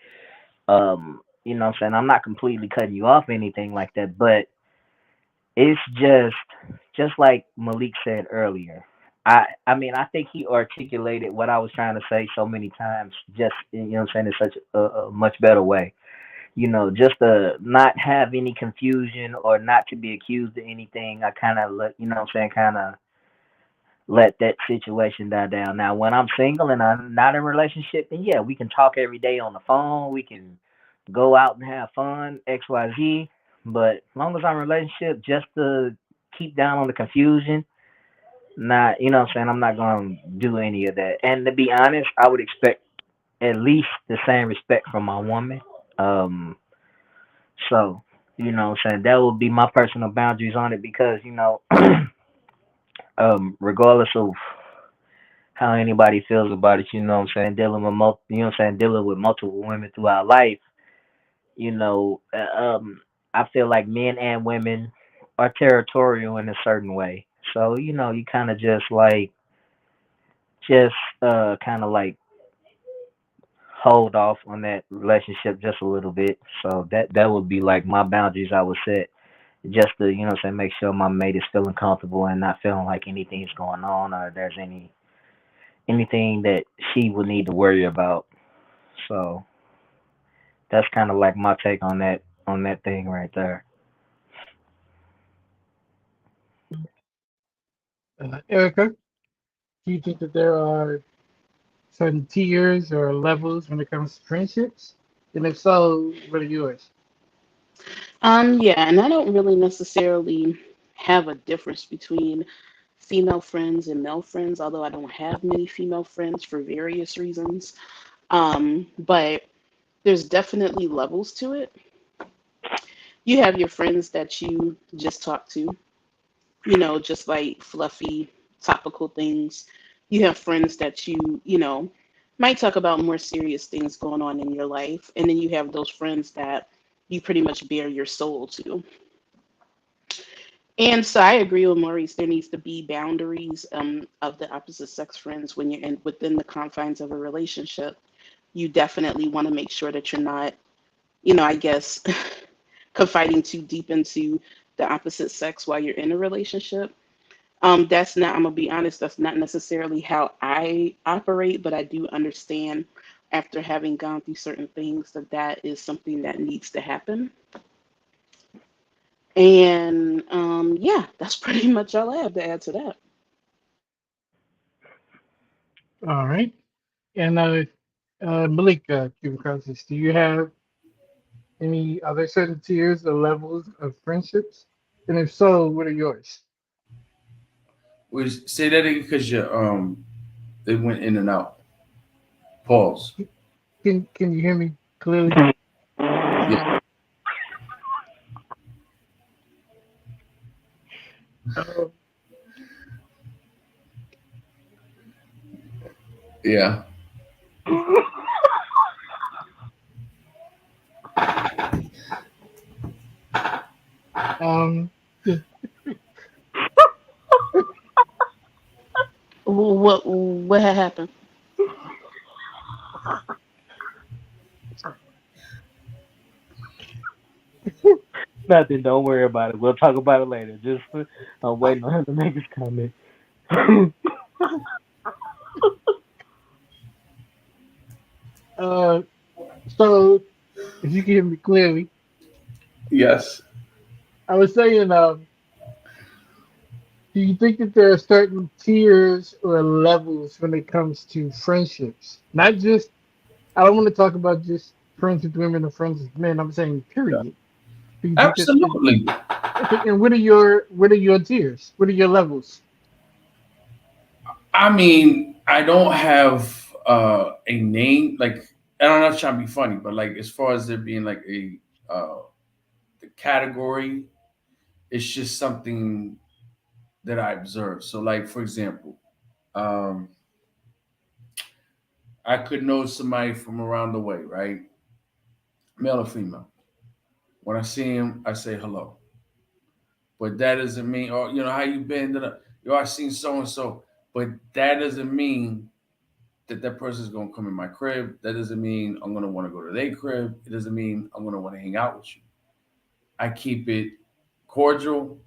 What I'm saying, I'm not completely cutting you off or anything like that, but it's just like Malik said earlier. I mean, I think he articulated what I was trying to say so many times, just what I'm saying, in such a much better way. Just to not have any confusion or not to be accused of anything. I kind of let what I'm saying, kind of let that situation die down. Now, when I'm single and I'm not in a relationship, then yeah, we can talk every day on the phone. We can go out and have fun, X, Y, Z. But as long as I'm in a relationship, just to keep down on the confusion. Not, you know what I'm saying? I'm not going to do any of that. And to be honest, I would expect at least the same respect from my woman. Um, so, you know what I'm saying? That would be my personal boundaries on it because, regardless of how anybody feels about it, you know what I'm saying? You know what I'm saying? Dealing with multiple women throughout life, you know, I feel like men and women are territorial in a certain way. So, you kind of just kind of like hold off on that relationship just a little bit. So that would be like my boundaries I would set just to, what I'm saying, make sure my mate is feeling comfortable and not feeling like anything's going on or there's anything that she would need to worry about. So that's kind of like my take on that thing right there. Erica, do you think that there are certain tiers or levels when it comes to friendships? And if so, what are yours? Yeah, and I don't really necessarily have a difference between female friends and male friends, although I don't have many female friends for various reasons. But there's definitely levels to it. You have your friends that you just talk to, just like fluffy, topical things. You have friends that you might talk about more serious things going on in your life. And then you have those friends that you pretty much bare your soul to. And so I agree with Maurice. There needs to be boundaries of the opposite sex friends when you're within the confines of a relationship. You definitely want to make sure that you're not, I guess, confiding too deep into the opposite sex while you're in a relationship. That's not, I'm gonna be honest, that's not necessarily how I operate, but I do understand after having gone through certain things that that is something that needs to happen. And yeah, that's pretty much all I have to add to that. All right. And Malik, Cuban Crisis, do you have any other certain tiers or levels of friendships? And if so, what are yours? Say that again because they went in and out. Pause. Can you hear me clearly? Yeah. Uh, Yeah. um, What had happened? Nothing. Don't worry about it. We'll talk about it later. Just I'm waiting on him to make his comment. uh, so if you can hear me clearly, Yes. I was saying, do you think that there are certain tiers or levels when it comes to friendships? Not just, I don't want to talk about just friends with women or friends with men. I'm saying period. Do you think that, Absolutely. okay, and what are your tiers? What are your levels? I mean, I don't have a name. Like, and I'm not trying to be funny, but like as far as there being like a the category, it's just something that I observe. So, like for example, um, I could know somebody from around the way, right? Male or female. When I see him, I say hello. But that doesn't mean, oh, how you been? Yo, I seen so and so. But that doesn't mean that person's gonna come in my crib. That doesn't mean I'm gonna want to go to their crib. It doesn't mean I'm gonna want to hang out with you. I keep it cordial.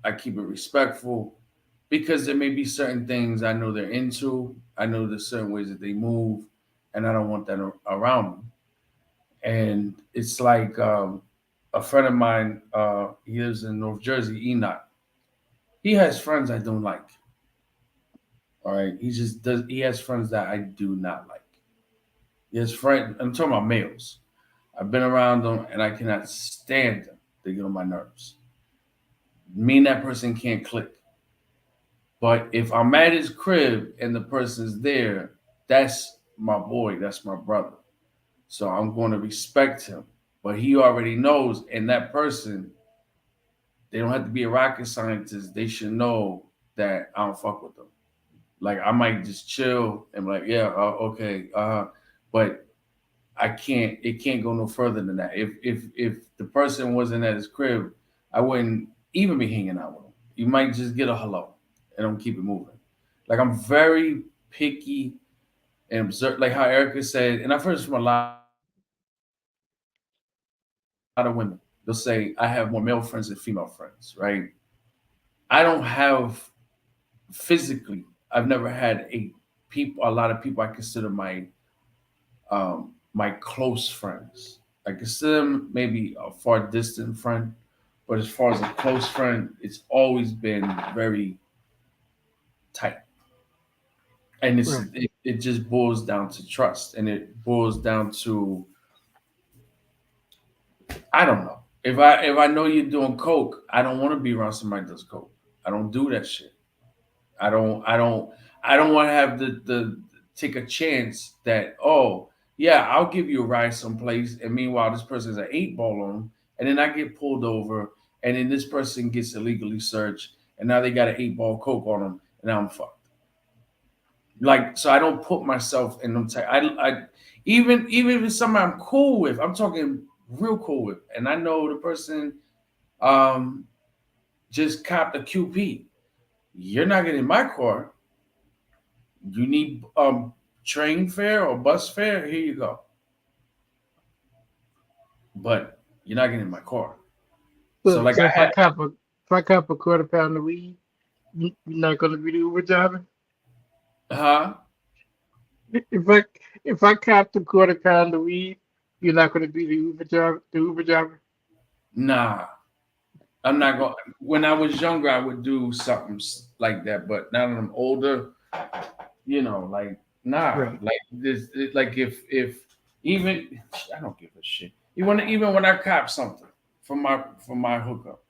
I keep it respectful because there may be certain things I know they're into. I know there's certain ways that they move, and I don't want that around me. And it's like a friend of mine. He lives in North Jersey, Enoch. He has friends I don't like. All right, he just does. He has friends that I do not like. He has friends. I'm talking about males. I've been around them and I cannot stand them. They get on my nerves. Me and that person can't click. But if I'm at his crib and the person's there, that's my boy, that's my brother. So I'm going to respect him. But he already knows, and that person, they don't have to be a rocket scientist. They should know that I don't fuck with them. Like I might just chill and be like, yeah, okay, but I can't. It can't go no further than that. If the person wasn't at his crib, I wouldn't even be hanging out with him. You might just get a hello, and I'm keep it moving. Like I'm very picky and observe, like how Erica said, and I've heard this from a lot of women. They'll say I have more male friends than female friends, right? I don't have physically. I've never had a lot of people I consider my close friends. I consider them maybe a far distant friend, but as far as a close friend, it's always been very tight. And Right. it just boils down to trust, and it boils down to I don't know. If I know you're doing coke, I don't want to be around somebody that does coke. I don't do that shit. I don't I don't I don't want to have the take a chance that oh yeah I'll give you a ride someplace and meanwhile this person's an eight ball on them and then I get pulled over and then this person gets illegally searched and now they got an eight ball coke on them and now I'm fucked. Like so I don't put myself in them type. Even if it's somebody I'm cool with, I'm talking real cool with, and I know the person um just copped a QP. You're not getting in my car. You need train fare or bus fare? Here you go. But you're not getting in my car. So So, like so if I cop a quarter pound of weed, you're not gonna be the Uber driver. huh? If I if I cop the quarter pound of weed, you're not gonna be the Uber driver. The Uber driver. Nah. I'm not going when I was younger I would do something like that, but now that I'm older, like nah. Right. Like like if even I don't give a shit. Even when I cop something from my hookup,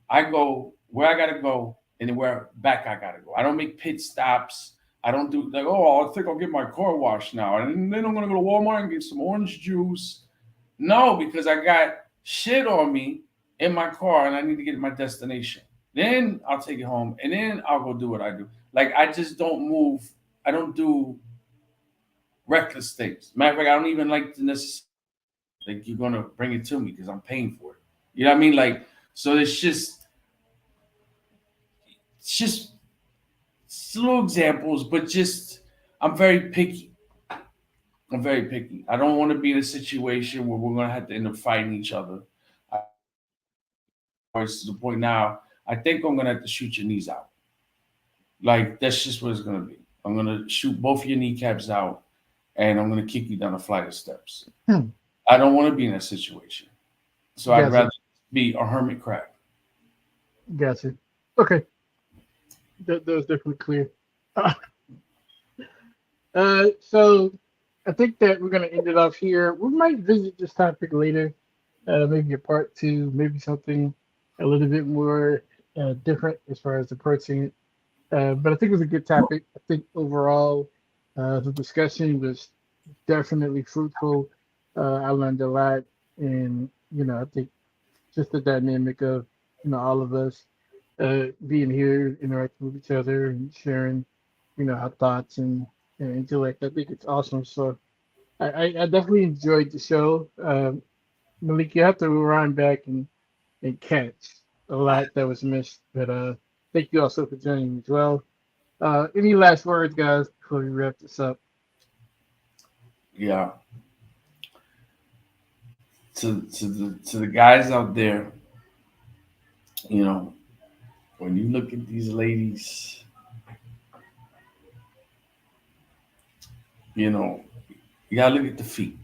I go where I gotta go and then where back I gotta go. I don't make pit stops. I don't do like, oh, I think I'll get my car washed now. And then I'm gonna go to Walmart and get some orange juice. No, because I got shit on me in my car and I need to get to my destination. Then I'll take it home and then I'll go do what I do. Like I just don't move. I don't do reckless things. Matter of fact, I don't even like to necessarily like you're gonna bring it to me because I'm paying for it. You know what I mean? Like so it's just little examples, but just I'm very picky. I'm very picky. I don't want to be in a situation where we're gonna have to end up fighting each other. I don't want to get to the point now. I think I'm gonna have to shoot your knees out. Like that's just what it's gonna be. I'm gonna shoot both of your kneecaps out, and I'm gonna kick you down a flight of steps. Hmm. I don't want to be in that situation. So I'd Gotcha. rather be a hermit crab. Gotcha. Okay. That was definitely clear. Uh, so I think that we're gonna end it off here. We might visit this topic later, maybe a part two, maybe something a little bit more different as far as approaching it. But I think it was a good topic. I think overall, the discussion was definitely fruitful. I learned a lot, and I think just the dynamic of all of us being here, interacting with each other, and sharing our thoughts and intellect. I think it's awesome. So I definitely enjoyed the show. Malik, you have to rewind back and catch a lot that was missed. But thank you also for joining me as well. Any last words, guys, before we wrap this up? Yeah. To the guys out there, you know, when you look at these ladies, you know, you gotta look at the feet.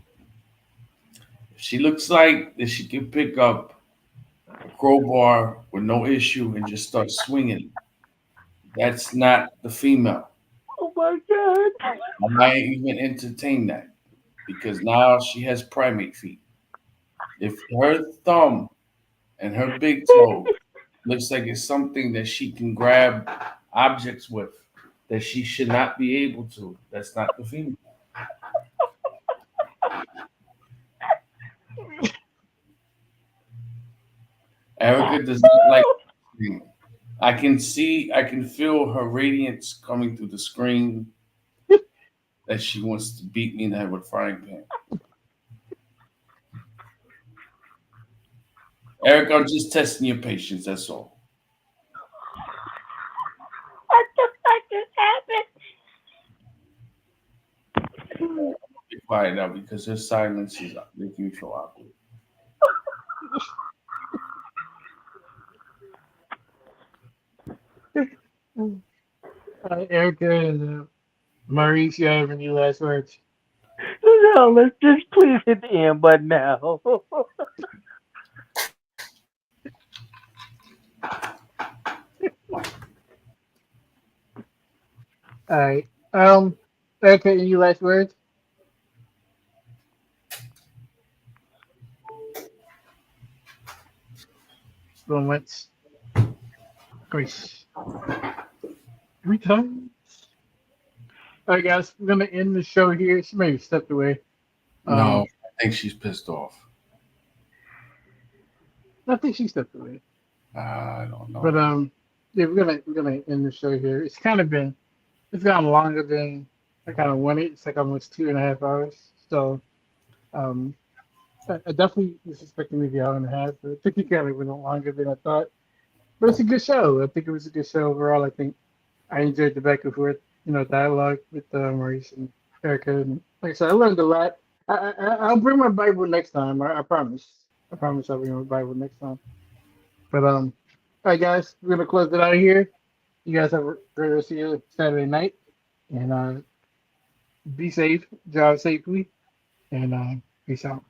If she looks like that she can pick up a crowbar with no issue and just start swinging, that's not the female. Oh my God. I might even entertain that because now she has primate feet. If her thumb and her big toe looks like it's something that she can grab objects with, that she should not be able to. That's not the female. Erica does not like screen. I can feel her radiance coming through the screen that she wants to beat me in the head with a frying pan. Eric, I'm just testing your patience, that's all. What the fuck just happened? Be quiet now because her silence is making me feel awkward. Erica and Maurice, you have any last words? No, let's just please hit the end button now. All right. Erica, any last words? Going once. Grace. Every time. All right, guys, we're gonna end the show here. She maybe stepped away. No, Um, I think she's pissed off. I think she stepped away. I don't But know. yeah, we're gonna end the show here. It's gone longer than I kind of wanted. It's like almost 2.5 hours. So um, I definitely was expecting maybe an hour and a half, but I think it kind of went on longer than I thought. But it's a good show. I think it was a good show overall. I think I enjoyed the back and forth, dialogue with Maurice and Erica. And like I said, I learned a lot. I'll bring my Bible next time. I promise. I promise I'll bring my Bible next time. But all right, guys, we're gonna close it out here. You guys have a great rest of your Saturday night, and be safe, drive safely, and peace out.